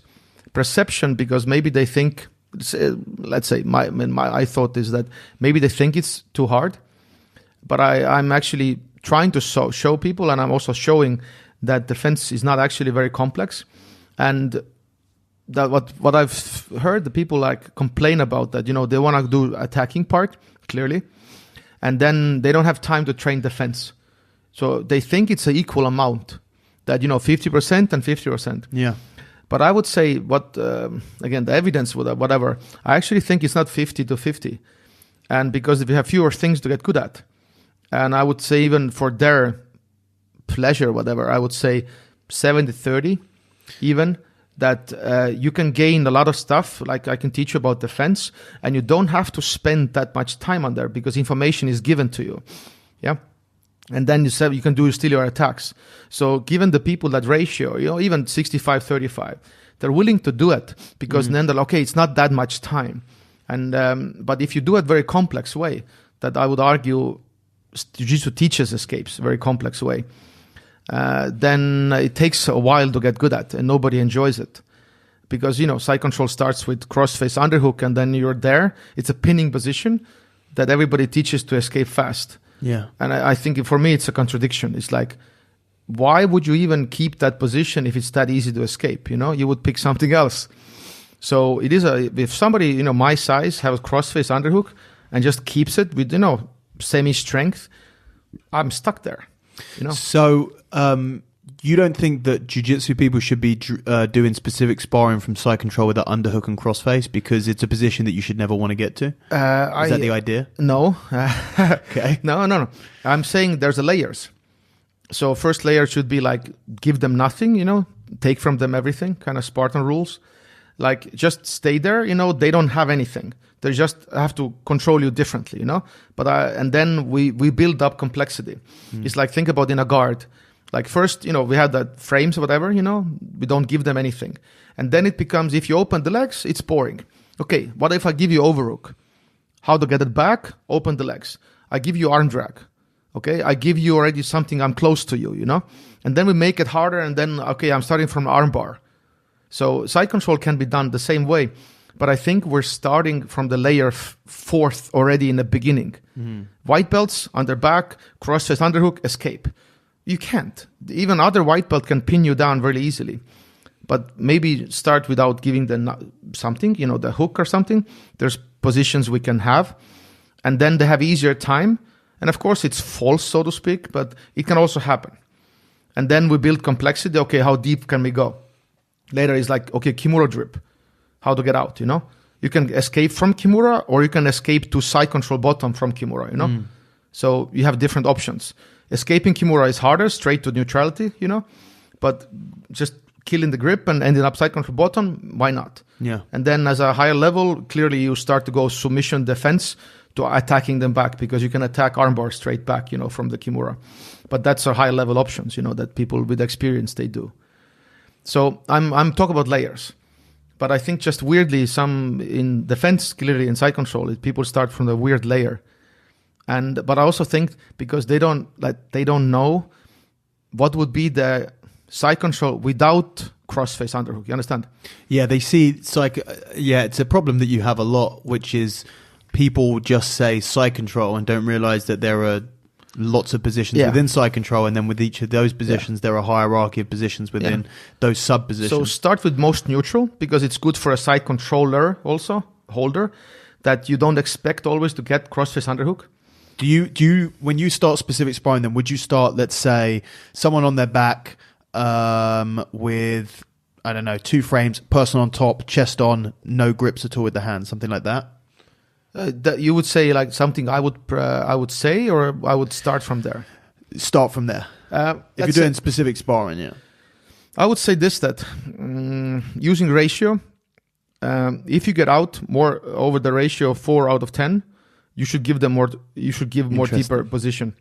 perception because maybe they think, let's say, my thought is that maybe they think it's too hard. But I'm actually trying to show people, and I'm also showing that defense is not actually very complex. And that what I've heard, the people like complain about that, they want to do attacking part, clearly. And then they don't have time to train defense. So they think it's an equal amount, that, 50% and 50%. Yeah. But I would say again, the evidence, whatever, I actually think it's not 50 to 50. And because if you have fewer things to get good at, and I would say even for their pleasure, whatever, I would say 70-30 even, that you can gain a lot of stuff, like I can teach you about defense, and you don't have to spend that much time on there because information is given to you. Yeah. And then you can do still your attacks. So given the people that ratio, even 65-35, they're willing to do it because then they're like, it's not that much time. And but if you do it very complex way, that I would argue Jiu-Jitsu teaches escapes, very complex way, then it takes a while to get good at, and nobody enjoys it. Because, side control starts with cross-face underhook, and then you're there. It's a pinning position that everybody teaches to escape fast. Yeah. And I think for me, it's a contradiction. It's like, why would you even keep that position if it's that easy to escape? You would pick something else. So it is if somebody, my size has a cross-face underhook and just keeps it with, semi-strength, I'm stuck there. So you don't think that jiu-jitsu people should be doing specific sparring from side control with that underhook and crossface because it's a position that you should never want to get to? Is that the idea? No. Okay. No. I'm saying there's a layers. So first layer should be like give them nothing, take from them everything, kind of Spartan rules. Like just stay there, they don't have anything. They just have to control you differently, But and then we build up complexity. It's like, think about in a guard. Like first, we had that frames or whatever, we don't give them anything. And then it becomes, if you open the legs, it's boring. Okay, what if I give you overhook? How to get it back? Open the legs. I give you arm drag. Okay, I give you already something, I'm close to you, And then we make it harder, and then, okay, I'm starting from arm bar. So side control can be done the same way. But I think we're starting from the layer fourth already in the beginning. White belts on their back, cross-face underhook, escape. You can't. Even other white belt can pin you down very easily. But maybe start without giving them something, the hook or something. There's positions we can have. And then they have easier time. And of course, it's false, so to speak, but it can also happen. And then we build complexity. Okay, how deep can we go? Later is like, okay, Kimura drip. How to get out, You can escape from Kimura, or you can escape to side control bottom from Kimura, So you have different options. Escaping Kimura is harder, straight to neutrality, But just killing the grip and ending up side control bottom, why not? Yeah. And then as a higher level, clearly you start to go submission defense to attacking them back, because you can attack armbar straight back, from the Kimura. But that's a high level options, that people with experience, they do. So I'm talking about layers. But I think just weirdly, some in defense, clearly in side control, people start from the weird layer. But I also think because they don't know what would be the side control without cross-face underhook. You understand? Yeah, they see it's a problem that you have a lot, which is people just say side control and don't realize that there are lots of positions within side control, and then with each of those positions there are a hierarchy of positions within those sub positions. So start with most neutral, because it's good for a side controller also, holder, that you don't expect always to get cross-face underhook. Do you when you start specific sparring, then would you start, let's say, someone on their back with, I don't know, 2 frames, person on top, chest on, no grips at all with the hands, something like that? That you would say like something I would say, or I would start from there? Start from there. If you're doing specific sparring, yeah. I would say this, that using ratio, if you get out more over the ratio of 4 out of 10, you should give them more. You should give more deeper position.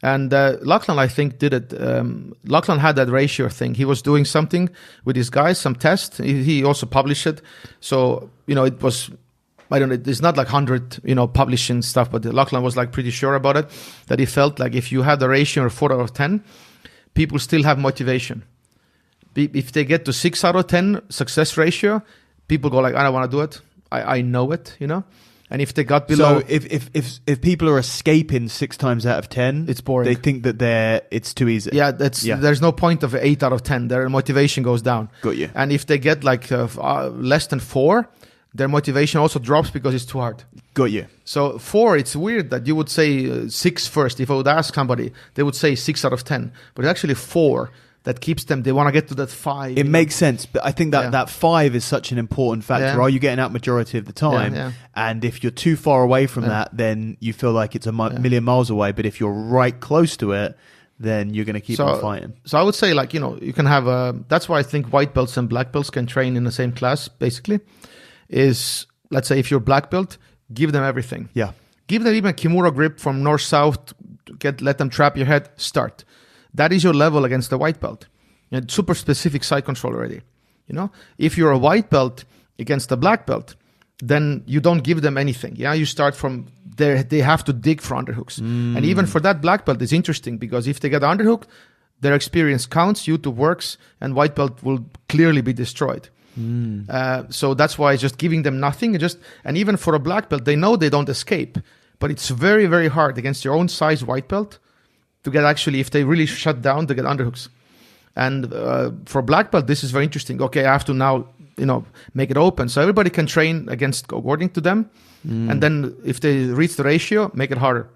And Lachlan, I think, did it. Lachlan had that ratio thing. He was doing something with his guys, some test. He also published it. So it was. I don't know, it's not like 100, publishing stuff, but Lachlan was like pretty sure about it, that he felt like if you have the ratio of 4 out of 10, people still have motivation. If they get to 6 out of 10 success ratio, people go like, I don't want to do it. I know it, And if they got below... So if people are escaping 6 times out of 10, it's boring. They think that it's too easy. Yeah, there's no point of 8 out of 10. Their motivation goes down. Got you. And if they get like less than 4... their motivation also drops because it's too hard. Got you. So 4, it's weird that you would say 6 first. If I would ask somebody, they would say 6 out of 10. But it's actually 4 that keeps them. They want to get to that 5. It makes sense. But I think that 5 is such an important factor. Yeah. Are you getting out majority of the time? Yeah. And if you're too far away from that, then you feel like it's a million miles away. But if you're right close to it, then you're going to keep on fighting. So I would say, like, you can have that's why I think white belts and black belts can train in the same class, basically. Is, let's say, if you're black belt, give them everything. Yeah. Give them even Kimura grip from north-south, let them trap your head, start. That is your level against the white belt. And super specific side control already. If you're a white belt against a black belt, then you don't give them anything. Yeah, you start from there. They have to dig for underhooks. And even for that black belt, it's interesting, because if they get underhook, their experience counts, YouTube works, and white belt will clearly be destroyed. So that's why just giving them nothing, and even for a black belt, they know they don't escape, but it's very, very hard against your own size white belt to get, actually, if they really shut down, to get underhooks. And for black belt, this is very interesting. Okay, I have to now, make it open, so everybody can train according to them, and then if they reach the ratio, make it harder.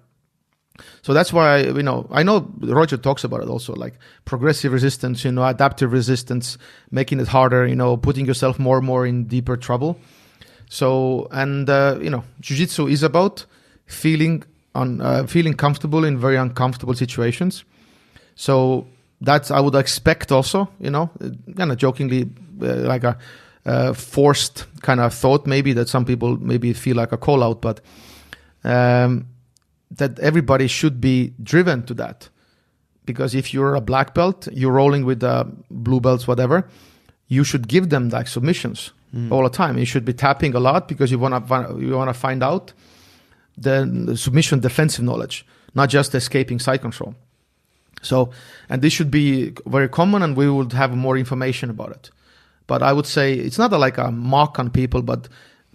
So that's why, I know Roger talks about it also, like progressive resistance, adaptive resistance, making it harder, putting yourself more and more in deeper trouble. So, and, jiu-jitsu is about feeling comfortable in very uncomfortable situations. So that's, I would expect also, kind of jokingly, like a forced kind of thought, maybe, that some people maybe feel like a call out, but, that everybody should be driven to that. Because if you're a black belt, you're rolling with blue belts, whatever, you should give them like submissions all the time. You should be tapping a lot, because you want to find out the submission defensive knowledge, not just escaping side control. So, and this should be very common, and we would have more information about it. But I would say it's not like a mock on people, but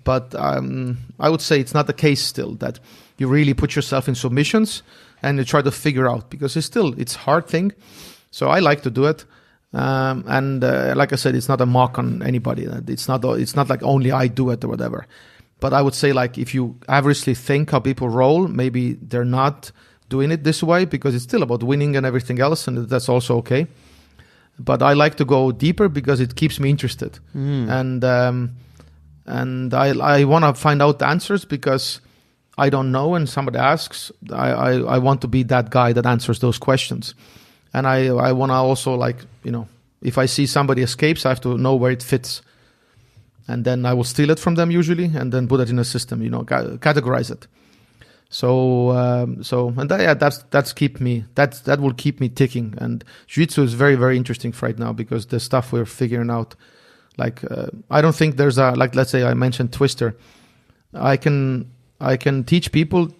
I would say it's not the case still, that you really put yourself in submissions and you try to figure out, because it's a hard thing. So I like to do it. And like I said, it's not a mock on anybody. It's not like only I do it or whatever. But I would say, like, if you averagely think how people roll, maybe they're not doing it this way, because it's still about winning and everything else, and that's also okay. But I like to go deeper because it keeps me interested. And I want to find out the answers, because I don't know, and somebody asks, I want to be that guy that answers those questions. And I want to also, like, if I see somebody escapes, I have to know where it fits. And then I will steal it from them usually, and then put it in a system, categorize it. So that will keep me ticking. And jiu-jitsu is very, very interesting right now, because the stuff we're figuring out, like, I don't think there's like, let's say I mentioned Twister. I can teach people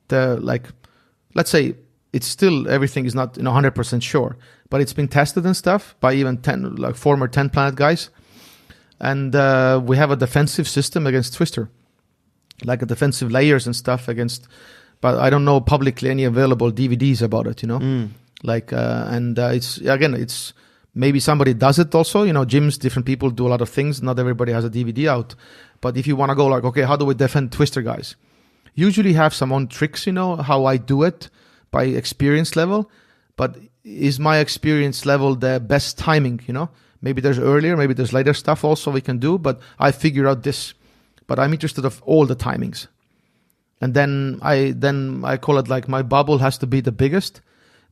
let's say, it's still, everything is not 100% sure, but it's been tested and stuff by even former 10 Planet guys. And we have a defensive system against twister, like a defensive layers and stuff against, but I don't know publicly any available DVDs about it, it's maybe somebody does it also, gyms, different people do a lot of things. Not everybody has a DVD out, but if you want to go like, okay, how do we defend twister guys? Usually have some own tricks, how I do it by experience level, but is my experience level the best timing, Maybe there's earlier, maybe there's later stuff also we can do, but I figure out this. But I'm interested of all the timings. And then I call it like my bubble has to be the biggest.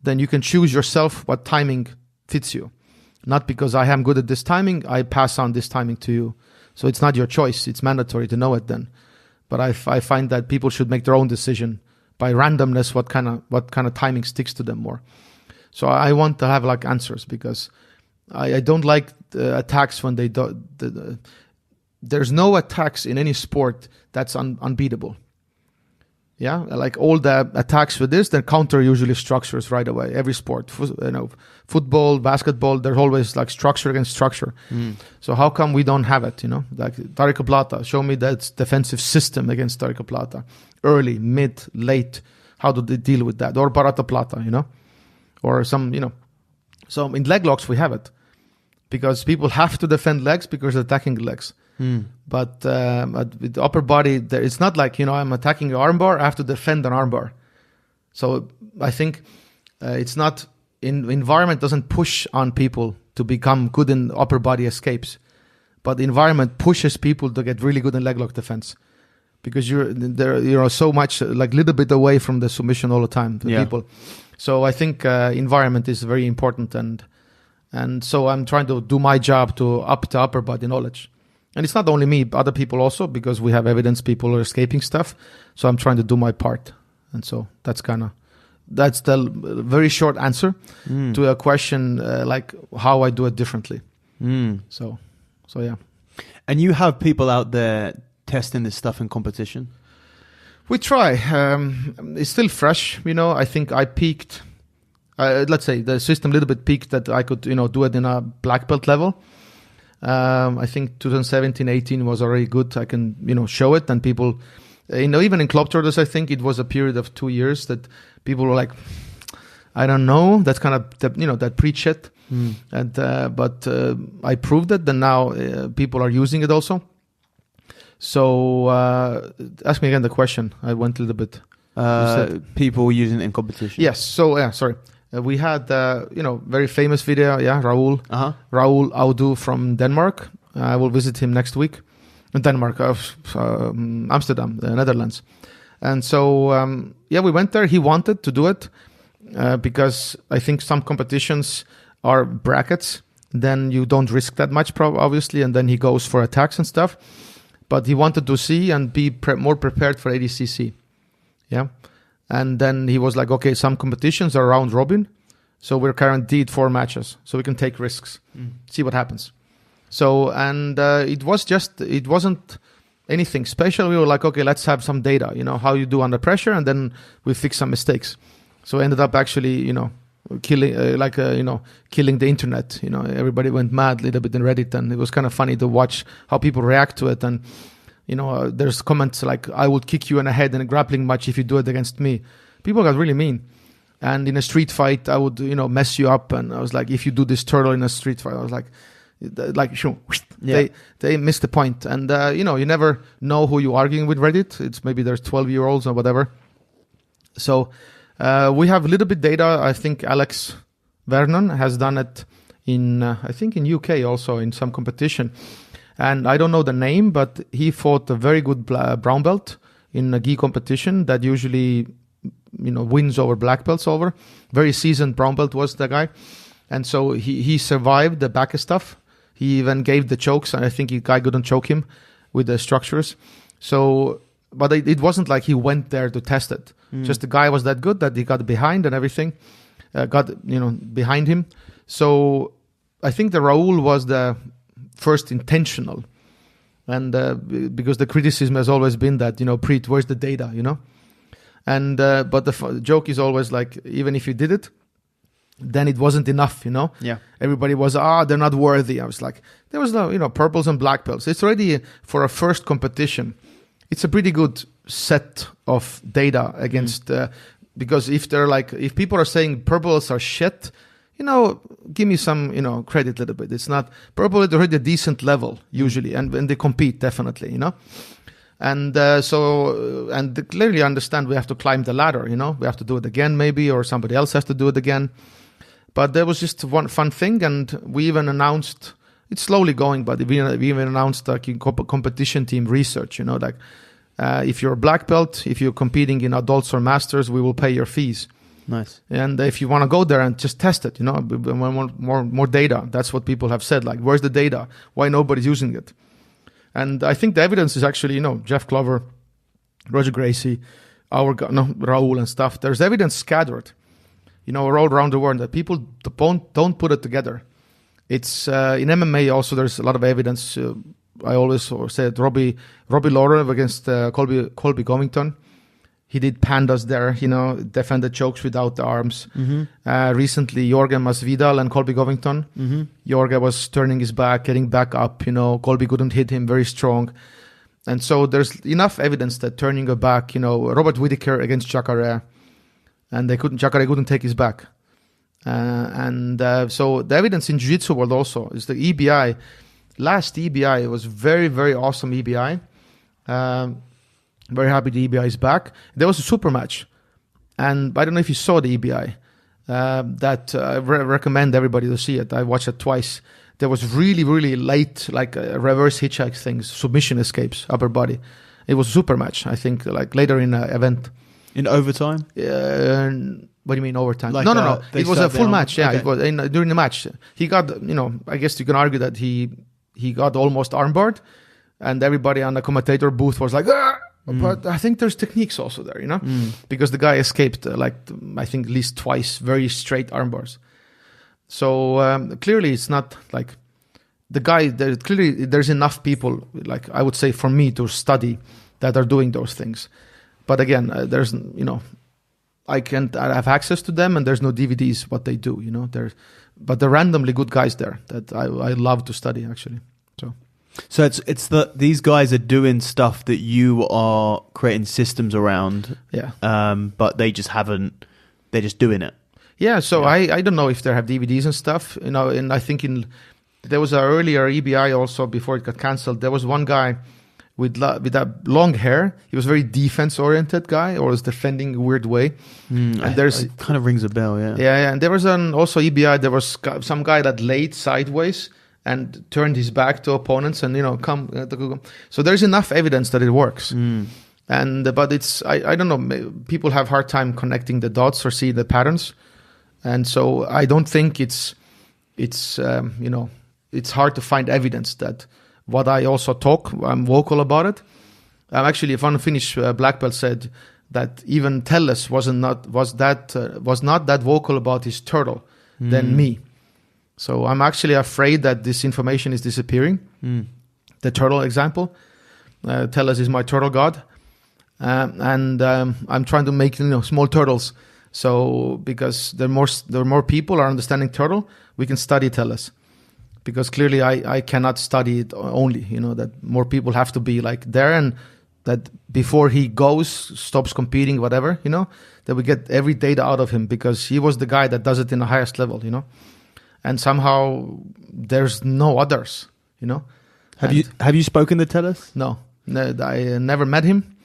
Then you can choose yourself what timing fits you. Not because I am good at this timing, I pass on this timing to you. So it's not your choice. It's mandatory to know it then. But I find that people should make their own decision by randomness, what kind of timing sticks to them more. So I want to have like answers, because I don't like attacks when they do. There's no attacks in any sport that's unbeatable. Yeah, like all the attacks with this, the counter usually structures right away. Every sport, football, basketball, there's always like structure against structure. So how come we don't have it? Like Tauriko Plata, show me that defensive system against Tauriko Plata, early, mid, late. How do they deal with that? Or Barata Plata, or some, So in leg locks we have it, because people have to defend legs because they're attacking legs. But with the upper body, it's not like, I'm attacking an armbar, I have to defend an armbar. So I think it's not, environment doesn't push on people to become good in upper body escapes, but the environment pushes people to get really good in leg lock defense, because you're so much like little bit away from the submission all the time to people. So I think environment is very important, and so I'm trying to do my job to up the upper body knowledge. And it's not only me, other people also, because we have evidence people are escaping stuff. So I'm trying to do my part. And so that's the very short answer to a question like how I do it differently. So yeah. And you have people out there testing this stuff in competition? We try. It's still fresh. I think I peaked. Let's say the system a little bit peaked that I could, do it in a black belt level. I think 2017-18 was already good. I can, show it, and people, even in club tournaments, I think it was a period of 2 years that people were like, I don't know. That's kind of, that Priit shit. And, but I proved it, and now people are using it also. So ask me again the question. I went a little bit. People using it in competition. Yes. So, yeah, sorry. We had, very famous video. Yeah, Raul Audu from Denmark. I will visit him next week. Denmark, Amsterdam, the Netherlands. And so, we went there. He wanted to do it because I think some competitions are brackets. Then you don't risk that much, obviously. And then he goes for attacks and stuff. But he wanted to see and be more prepared for ADCC. Yeah. And then he was like, okay, some competitions are round robin. So we're guaranteed 4 matches. So we can take risks, see what happens. So, and it wasn't anything special. We were like, okay, let's have some data, how you do under pressure. And then we fix some mistakes. So ended up actually, killing the internet. Everybody went mad a little bit in Reddit. And it was kind of funny to watch how people react to it. And there's comments like, I would kick you in the head in a grappling match if you do it against me. People got really mean. And in a street fight, I would, mess you up. And I was like, if you do this turtle in a street fight, I was like, they missed the point. And, you never know who you're arguing with Reddit. It's maybe there's 12-year-olds or whatever. So we have a little bit data. I think Alex Vernon has done it in UK also in some competition. And I don't know the name, but he fought a very good brown belt in a gi competition that usually, wins over black belts over. Very seasoned brown belt was the guy. And so he survived the back stuff. He even gave the chokes, and I think the guy couldn't choke him with the structures. So, but it wasn't like he went there to test it. Just the guy was that good that he got behind and everything, behind him. So I think the Raul was the first intentional, and because the criticism has always been that Priit, where's the data, And but the joke is always like, even if you did it, then it wasn't enough, Yeah. Everybody was, they're not worthy. I was like, there was no, purples and black belts. It's already for a first competition. It's a pretty good set of data against, because if people are saying purples are shit, give me some, credit a little bit. It's not, purple is already a decent level usually, and they compete definitely, And and they clearly understand we have to climb the ladder, we have to do it again maybe, or somebody else has to do it again. But there was just one fun thing, and we even announced, it's slowly going, but we even announced competition team research, if you're a black belt, if you're competing in adults or masters, we will pay your fees. Nice. And if you want to go there and just test it, more data. That's what people have said, like, where's the data? Why nobody's using it? And I think the evidence is actually, Jeff Glover, Roger Gracie, Raul and stuff. There's evidence scattered, all around the world that people don't put it together. It's in MMA also. There's a lot of evidence. I always said Robbie Lawler against Colby Covington. He did pandas there, defended chokes without the arms. Mm-hmm. Recently, Jorge Masvidal and Colby Covington. Mm-hmm. Jorge was turning his back, getting back up. Colby couldn't hit him very strong. And so there's enough evidence that turning a back, Robert Whittaker against Jacare, and Jacare couldn't take his back. So the evidence in Jiu-Jitsu world also is the EBI. Last EBI was very, very awesome EBI. Very happy the EBI is back. There was a super match, and I don't know if you saw the EBI. That I recommend everybody to see it. I watched it twice. There was really, really late, like reverse hitchhike things, submission escapes, upper body. It was a super match, I think, like later in an event. In overtime? What do you mean overtime? Like, no. It was a full match. Yeah, okay. It was during the match. He got, I guess you can argue that he got almost armbarred, and everybody on the commentator booth was like, ah! But I think there's techniques also there, because the guy escaped I think at least twice very straight armbars. So clearly it's not like the guy. There's enough people, like I would say, for me to study that are doing those things. But again, there's I have access to them, and there's no DVDs what they do. But they're randomly good guys there that I love to study actually. So it's these guys are doing stuff that you are creating systems around. Yeah. But they're just doing it. Yeah. So I don't know if they have DVDs and stuff. And I think there was an earlier EBI also before it got cancelled. There was one guy with that long hair. He was a very defense oriented guy, or was defending a weird way. And it kind of rings a bell. Yeah. Yeah. And there was also EBI. There was some guy that laid sideways and turned his back to opponents, and come. So there's enough evidence that it works. But it's I don't know. People have hard time connecting the dots or see the patterns, and so I don't think it's hard to find evidence that what I also talk. I'm vocal about it. Actually, if one Finnish black belt said that even Telles was not that vocal about his turtle than me. So I'm actually afraid that this information is disappearing. The turtle example. Telles is my turtle god. And I'm trying to make small turtles. So because there are more people are understanding turtle, we can study Telles. Because clearly I cannot study it only. That more people have to be like there, and that before he stops competing, whatever, that we get every data out of him, because he was the guy that does it in the highest level, And somehow there's no others, Have you spoken to Telles? No, I never met him.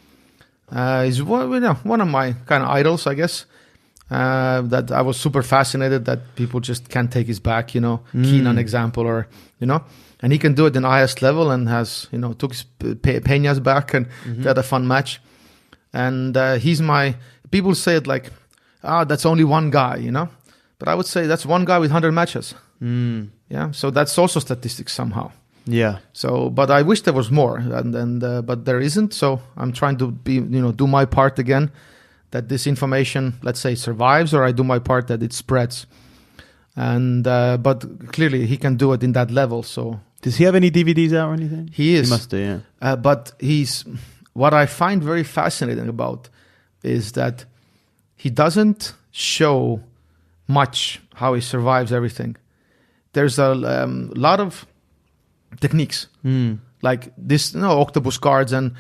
He's one of my kind of idols, I guess. That I was super fascinated that people just can't take his back, Keenan example, or and he can do it in the highest level, and has took his Peña's back, and they had a fun match. And he's people say it like, that's only one guy, But I would say that's one guy with 100 matches. Yeah, so that's also statistics somehow. Yeah. So, but I wish there was more, but there isn't. So I'm trying to do my part again, that this information, let's say, survives, or I do my part that it spreads. And but clearly he can do it in that level. So does he have any DVDs out or anything? He is. He must do, yeah. But what I find very fascinating about is that he doesn't show much how he survives everything. There's a lot of techniques. Like this, octopus guards and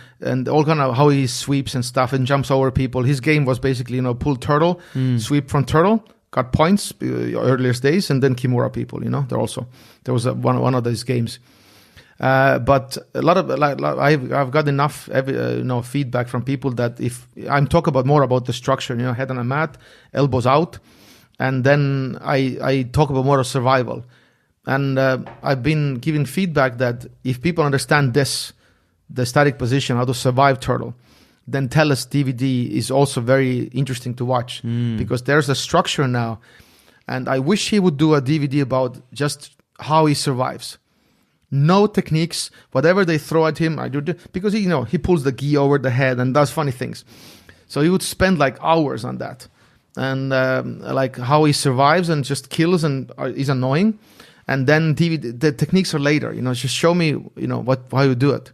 all kind of how he sweeps and stuff and jumps over people. His game was basically, pull turtle, sweep from turtle, got points earliest days, and then Kimura people. There was one of those games. But a lot of I've got enough feedback from people that if I'm talking more about the structure, head on a mat, elbows out, and then I talk about more of survival. And I've been giving feedback that if people understand this, the static position, how to survive turtle, then Tellus DVD is also very interesting to watch because there's a structure now. And I wish he would do a DVD about just how he survives. No techniques, whatever they throw at him, I do because he pulls the gi over the head and does funny things. So he would spend like hours on that, and like how he survives and just kills and is annoying. And then the techniques are later. Just show me how you do it.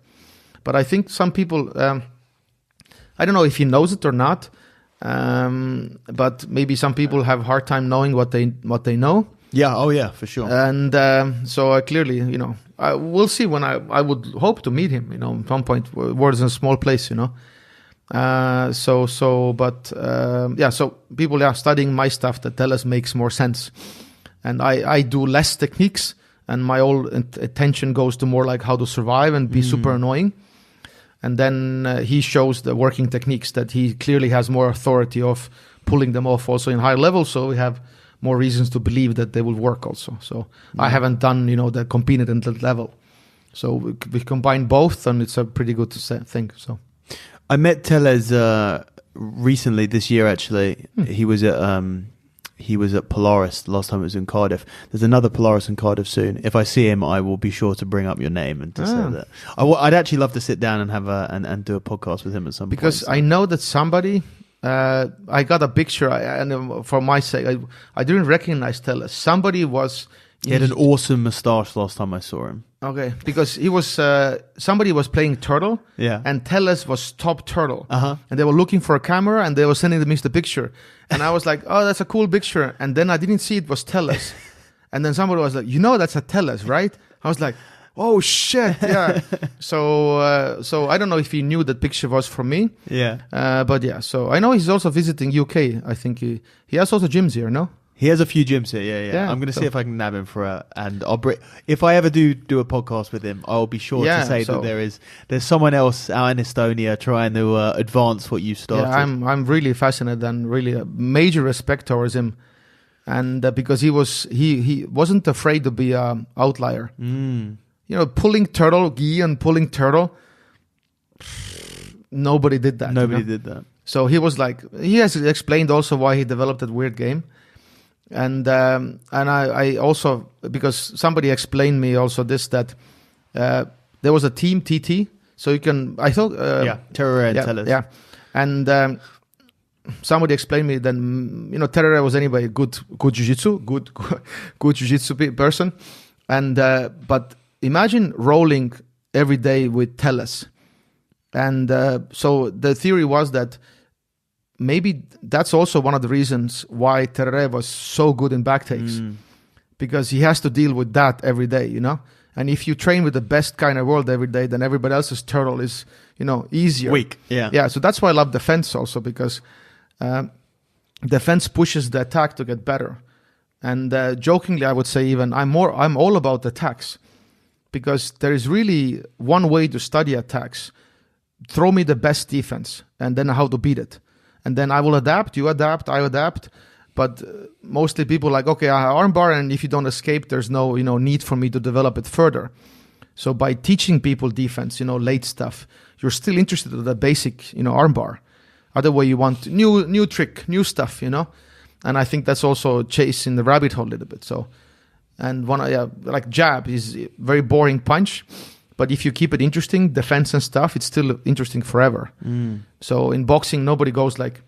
But I think some people, I don't know if he knows it or not, but maybe some people have a hard time knowing what they know. Yeah, oh yeah, for sure. And so clearly, we'll see when I would hope to meet him, at some point. World is a small place, So people studying my stuff that tell us makes more sense. And I do less techniques, and my whole attention goes to more like how to survive and be super annoying. And then he shows the working techniques that he clearly has more authority of pulling them off also in high level. So we have more reasons to believe that they will work also. So I haven't done, the competed at that level. So we combine both, and it's a pretty good thing. So I met Tellez recently this year. Actually, he was at Polaris last time it was in Cardiff. There's another Polaris in Cardiff soon. If I see him, I will be sure to bring up your name and to say that. I'd actually love to sit down and have and do a podcast with him at some point. Because I know that somebody. I got a picture, and for my sake, I didn't recognize Tellez. Somebody was. He had an awesome moustache last time I saw him. Okay, because he was somebody was playing turtle, and Tellez was top turtle, and they were looking for a camera, and they were sending me the picture, and I was like, "Oh, that's a cool picture," and then I didn't see it was Tellez, and then somebody was like, that's a Tellez, right?" I was like, "Oh shit, yeah." So I don't know if he knew that picture was from me, but yeah. So I know he's also visiting UK. I think he has also gyms here, no? He has a few gyms here, yeah. I'm going to see if I can nab him and I'll bring. If I ever do a podcast with him, I'll be sure to say that there's someone else out in Estonia trying to advance what you started. Yeah, I'm really fascinated and really a major respect towards him, and because he wasn't afraid to be an outlier. Pulling turtle gi and pulling turtle. Nobody did that. Nobody did that. So he was like, he has explained also why he developed that weird game. And I also, because somebody explained me also this, that there was a team TT, so you can, I thought... Terror and Tellez. Yeah, and somebody explained me then, Terror was anyway a good jiu-jitsu, good jiu-jitsu person. And, but imagine rolling every day with Tellez. And so the theory was that maybe that's also one of the reasons why Terere was so good in backtakes, because he has to deal with that every day, And if you train with the best guy in the world every day, then everybody else's turtle is, easier. Weak, yeah. Yeah, so that's why I love defense also, because defense pushes the attack to get better. And jokingly, I would say even I'm all about attacks, because there is really one way to study attacks. Throw me the best defense, and then how to beat it. And then I will adapt, you adapt, I adapt. But mostly people are like, okay, I have armbar, and if you don't escape, there's no need for me to develop it further. So by teaching people defense, late stuff, you're still interested in the basic, armbar. Other way you want new trick, new stuff, And I think that's also chasing the rabbit hole a little bit. So, and like jab is a very boring punch. But if you keep it interesting, defense and stuff, it's still interesting forever. So in boxing, nobody goes like,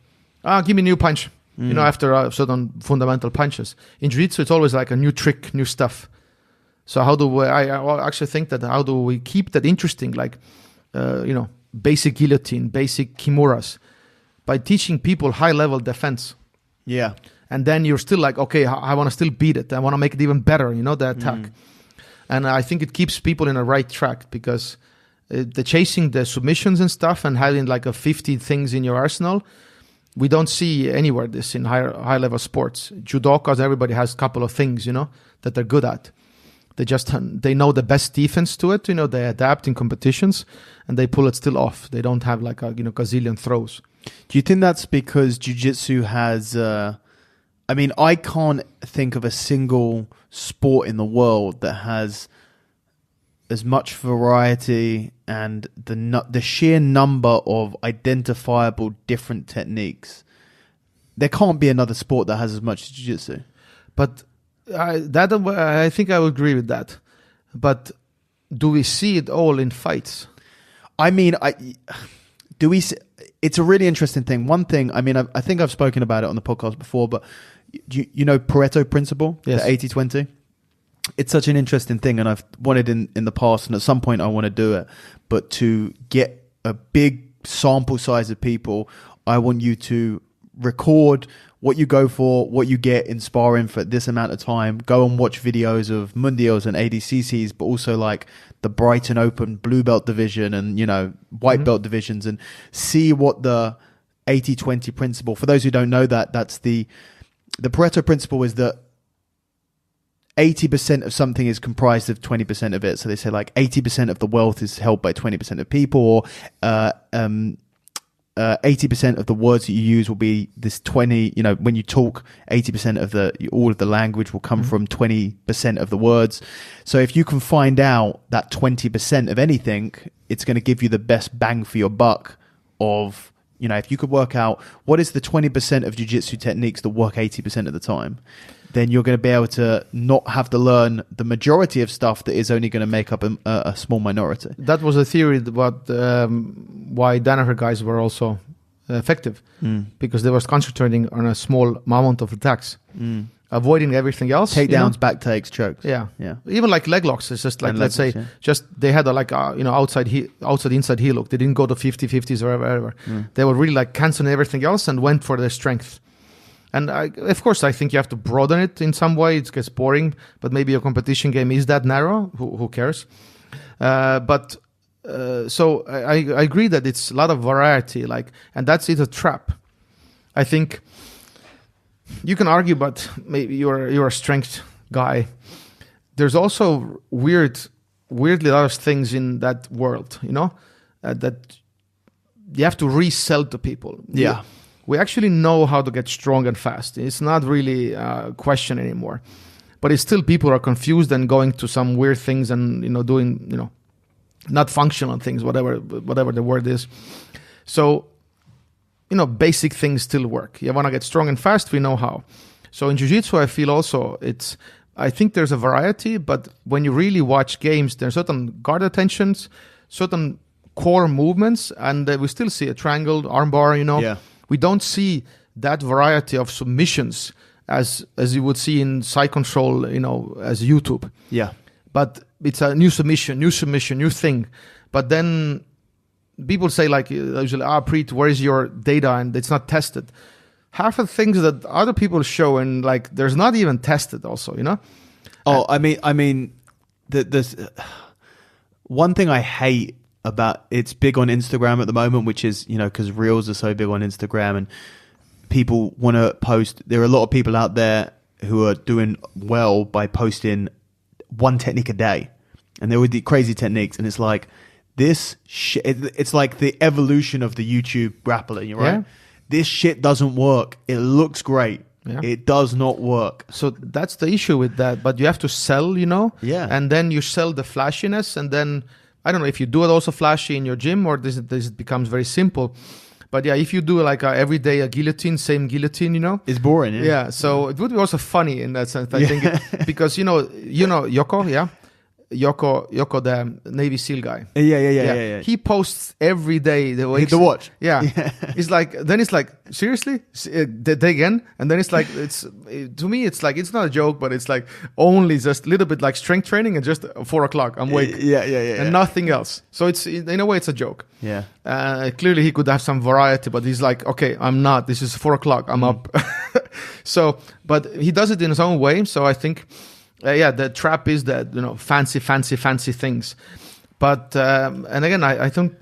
give me a new punch, after certain fundamental punches. In jiu-jitsu, it's always like a new trick, new stuff. So how do I actually think that how do we keep that interesting? Like, basic guillotine, basic kimuras. by teaching people high-level defense. Yeah. And then you're still like, okay, I want to still beat it. I want to make it even better, the attack. And I think it keeps people in a right track, because the chasing the submissions and stuff and having like a 50 things in your arsenal, we don't see anywhere this in high-level sports. Judokas, everybody has a couple of things, that they're good at. They know the best defense to it, they adapt in competitions and they pull it still off. They don't have like a, gazillion throws. Do you think that's because jiu-jitsu has, I can't think of a single sport in the world that has as much variety and the sheer number of identifiable different techniques. There can't be another sport that has as much as jiu-jitsu. But I think I would agree with that. But do we see it all in fights? Do we see? It's a really interesting thing. One thing, I think I've spoken about it on the podcast before, but you know Pareto principle, yes. The 80-20? It's such an interesting thing, and I've wanted in the past, and at some point I want to do it, but to get a big sample size of people, I want you to record what you go for, what you get in sparring for this amount of time, go and watch videos of Mundials and ADCCs, but also like the Brighton Open blue belt division and, white belt divisions, and see what the 80-20 principle, for those who don't know that's the Pareto principle is that 80% of something is comprised of 20% of it. So they say like 80% of the wealth is held by 20% of people, or 80% of the words that you use will be this 20, when you talk, 80% of all of the language will come from 20% of the words. So if you can find out that 20% of anything, it's going to give you the best bang for your buck of, if you could work out what is the 20% of jiu-jitsu techniques that work 80% of the time, then you're going to be able to not have to learn the majority of stuff that is only going to make up a small minority. That was a theory about why Danaher guys were also effective, because they were concentrating on a small amount of attacks, avoiding everything else. Takedowns, back takes, chokes. Yeah. Even like leg locks. It's just like, let's say, just they had outside inside heel hook. They didn't go to 50-50s or whatever. They were really like canceling everything else and went for their strength. And of course, I think you have to broaden it in some way. It gets boring, but maybe a competition game is that narrow. Who cares? So I agree that it's a lot of variety, and that's a trap. I think you can argue, but maybe you're a strength guy. There's also weirdly a lot of things in that world, that you have to resell to people. Yeah. We actually know how to get strong and fast. It's not really a question anymore. But it's still people are confused and going to some weird things and, doing, not functional things, whatever the word is. So, basic things still work. You want to get strong and fast, we know how. So in Jiu-Jitsu, I feel also I think there's a variety, but when you really watch games, there's certain guard attentions, certain core movements, and we still see a triangle, armbar, Yeah. We don't see that variety of submissions as you would see in side control, as YouTube. Yeah. But it's a new submission, new thing. But then people say usually, Priit, where is your data? And it's not tested. Half of the things that other people show and there's not even tested also, Oh, there's one thing I hate about, it's big on Instagram at the moment, which is, because Reels are so big on Instagram and people want to post. There are a lot of people out there who are doing well by posting one technique a day, and they're with the crazy techniques, and it's like this shit. It's like the evolution of the YouTube grappling, right? Yeah. This shit doesn't work. It looks great. Yeah. It does not work. So that's the issue with that. But you have to sell, Yeah. And then you sell the flashiness, and then I don't know if you do it also flashy in your gym or this becomes very simple. But yeah, if you do every day a guillotine, same guillotine, it's boring. Yeah. So it would be also funny in that sense. I think because Yoko, yeah, Yoko, the Navy SEAL guy. Yeah. He posts every day the weights. The watch. Yeah. It's like, seriously? They again? And then to me, it's like, it's not a joke, but it's like only just a little bit like strength training and just 4:00, I'm awake. Yeah. And nothing else. So it's, in a way, it's a joke. Yeah. Clearly he could have some variety, but he's like, okay, I'm not. This is 4:00. I'm up. So, but he does it in his own way. So I think, the trap is that, fancy things. But, and again, I think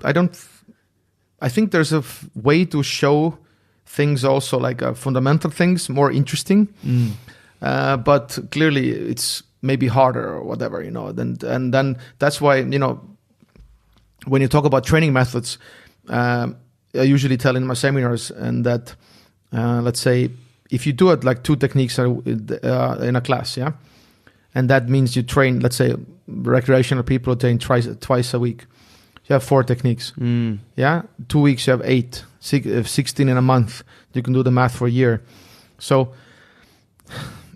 there's a way to show things also like fundamental things more interesting. But clearly it's maybe harder or whatever, and then that's why, when you talk about training methods, I usually tell in my seminars and that, let's say if you do it like 2 techniques in a class, and that means you train, let's say recreational people train twice a week. You have 4 techniques. 2 weeks you have 8, 16 in a month. You can do the math for a year. So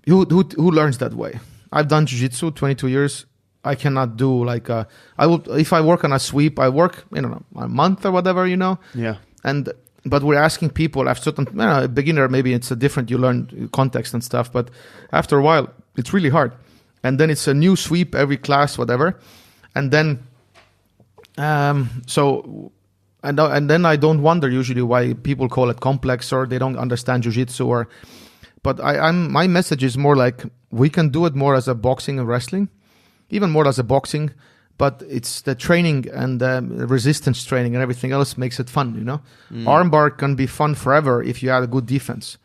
who learns that way? I've done jiu-jitsu 22 years. I cannot do like if I work on a sweep, I work a month or whatever, Yeah. But we're asking people after certain a beginner, maybe it's a different, you learn context and stuff, but after a while it's really hard. And then it's a new sweep every class, whatever. And then and then I don't wonder usually why people call it complex or they don't understand jiu-jitsu but my message is more like we can do it more as a boxing and wrestling, even more as a boxing, but it's the training and the resistance training and everything else makes it fun, Armbar can be fun forever if you add a good defense.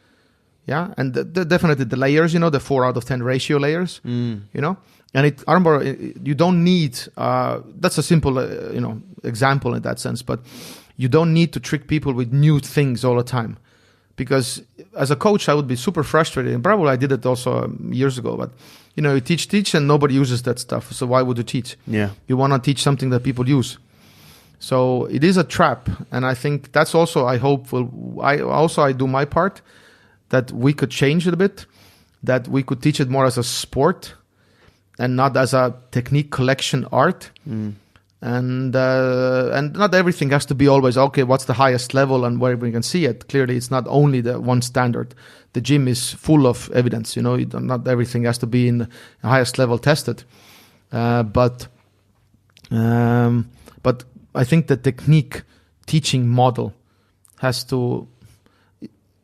Yeah, and definitely the layers, the 4 out of 10 ratio layers, and armbar, you don't need, that's a simple, example in that sense, but you don't need to trick people with new things all the time. Because as a coach, I would be super frustrated, and probably I did it also years ago, but, you teach and nobody uses that stuff, so why would you teach? Yeah. You want to teach something that people use. So it is a trap, and I think that's also, I hope, I do my part, that we could change it a bit, that we could teach it more as a sport and not as a technique collection art. And not everything has to be always, okay, what's the highest level and where we can see it. Clearly, it's not only the one standard. The gym is full of evidence, not everything has to be in the highest level tested. But I think the technique teaching model has to,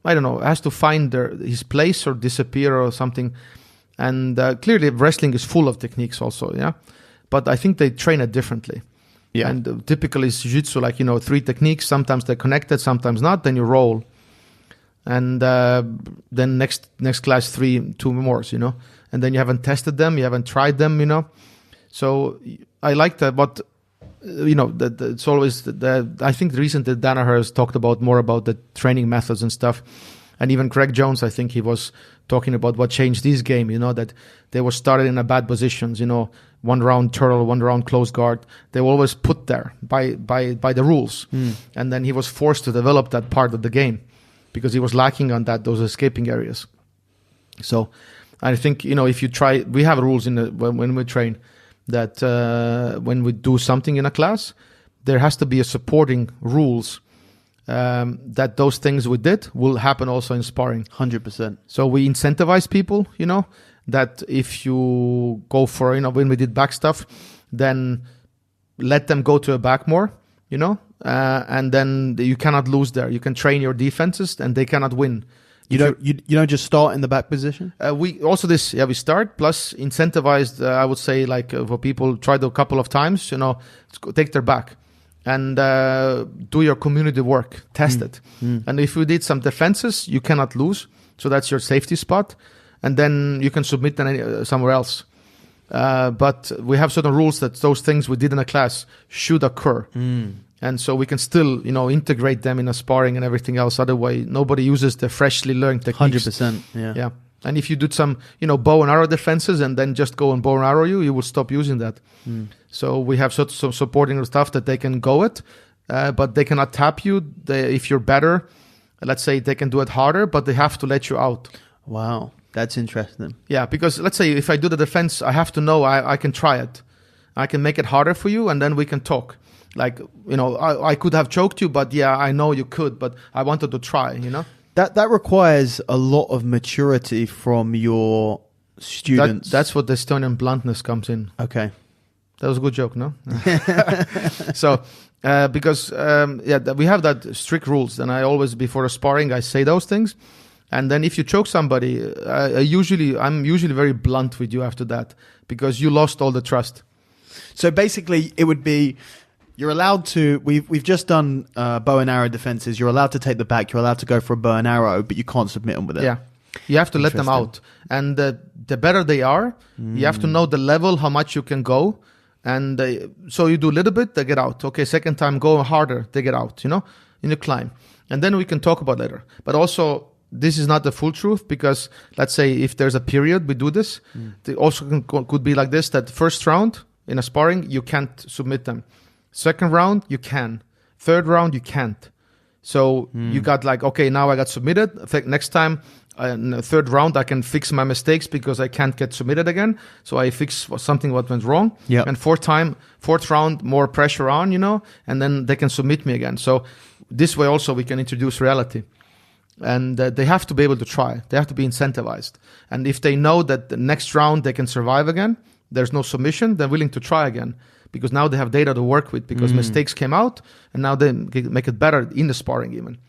has to find his place or disappear or something. And clearly wrestling is full of techniques also, but I think they train it differently. Yeah. And typically it's jiu-jitsu, like, 3 techniques, sometimes they're connected, sometimes not, then you roll. And then next class 2 more, and then you haven't tested them, you haven't tried them, So I like that, but it's always I think the reason that Danaher has talked about more about the training methods and stuff, and even Greg Jones, I think he was talking about what changed this game, that they were started in a bad positions, 1 round turtle, 1 round close guard. They were always put there by the rules. And then he was forced to develop that part of the game because he was lacking on those escaping areas. So I think, if you try, we have rules when we train that when we do something in a class, there has to be a supporting rules that those things we did will happen also in sparring. 100%. So we incentivize people, that if you go for, when we did back stuff, then let them go to a back more, and then you cannot lose there. You can train your defenses and they cannot win. You don't just start in the back position? We also we start plus incentivized, I would say, like for people tried a couple of times, take their back and do your community work, test it. And if you did some defenses, you cannot lose. So that's your safety spot. And then you can submit them somewhere else. But we have certain rules that those things we did in a class should occur. And so we can still, integrate them in a sparring and everything else. Otherwise, nobody uses the freshly learned techniques. 100%. Yeah. And if you do some, bow and arrow defenses and then just go and bow and arrow you will stop using that. So we have some supporting stuff that they can go at, but they cannot tap you. If you're better, let's say they can do it harder, but they have to let you out. Wow. That's interesting. Yeah, because let's say if I do the defense, I have to know I can try it. I can make it harder for you, and then we can talk. Like, I could have choked you, but yeah, I know you could, but I wanted to try, That requires a lot of maturity from your students. That's what the Estonian bluntness comes in. Okay. That was a good joke, no? So, because we have that strict rules, and I always, before a sparring, I say those things. And then if you choke somebody, I'm usually very blunt with you after that, because you lost all the trust. So basically, it would be, you're allowed to, we've just done bow and arrow defenses. You're allowed to take the back. You're allowed to go for a bow and arrow, but you can't submit them with it. Yeah. You have to let them out. And the better they are, you have to know the level, how much you can go. And so you do a little bit, they get out. Okay, second time, go harder, they get out, in the climb. And then we can talk about later. But also, this is not the full truth, because let's say if there's a period we do this, they also could be like this, that first round in a sparring, you can't submit them. Second round, you can. Third round, you can't. So you got like, okay, now I got submitted. Next time, in the third round, I can fix my mistakes because I can't get submitted again. So I fix something what went wrong. Yep. And fourth round, more pressure on, and then they can submit me again. So this way also we can introduce reality. And they have to be able to try. They have to be incentivized. And if they know that the next round they can survive again, there's no submission, they're willing to try again. Because now they have data to work with, because mistakes came out, and now they make it better in the sparring even.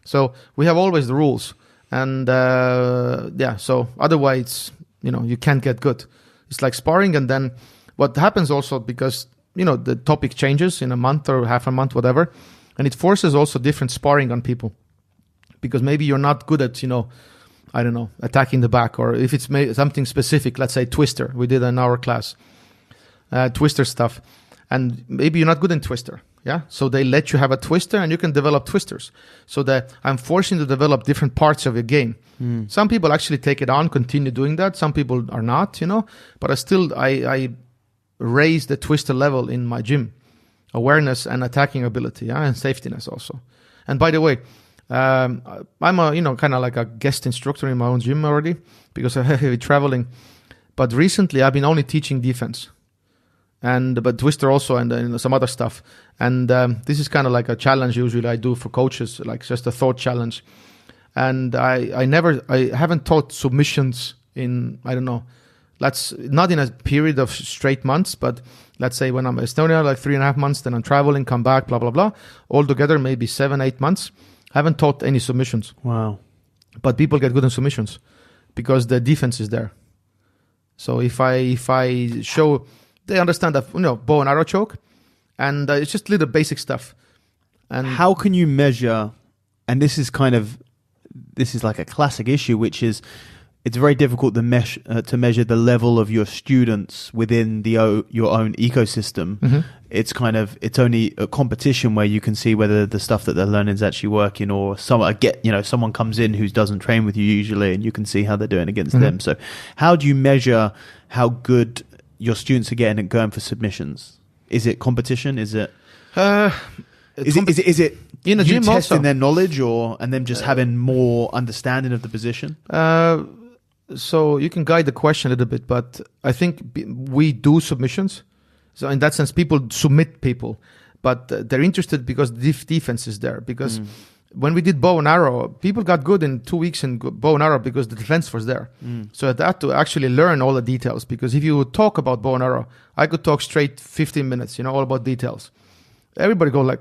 So we have always the rules. And so otherwise, you can't get good. It's like sparring, and then what happens also, because, the topic changes in a month or half a month, whatever, and it forces also different sparring on people. Because maybe you're not good at, I don't know, attacking the back, or if it's something specific, let's say twister, we did in our class, twister stuff, and maybe you're not good in twister. Yeah, so they let you have a twister, and you can develop twisters. So that I'm forcing you to develop different parts of your game. Some people actually take it on, continue doing that. Some people are not, But I raise the twister level in my gym, awareness and attacking ability, and safetyness also. And by the way, I'm a kind of like a guest instructor in my own gym already, because I have traveling. But recently, I've been only teaching defense. But twister also, and some other stuff. And this is kind of like a challenge usually I do for coaches, like just a thought challenge. And I haven't taught submissions in, I don't know, not in a period of straight months, but let's say when I'm in Estonia, like 3.5 months, then I'm traveling, come back, blah, blah, blah. All together, maybe 7-8 months. I haven't taught any submissions. Wow. But people get good in submissions because the defense is there. So if I show... They understand that, bow and arrow choke, and it's just little basic stuff. And how can you measure? And this is like a classic issue, which is it's very difficult to measure the level of your students within your own ecosystem. It's only a competition where you can see whether the stuff that they're learning is actually working, or someone comes in who doesn't train with you usually, and you can see how they're doing against them. So how do you measure how good your students are getting and going for submissions? Is it competition? Is it in a gym testing also their knowledge, and them just having more understanding of the position? So you can guide the question a little bit, but I think we do submissions. So in that sense, people submit people, but they're interested because the defense is there. Because when we did bow and arrow, people got good in 2 weeks in bow and arrow because the defense was there. So I had to actually learn all the details, because if you would talk about bow and arrow, I could talk straight 15 minutes, all about details. Everybody go like,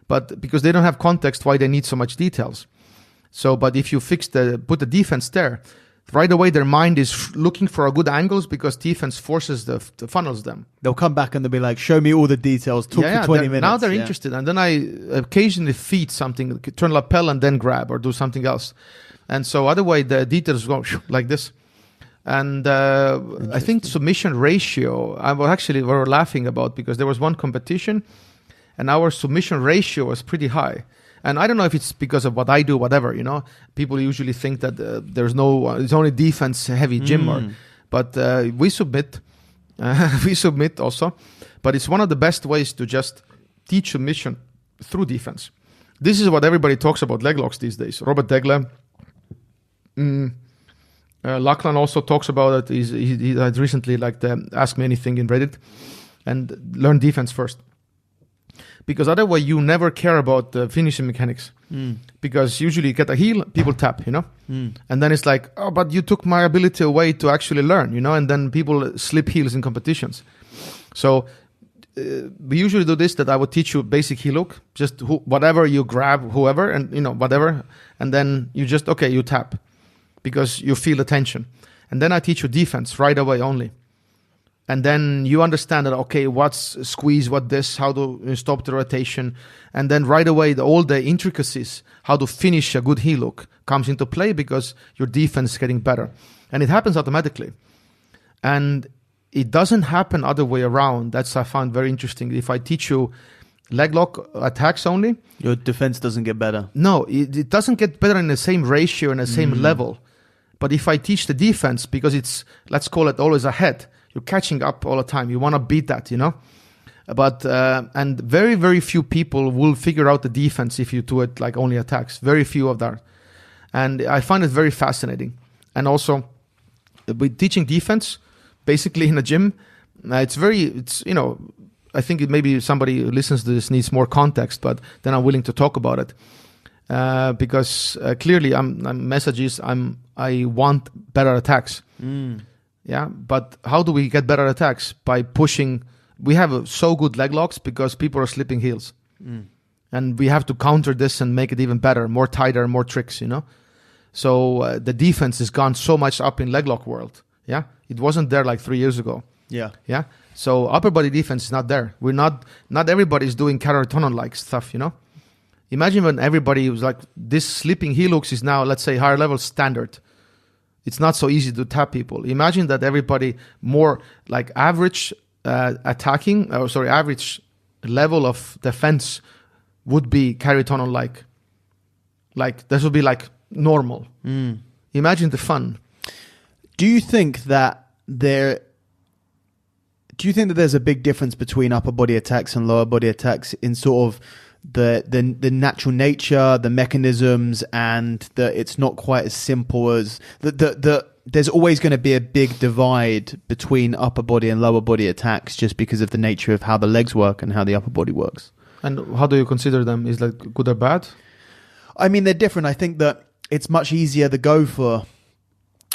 but because they don't have context why they need so much details. So, but if you put the defense there, right away their mind is looking for a good angles, because defense forces the funnels them. They'll come back and they'll be like, show me all the details, talk for 20 minutes. Now they're interested. And then I occasionally feed something, turn lapel and then grab, or do something else. And so otherwise the details go like this. And I think submission ratio, we were laughing about, because there was one competition and our submission ratio was pretty high. And I don't know if it's because of what I do, whatever, People usually think that it's only defense heavy gym, but we submit. We submit also. But it's one of the best ways to just teach submission through defense. This is what everybody talks about leg locks these days. Robert Degle, Lachlan also talks about it. He had recently like the Ask Me Anything in Reddit, and learn defense first. Because otherwise you never care about the finishing mechanics. Because usually you get a heel, people tap, and then it's like, oh, but you took my ability away to actually learn, and then people slip heels in competitions. So we usually do this, that I would teach you basic heel hook, just whatever you grab, whoever, and whatever, and then you just, okay, you tap because you feel the tension. And then I teach you defense right away only. And then you understand that, okay, what's squeeze, what this, how to stop the rotation. And then right away, all the intricacies, how to finish a good heel hook comes into play because your defense is getting better. And it happens automatically. And it doesn't happen other way around. That's I found very interesting. If I teach you leg lock attacks only, your defense doesn't get better. No, it doesn't get better in the same ratio and the same level. But if I teach the defense, because it's, let's call it always ahead, you're catching up all the time. You want to beat that, But, and very, very few people will figure out the defense if you do it like only attacks. Very few of that. And I find it very fascinating. And also, with teaching defense, basically in a gym, I think it maybe somebody who listens to this needs more context, but then I'm willing to talk about it. Because clearly I want better attacks. Yeah, but how do we get better attacks? By pushing. We have so good leg locks because people are slipping heels. And we have to counter this and make it even better, more tighter, more tricks, So the defense has gone so much up in leg lock world. Yeah, it wasn't there like 3 years ago. Yeah. So upper body defense is not there. Not everybody is doing Carrot-Tonon like stuff, Imagine when everybody was like, this slipping heel hooks is now, let's say, higher level standard. It's not so easy to tap people. Imagine that everybody more like average average level of defense would be Carrot-Tonon like. Like this would be like normal. Imagine the fun. Do you think that there's a big difference between upper body attacks and lower body attacks in sort of the natural nature, the mechanisms, and that it's not quite as simple as there's always going to be a big divide between upper body and lower body attacks just because of the nature of how the legs work and how the upper body works. And how do you consider them? Is like good or bad? I mean, they're different. I think that it's much easier to go for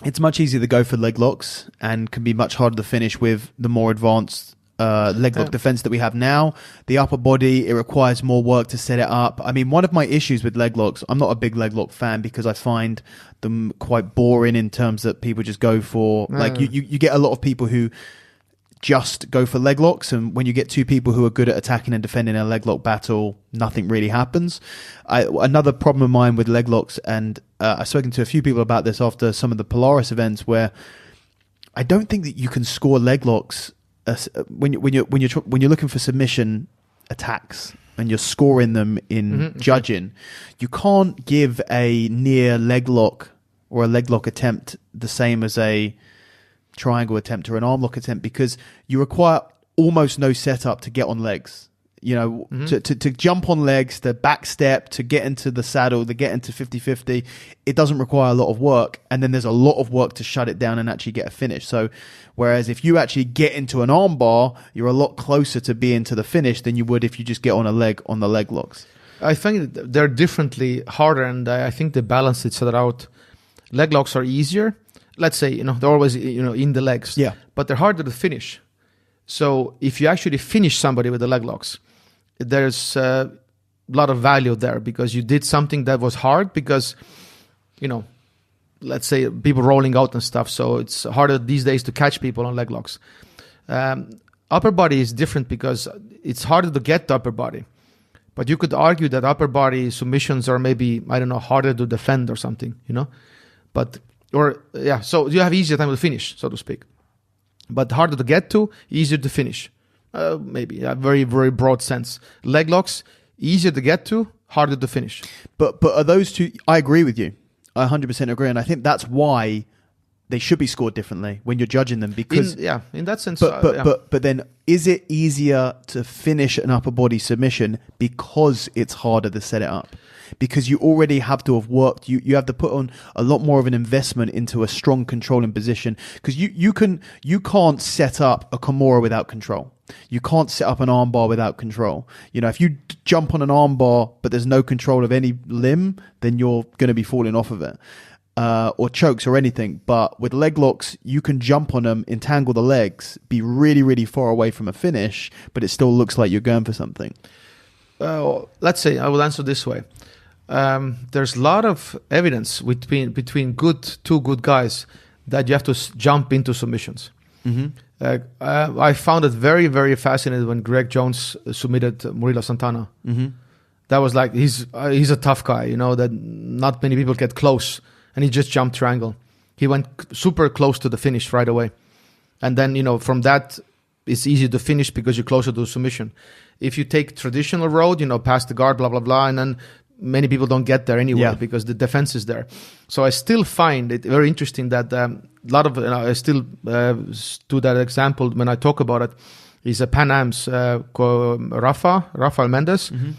leg locks and can be much harder to finish with the more advanced leg lock defense that we have now. The upper body, it requires more work to set it up. I mean, one of my issues with leg locks, I'm not a big leg lock fan because I find them quite boring in terms that people just go for, like you get a lot of people who just go for leg locks, and when you get two people who are good at attacking and defending a leg lock battle, nothing really happens. Another problem of mine with leg locks, and I've spoken to a few people about this after some of the Polaris events, where I don't think that you can score leg locks when you're looking for submission attacks and you're scoring them in judging. You can't give a near leg lock or a leg lock attempt the same as a triangle attempt or an arm lock attempt, because you require almost no setup to get on legs. To jump on legs, to back step, to get into the saddle, to get into 50-50, it doesn't require a lot of work. And then there's a lot of work to shut it down and actually get a finish. So whereas if you actually get into an arm bar, you're a lot closer to being to the finish than you would if you just get on the leg locks. I think they're differently harder, and I think they balance each other out. Leg locks are easier. Let's say, they're always, in the legs. Yeah. But they're harder to finish. So if you actually finish somebody with the leg locks, there's a lot of value there because you did something that was hard because, let's say people rolling out and stuff. So it's harder these days to catch people on leg locks. Upper body is different because it's harder to get the upper body. But you could argue that upper body submissions are maybe, harder to defend or something, so you have easier time to finish, so to speak. But harder to get to, easier to finish. Maybe a very, very broad sense. Leg locks, easier to get to, harder to finish. But are those two? I agree with you. I 100% agree, and I think that's why they should be scored differently when you're judging them because in that sense. But then is it easier to finish an upper body submission because it's harder to set it up? Because you already have to have worked, you have to put on a lot more of an investment into a strong controlling position because you can't set up a Kimura without control. You can't set up an armbar without control. You know, if you jump on an armbar but there's no control of any limb, then you're going to be falling off of it. Or chokes or anything. But with leg locks, you can jump on them, entangle the legs, be really, really far away from a finish, but it still looks like you're going for something. Let's say, I will answer this way. There's a lot of evidence between two good guys that you have to jump into submissions. Mm-hmm. I found it very, very fascinating when Greg Jones submitted Murilo Santana. Mm-hmm. That was like, he's a tough guy, you know, that not many people get close. And he just jumped triangle. He went super close to the finish right away. And then, you know, from that, it's easy to finish because you're closer to the submission. If you take traditional road, you know, past the guard, blah, blah, blah, and then many people don't get there anyway because the defense is there. So I still find it very interesting that a lot of, I still do that example when I talk about it. He's a Pan Am's Rafael Mendes. Mm-hmm.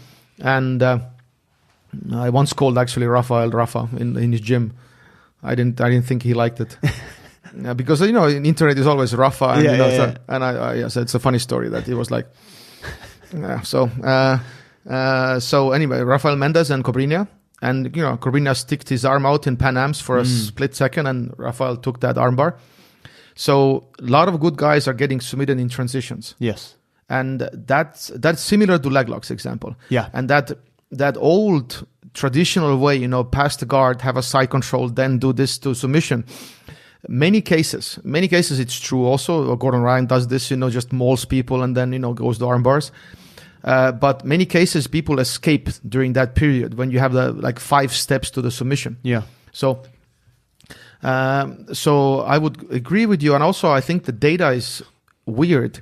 And I once called actually Rafa in his gym. I didn't think he liked it. Because, you know, in internet is always Rafa. And, and I so it's a funny story that he was like, so anyway, Rafael Mendes and Cobrinha. And, you know, Cobrinha sticked his arm out in Pan Am's for a split second and Rafael took that armbar. So a lot of good guys are getting submitted in transitions. Yes. And that's similar to leg locks example. Yeah. And that old traditional way, you know, pass the guard, have a side control, then do this to submission. Many cases it's true also. Gordon Ryan does this, you know, just mauls people and then, you know, goes to arm bars. But many cases people escape during that period when you have the like 5 steps to the submission. Yeah. So I would agree with you. And also I think the data is weird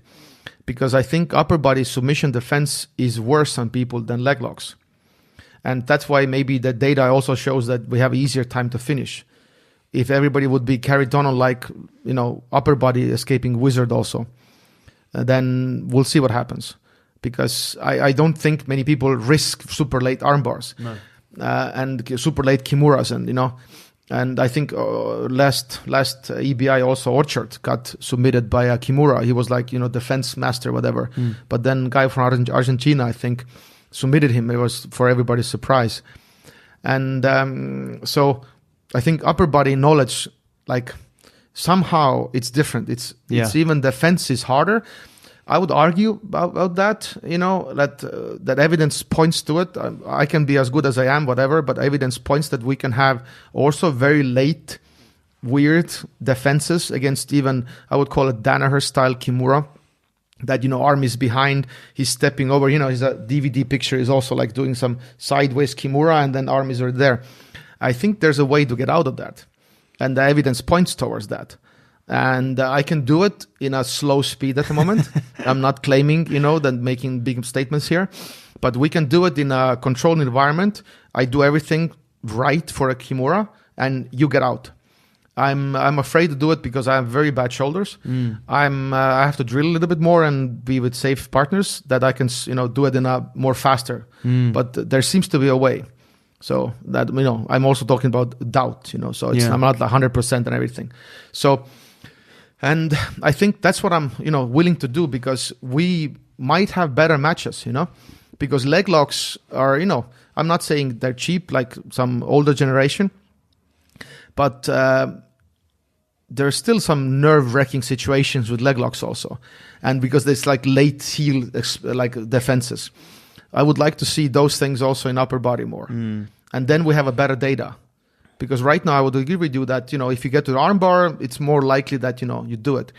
because I think upper body submission defense is worse on people than leg locks. And that's why maybe the data also shows that we have easier time to finish. If everybody would be carried on like, you know, upper body escaping wizard also, then we'll see what happens. Because I don't think many people risk super late arm bars and super late Kimuras and, you know, and I think last EBI also Orchard got submitted by a Kimura. He was like, you know, defense master, whatever. But then guy from Argentina, I think, submitted him. It was for everybody's surprise. And so I think upper body knowledge, like somehow it's different. It's even defense is harder. I would argue about that, you know, that evidence points to it. I can be as good as I am, whatever, but evidence points that we can have also very late, weird defenses against even, I would call it Danaher style Kimura. That, you know, arm is behind, he's stepping over, you know, his DVD picture is also like doing some sideways Kimura and then arm is right there. I think there's a way to get out of that. And the evidence points towards that. And I can do it in a slow speed at the moment. I'm not claiming, you know, that making big statements here. But we can do it in a controlled environment. I do everything right for a Kimura and you get out. I'm afraid to do it because I have very bad shoulders. I have to drill a little bit more and be with safe partners that I can, you know, do it in a more faster. But there seems to be a way. So that, you know, I'm also talking about doubt, you know, so I'm not 100% and everything. So, and I think that's what I'm, you know, willing to do because we might have better matches, you know, because leg locks are, you know, I'm not saying they're cheap like some older generation, but there's still some nerve-wracking situations with leg locks also. And because there's like late heel like defenses. I would like to see those things also in upper body more. And then we have a better data. Because right now I would agree with you that, you know, if you get to the armbar, it's more likely that, you know, you do it.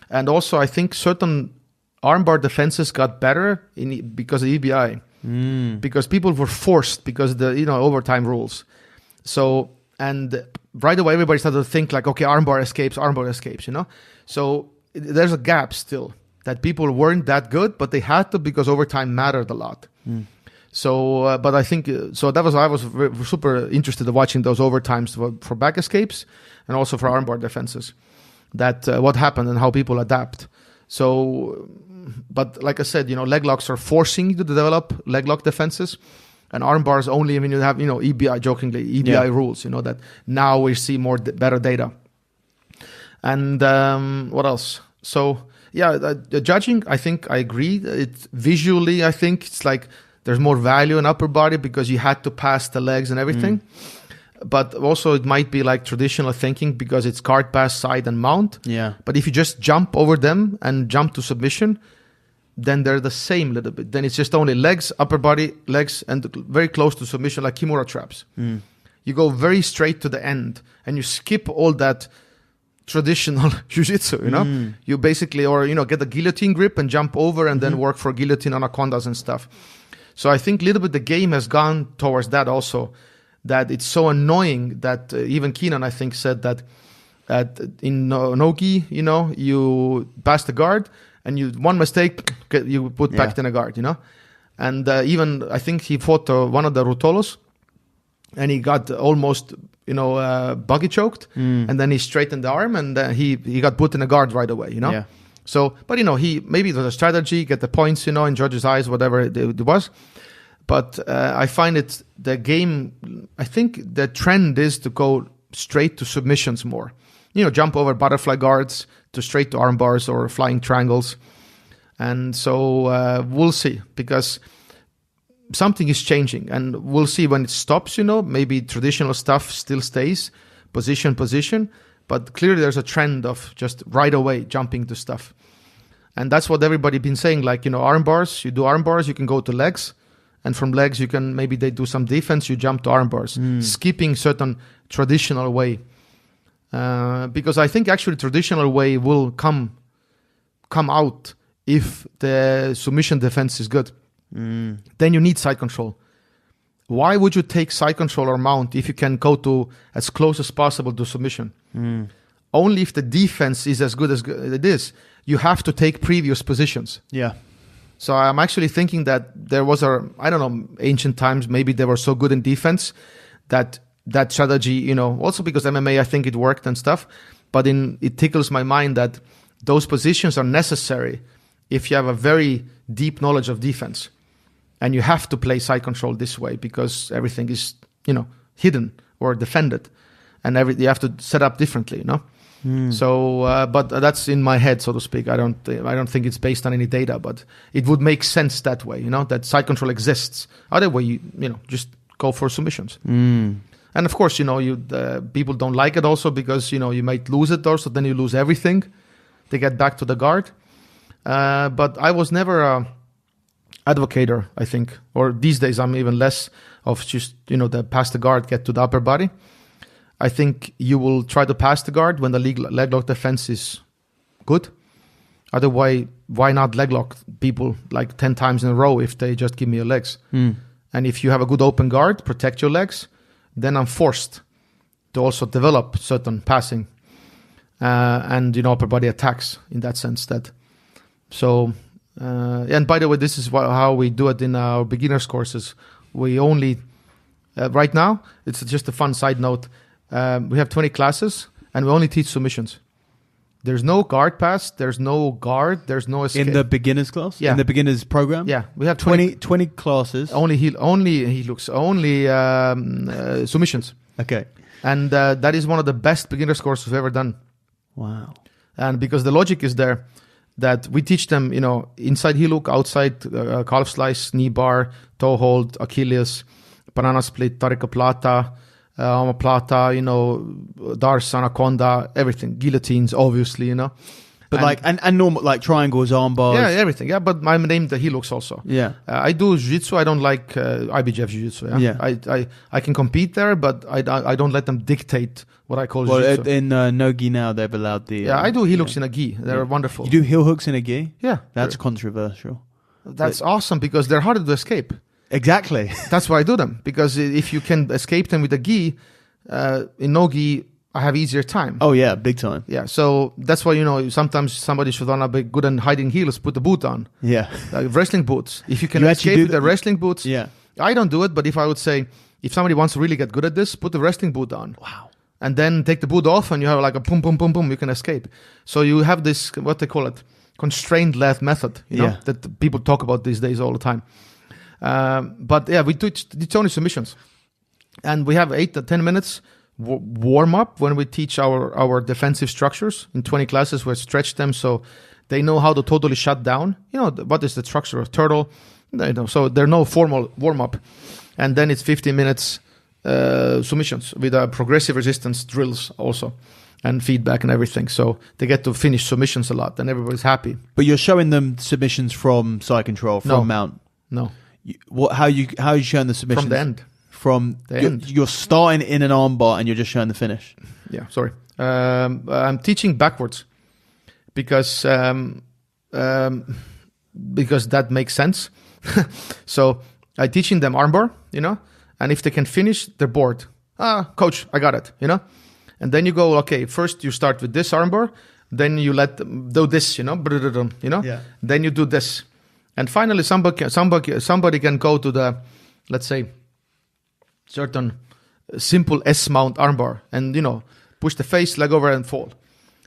And also I think certain armbar defenses got better because of EBI. Because people were forced because of the, you know, overtime rules. So, and right away everybody started to think like, okay, armbar escapes, you know. So there's a gap still that people weren't that good, but they had to because overtime mattered a lot. So, but I think so. I was super interested in watching those overtimes for back escapes and also for armbar defenses. That what happened and how people adapt. So, but like I said, leg locks are forcing you to develop leg lock defenses, and arm bars only when you have EBI, jokingly EBI rules. That now we see better data. And what else? So yeah, the judging, I think I agree. Visually, I think it's like there's more value in upper body because you had to pass the legs and everything. But also it might be like traditional thinking because it's guard, pass, side, and mount. Yeah. But if you just jump over them and jump to submission, then they're the same little bit. Then it's just only legs, upper body, legs, and very close to submission, like Kimura traps. You go very straight to the end, and you skip all that traditional jiu-jitsu, You basically, get a guillotine grip and jump over and then work for guillotine anacondas and stuff. So I think a little bit the game has gone towards that also. That it's so annoying that even Keenan, I think, said that in no-gi, you pass the guard and one mistake, you put back in a guard, And even, I think he fought one of the Rutolos and he got almost, buggy choked and then he straightened the arm and he got put in a guard right away, Yeah. So, but, maybe it was a strategy, get the points, in judges' eyes, whatever it was. But I find the game, I think the trend is to go straight to submissions more. Jump over butterfly guards to straight to arm bars or flying triangles. And so we'll see, because something is changing. And we'll see when it stops, maybe traditional stuff still stays, position. But clearly there's a trend of just right away jumping to stuff. And that's what everybody been saying, like, arm bars, you do arm bars, you can go to legs. And from legs, maybe they do some defense, you jump to arm bars, skipping certain traditional way. Because I think actually traditional way will come out if the submission defense is good. Then you need side control. Why would you take side control or mount if you can go to as close as possible to submission? Only if the defense is as good as it is. You have to take previous positions. Yeah. So I'm actually thinking that there was ancient times, maybe they were so good in defense that strategy, also because MMA, I think it worked and stuff, but it tickles my mind that those positions are necessary if you have a very deep knowledge of defense and you have to play side control this way because everything is, hidden or defended and you have to set up differently, So, but that's in my head, so to speak. I don't think it's based on any data, but it would make sense that way, that side control exists. Other way, just go for submissions. And of course, people don't like it also because, you might lose it also, then you lose everything to get back to the guard. But I was never a advocator, I think, or these days I'm even less of just, the pass the guard, get to the upper body. I think you will try to pass the guard when the leg lock defense is good. Otherwise, why not leg lock people like 10 times in a row if they just give me your legs? And if you have a good open guard, protect your legs, then I'm forced to also develop certain passing and, upper body attacks in that sense. So, and by the way, this is how we do it in our beginners courses. We only, right now, it's just a fun side note, we have 20 classes and we only teach submissions. There's no guard pass, there's no guard, there's no escape. In the beginners class? Yeah. In the beginners program? Yeah, we have 20 classes. Only submissions. Okay. And that is one of the best beginners courses we've ever done. Wow. And because the logic is there that we teach them, inside heel hook, outside calf slice, knee bar, toe hold, Achilles, banana split, Tarika Plata, omoplata, Dars, anaconda, everything, guillotines, obviously, But and normal, like triangles, arm bars. Yeah, everything. Yeah, but I'm named the heel hooks also. Yeah. I do jiu-jitsu. I don't like IBJJF jiu-jitsu. Yeah. I can compete there, but I don't let them dictate what I call jiu-jitsu. In no-gi now, they've allowed the... Yeah, I do heel hooks in a gi. They're wonderful. You do heel hooks in a gi? Yeah. That's controversial. That's awesome because they're harder to escape. Exactly. That's why I do them. Because if you can escape them with a gi, in no gi, I have easier time. Oh yeah, big time. Yeah, so that's why sometimes somebody should not be good at hiding heels. Put the boot on. Yeah, like wrestling boots. If you can escape with the wrestling boots, I don't do it, but if I would say, if somebody wants to really get good at this, put the wrestling boot on. Wow. And then take the boot off, and you have like a boom, boom, boom, boom, you can escape. So you have this, what they call it, constrained length method, that people talk about these days all the time. But yeah, we do it's only submissions. And we have 8 to 10 minutes warm up when we teach our defensive structures. In 20 classes, we stretch them so they know how to totally shut down. What is the structure of turtle? So there's no formal warm up. And then it's 15 minutes submissions with progressive resistance drills also, and feedback and everything. So they get to finish submissions a lot, and everybody's happy. But you're showing them submissions from side control, from mount. No. How are you showing the submissions? From the end. From the end. You're starting in an armbar and you're just showing the finish. Yeah, sorry. I'm teaching backwards because that makes sense. So I'm teaching them armbar, and if they can finish, they're bored. Coach, I got it, And then you go, okay, first you start with this armbar, then you let them do this, Yeah. Then you do this. And finally, somebody can go to the, let's say, certain simple S-mount armbar and, push the face, leg over and fall.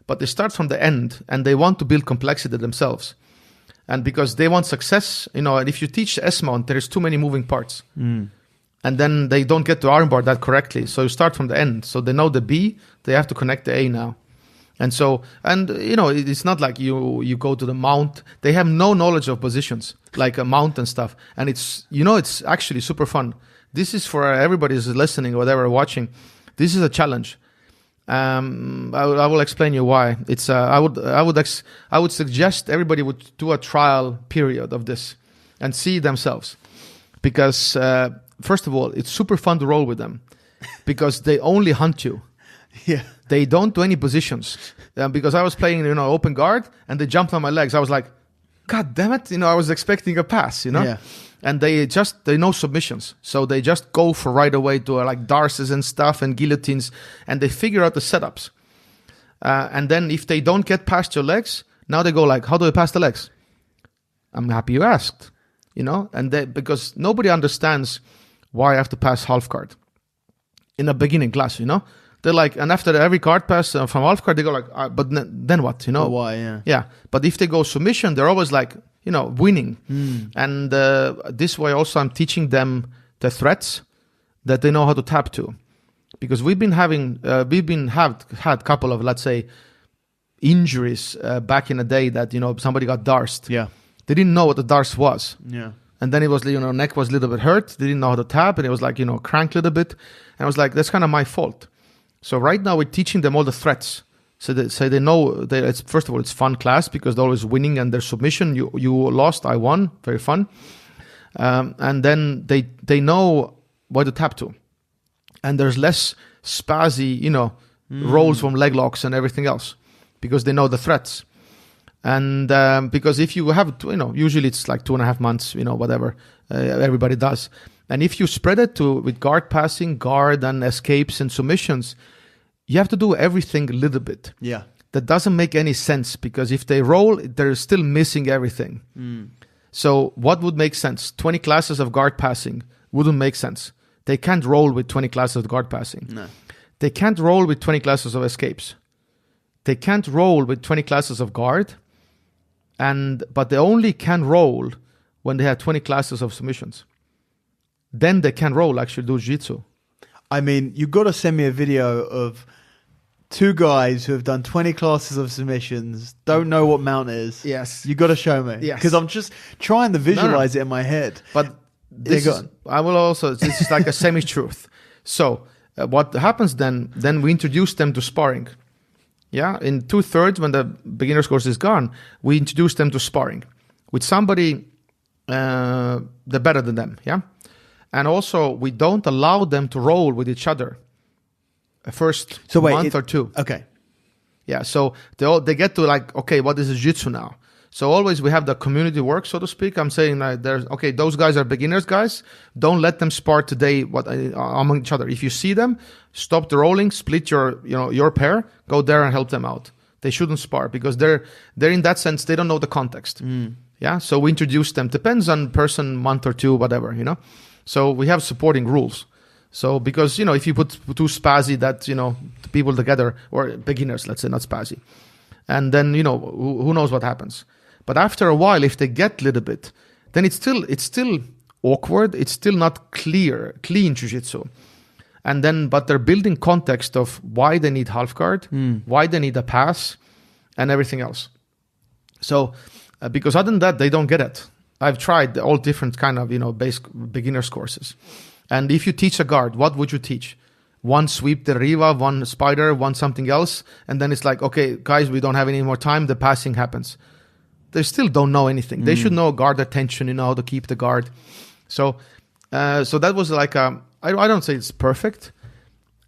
But they start from the end and they want to build complexity themselves. And because they want success, and if you teach S-mount, there's too many moving parts. Mm. And then they don't get to armbar that correctly. So you start from the end. So they know the B, they have to connect the A now. And so, it's not like you go to the mount. They have no knowledge of positions, like a mount and stuff. And it's actually super fun. This is for everybody who's listening or whatever, watching. This is a challenge. I will explain you why. It's I would suggest everybody would do a trial period of this and see themselves, because first of all, it's super fun to roll with them, because they only hunt you. Yeah, they don't do any positions. Because I was playing open guard and they jumped on my legs. I was like, God damn it! I was expecting a pass. Yeah. And they know submissions. So they just go for right away to like darces and stuff and guillotines, and they figure out the setups. And then if they don't get past your legs, now they go like, how do I pass the legs? I'm happy you asked, and because nobody understands why I have to pass half guard in a beginning class, They're like, and after every guard pass from half guard, they go like, but then what, But why, yeah. Yeah, but if they go submission, they're always like, winning. And this way also I'm teaching them the threats that they know how to tap to. Because we've had a couple of, let's say, injuries back in the day that, somebody got darsed. Yeah. They didn't know what the darce was. Yeah. And then it was, neck was a little bit hurt. They didn't know how to tap, and it was like, cranked a little bit. And I was like, that's kind of my fault. So right now we're teaching them all the threats. So they know, first of all, it's fun class because they're always winning, and their submission, you lost, I won, very fun. And then they know what to tap to. And there's less spazzy, rolls from leg locks and everything else, because they know the threats. And because if you have, usually it's like 2.5 months, whatever, everybody does. And if you spread it with guard passing, guard and escapes and submissions, you have to do everything a little bit. Yeah. That doesn't make any sense, because if they roll, they're still missing everything. So what would make sense? 20 classes of guard passing wouldn't make sense. They can't roll with 20 classes of guard passing. No. They can't roll with 20 classes of escapes. They can't roll with 20 classes of guard. But they only can roll when they have 20 classes of submissions. Then they can roll, actually do Jitsu. I mean, you've got to send me a video of 2 guys who have done 20 classes of submissions, don't know what mount is. Yes. You got to show me. Yes. Because I'm just trying to visualize it in my head. But this is like a semi-truth. So what happens then we introduce them to sparring. Yeah. In 2/3, when the beginner's course is gone, we introduce them to sparring with somebody the better than them. Yeah. And also, we don't allow them to roll with each other first month or 2. Okay. Yeah, so they get to like, okay, what is Jiu-Jitsu now? So always we have the community work, so to speak. I'm saying those guys are beginners, guys. Don't let them spar today among each other. If you see them, stop the rolling, split your pair, go there and help them out. They shouldn't spar, because they're in that sense, they don't know the context. Yeah, so we introduce them. Depends on person, month or 2, whatever, So we have supporting rules. So because, if you put two spazzy that, people together, or beginners, let's say, not spazzy, and then, who knows what happens. But after a while, if they get a little bit, then it's still awkward. It's still not clean jiu-jitsu. And then, but they're building context of why they need half guard, why they need a pass, and everything else. So, because other than that, they don't get it. I've tried all different kind of, base beginners courses. And if you teach a guard, what would you teach? One sweep derriba, one spider, one something else. And then it's like, okay, guys, we don't have any more time. The passing happens. They still don't know anything. They should know guard attention, how to keep the guard. So that was like, I don't say it's perfect,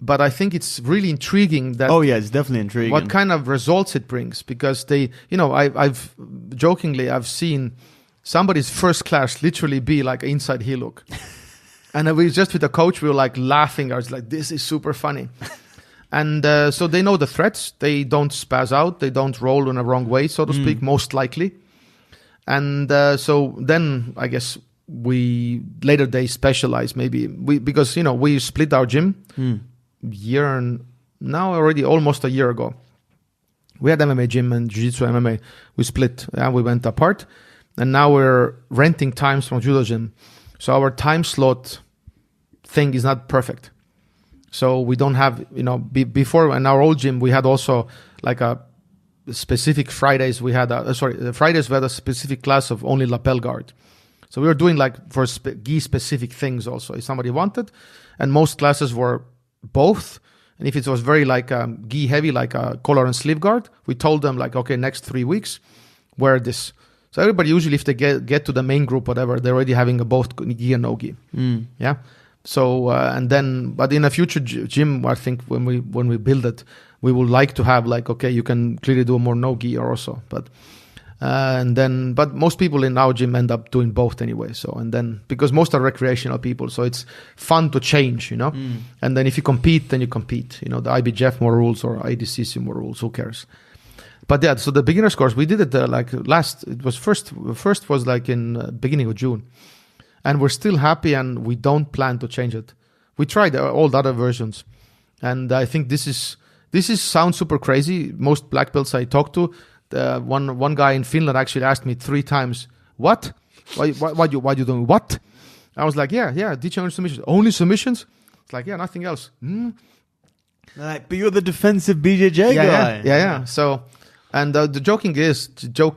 but I think it's really intriguing that. Oh yeah, it's definitely intriguing. What kind of results it brings, because they, I've jokingly, I've seen somebody's first class literally be like an inside heel hook. And we just with the coach, we were like laughing. I was like, this is super funny. And so they know the threats. They don't spaz out. They don't roll in a wrong way, so to speak, most likely. And so then I guess we later they specialize maybe. Because, we split our gym already almost a year ago. We had MMA gym and Jiu-Jitsu MMA. We split and we went apart. And now we're renting times from Judo gym. So our time slot thing is not perfect. So we don't have, before in our old gym, we had also like a specific Fridays. Fridays we had a specific class of only lapel guard. So we were doing like for gi specific things also if somebody wanted. And most classes were both. And if it was very like gi heavy, like a collar and sleeve guard, we told them like, okay, next 3 weeks, wear this. So everybody usually, if they get to the main group, whatever, they're already having a both gi and no gi. Yeah. So and then, but in a future gym, I think when we build it, we would like to have like, okay, you can clearly do more no gi also, but but most people in our gym end up doing both anyway. So and then because most are recreational people, so it's fun to change, And then if you compete, then you compete. The IBJJF more rules or IDCC more rules. Who cares? But yeah, so the beginner's course, we did it first was like in beginning of June. And we're still happy and we don't plan to change it. We tried all the other versions. And I think this sounds super crazy. Most black belts I talk to, one guy in Finland actually asked me 3 times, what? Why you doing what? I was like, yeah, did you only submissions? Only submissions? It's like, yeah, nothing else. Like, but you're the defensive BJJ guy. Yeah. So... And the joke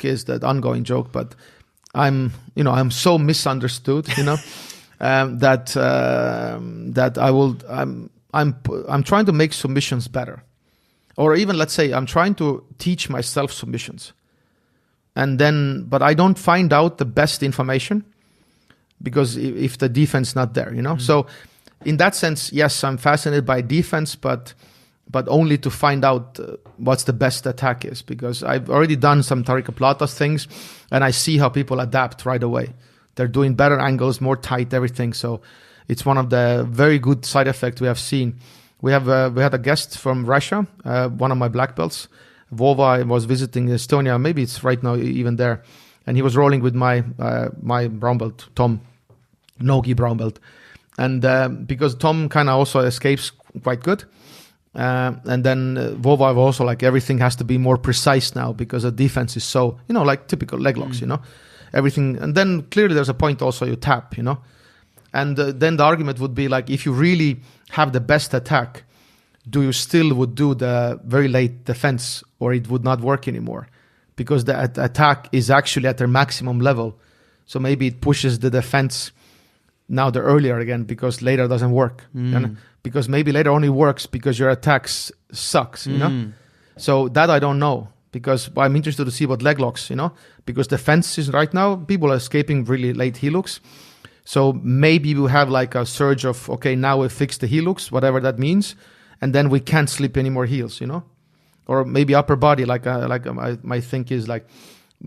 is that ongoing joke, but I'm so misunderstood, that I'm trying to make submissions better, or even let's say I'm trying to teach myself submissions, but I don't find out the best information because if the defense not there, So in that sense, yes, I'm fascinated by defense, but only to find out what's the best attack is, because I've already done some Tariqa Plata's things and I see how people adapt right away. They're doing better angles, more tight, everything. So it's one of the very good side effects we have seen. We had a guest from Russia, one of my black belts. Vova was visiting Estonia. Maybe it's right now even there. And he was rolling with my brown belt, Tom, no-gi brown belt. And because Tom kind of also escapes quite good. And then Vova also like everything has to be more precise now because the defense is so, like typical leg locks, everything. And then clearly there's a point also you tap, and then the argument would be like, if you really have the best attack, do you still would do the very late defense or it would not work anymore because the attack is actually at their maximum level. So maybe it pushes the defense now the earlier again because later doesn't work. Because maybe later only works because your attacks sucks, So that I don't know because I'm interested to see what leg locks, because defense is right now, people are escaping really late heel hooks. So maybe we have like a surge of, okay, now we fix the heel hooks, whatever that means. And then we can't slip any more heels, or maybe upper body. My think is like,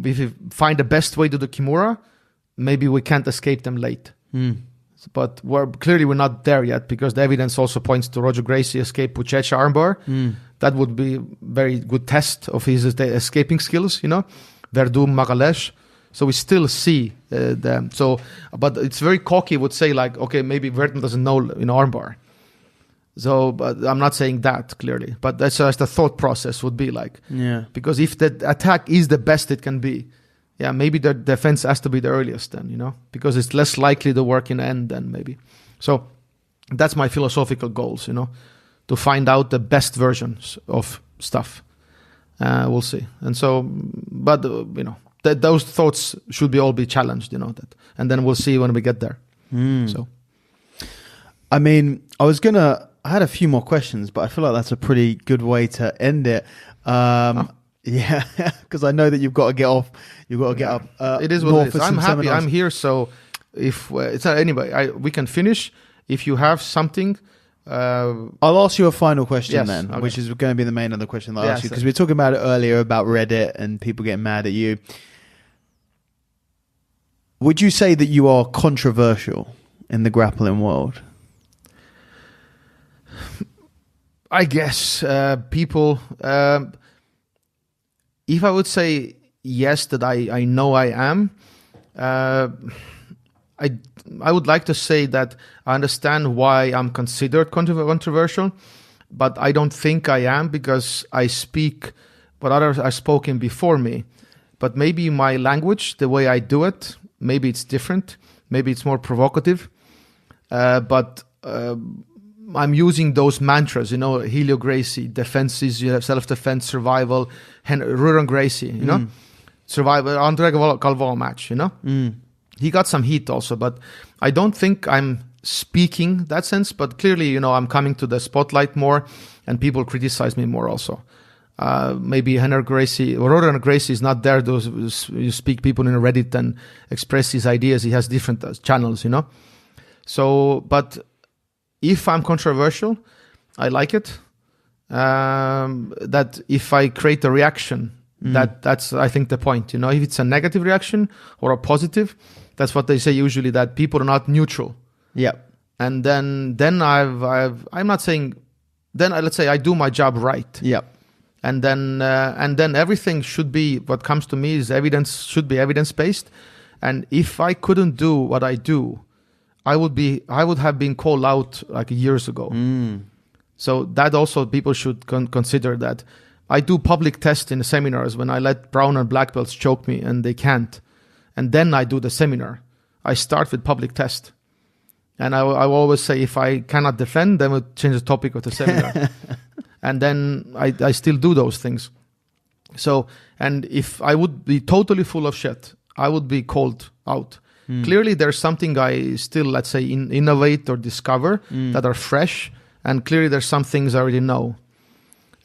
if you find the best way to do Kimura, maybe we can't escape them late. But we're not there yet because the evidence also points to Roger Gracie escape Puchecha armbar. That would be very good test of his escaping skills, Verdum Magalesh. So we still see them. So, but it's very cocky. Would say like, okay, maybe Verton doesn't know armbar. So, but I'm not saying that clearly. But that's just the thought process would be like, because if the attack is the best it can be, maybe the defense has to be the earliest then, because it's less likely to work in the end then maybe. So that's my philosophical goals, to find out the best versions of stuff. We'll see. And so, but those thoughts should all be challenged, that, and then we'll see when we get there. So, I mean, I had a few more questions, but I feel like that's a pretty good way to end it. Yeah, because I know that you've got to get off. You've got to get up. It is what it is. I'm happy. I'm here. So if it's anyway, we can finish. If you have something, I'll ask you a final question which is going to be the main other question that I asked you, because we were talking about it earlier about Reddit and people getting mad at you. Would you say that you are controversial in the grappling world? I guess people. If I would say yes, that I know I am. I would like to say that I understand why I'm considered controversial, but I don't think I am, because I speak what others are spoken before me. But maybe my language, the way I do it, maybe it's different. Maybe it's more provocative. But I'm using those mantras, Helio Gracie, defense is self-defense, survival, Ruran Gracie, survival, Andre Galvao match, He got some heat also, but I don't think I'm speaking that sense. But clearly, I'm coming to the spotlight more, and people criticize me more also. Maybe Henry Gracie or Ruran Gracie is not there to speak people in Reddit and express his ideas. He has different channels, So, but if I'm controversial, I like it. That if I create a reaction, that's I think the point. If it's a negative reaction or a positive, that's what they say usually, that people are not neutral. Yeah. And then I'm not saying. Then let's say I do my job right. Yeah. And then everything should be, what comes to me is evidence, should be evidence based. And if I couldn't do what I do, I would have been called out like years ago. So that also people should consider that. I do public tests in the seminars when I let brown and black belts choke me and they can't. And then I do the seminar. I start with public test. And I always say, if I cannot defend, then we'll change the topic of the seminar. And then I still do those things. So, and if I would be totally full of shit, I would be called out. Clearly, there's something I still, let's say, innovate or discover that are fresh. And clearly, there's some things I already know.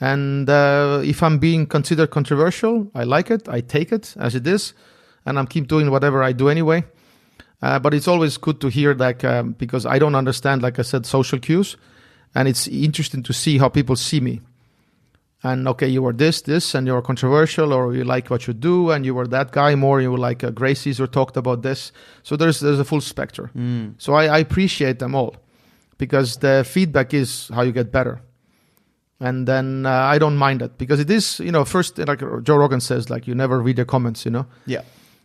And if I'm being considered controversial, I like it. I take it as it is. And I'm keep doing whatever I do anyway. But it's always good to hear that, because I don't understand, like I said, social cues. And it's interesting to see how people see me. And okay, you were this, and you're controversial, or you like what you do, and you were that guy more, you were like Gracie's or talked about this. So there's a full spectrum. So I appreciate them all, because the feedback is how you get better. And then I don't mind it, because it is, first, like Joe Rogan says, like, you never read the comments, Yeah.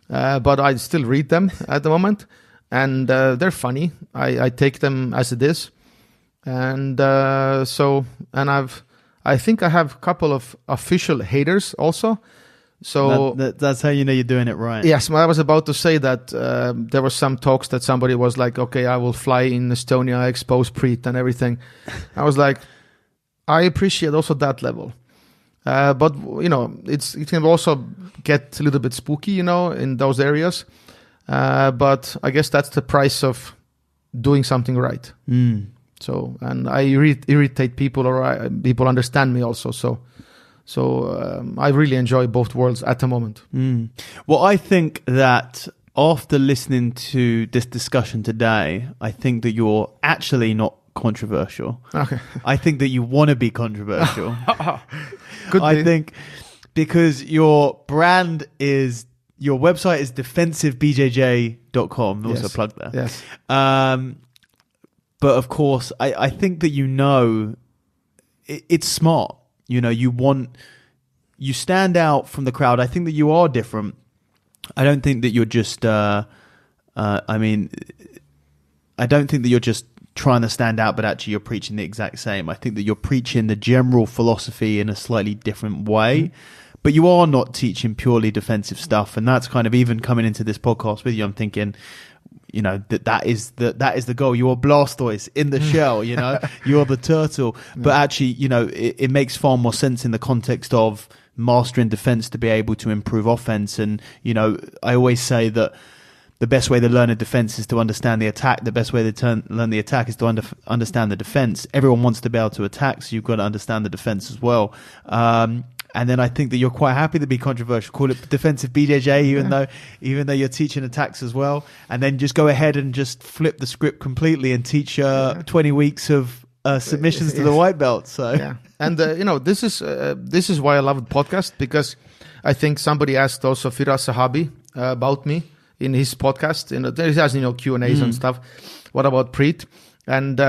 But I still read them at the moment, and they're funny. I take them as it is. And I think I have a couple of official haters also. So that's how you know you're doing it right. Yes, I was about to say that there were some talks that somebody was like, okay, I will fly in Estonia, expose Priit and everything. I was like, I appreciate also that level. But, it can also get a little bit spooky, in those areas. But I guess that's the price of doing something right. So, and I irritate people, or people understand me also. So I really enjoy both worlds at the moment. Well, I think that after listening to this discussion today, I think that you're actually not controversial. Okay. I think that you want to be controversial. I think because your brand is, your website is defensivebjj.com. Also plug there. Yes. But of course, I think that it's I don't think that you're just. I mean, I don't think that you're just trying to stand out, but actually you're preaching the exact same. I think that you're preaching the general philosophy in a slightly different way, but you are not teaching purely defensive stuff. And that's kind of, even coming into this podcast with you, I'm thinking, you know, that is the goal. You are Blastoise in the shell, you know, you're the turtle. But actually, you know, it makes far more sense in the context of mastering defense to be able to improve offense. And, you know, I always say that the best way to learn a defense is to understand the attack. The best way to learn the attack is to understand the defense. Everyone wants to be able to attack, so you've got to understand the defense as well. And then I think that you're quite happy to be controversial. Call it defensive BJJ, even though you're teaching attacks as well. And then just go ahead and just flip the script completely and teach 20 weeks of submissions to the white belt. So and you know, this is why I love the podcast, because I think somebody asked also Firas Sahabi about me in his podcast. You know, he has, you know, Q&As and stuff. What about Priit? And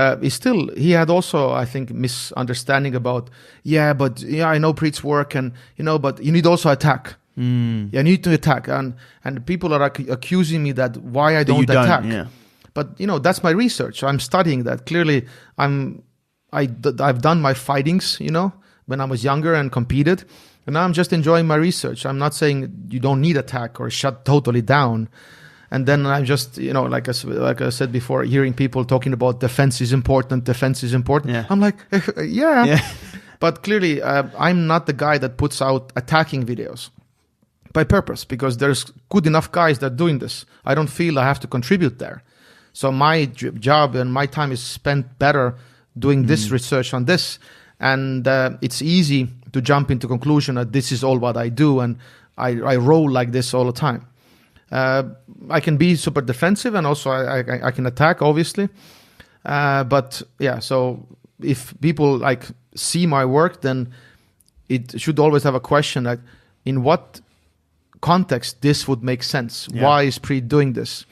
he had also, I think, misunderstanding about, I know Priit's work, and, you know, but you need also attack. You need to attack. And people are accusing me that why I don't attack. Yeah. But, you know, that's my research. I'm studying that. Clearly, I've done my fightings, you know, when I was younger and competed. And now I'm just enjoying my research. I'm not saying you don't need attack or shut totally down. And then I'm just, you know, like I said before, hearing people talking about defense is important. Yeah. I'm like, yeah. But clearly, I'm not the guy that puts out attacking videos by purpose, because there's good enough guys that are doing this. I don't feel I have to contribute there. So my job and my time is spent better doing this research on this. And it's easy to jump into conclusion that this is all what I do, and I roll like this all the time. I can be super defensive, and also I can attack, obviously. But yeah, so if people like see my work, then it should always have a question like, in what context this would make sense? Yeah. Why is Priit doing this?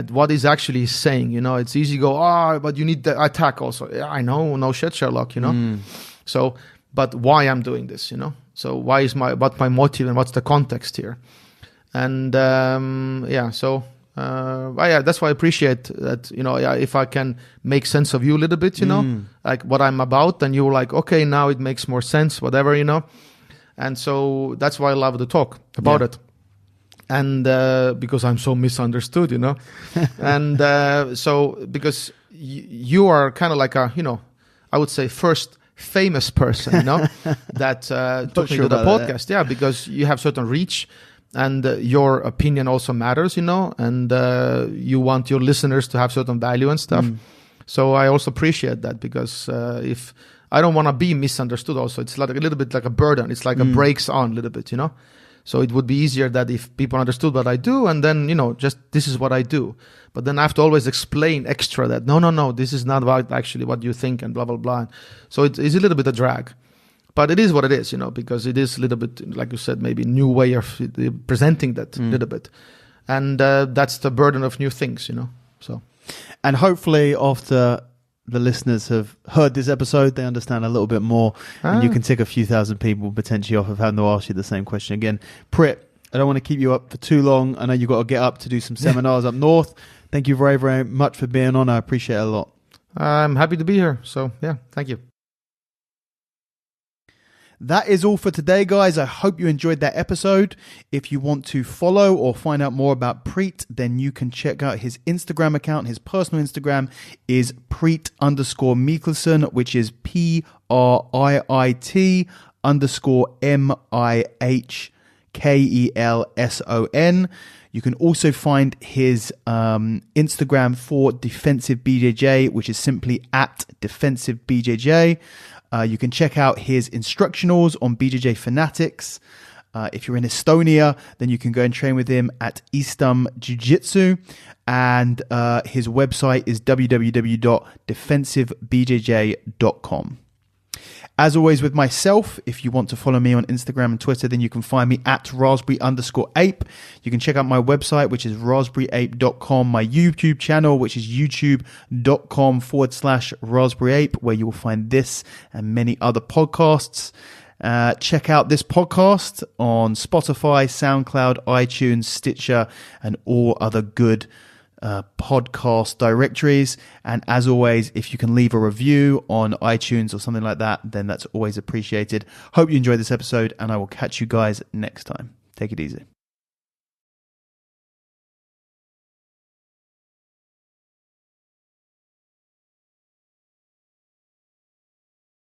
What is actually saying? You know, it's easy to go, but you need the attack also. Yeah, I know, no shit, Sherlock, you know. So, but why I'm doing this, you know? So why is what's my motive and what's the context here? And that's why I appreciate that, you know, if I can make sense of you a little bit, you know, like what I'm about, and you're like, okay, now it makes more sense, whatever, you know. And so that's why I love to talk about it. And because I'm so misunderstood, you know. And so because you are kind of like a, you know, I would say first famous person, you know, that took me to the podcast. Yeah, because you have certain reach, and your opinion also matters, you know, and you want your listeners to have certain value and stuff. So I also appreciate that, because if I don't want to be misunderstood also, it's like a little bit like a burden. It's like a brakes on a little bit, you know. So it would be easier that if people understood what I do, and then, you know, just this is what I do. But then I have to always explain extra that, no, this is not about actually what you think and blah, blah, blah. So it is a little bit a drag. But it is what it is, you know, because it is a little bit, like you said, maybe new way of presenting that a little bit. And that's the burden of new things, you know. So, and hopefully after the listeners have heard this episode, they understand a little bit more, and you can tick a few thousand people potentially off of having to ask you the same question again. Priit, I don't want to keep you up for too long. I know you've got to get up to do some seminars up north. Thank you very, very much for being on. I appreciate it a lot. I'm happy to be here. So yeah, thank you. That is all for today, guys. I hope you enjoyed that episode. If you want to follow or find out more about Priit, then you can check out his Instagram account. His personal Instagram is Priit_Mihkelson, which is PRIIT_MIHKELSON. You can also find his Instagram for Defensive BJJ, which is simply @DefensiveBJJ. You can check out his instructionals on BJJ Fanatics. If you're in Estonia, then you can go and train with him at Istam Jiu-Jitsu. And his website is www.defensivebjj.com. As always with myself, if you want to follow me on Instagram and Twitter, then you can find me at raspberry_ape. You can check out my website, which is raspberryape.com, my YouTube channel, which is youtube.com/raspberryape, where you will find this and many other podcasts. Check out this podcast on Spotify, SoundCloud, iTunes, Stitcher, and all other good podcast directories. And as always, if you can leave a review on iTunes or something like that, then that's always appreciated. Hope you enjoyed this episode, and I will catch you guys next time. Take it easy.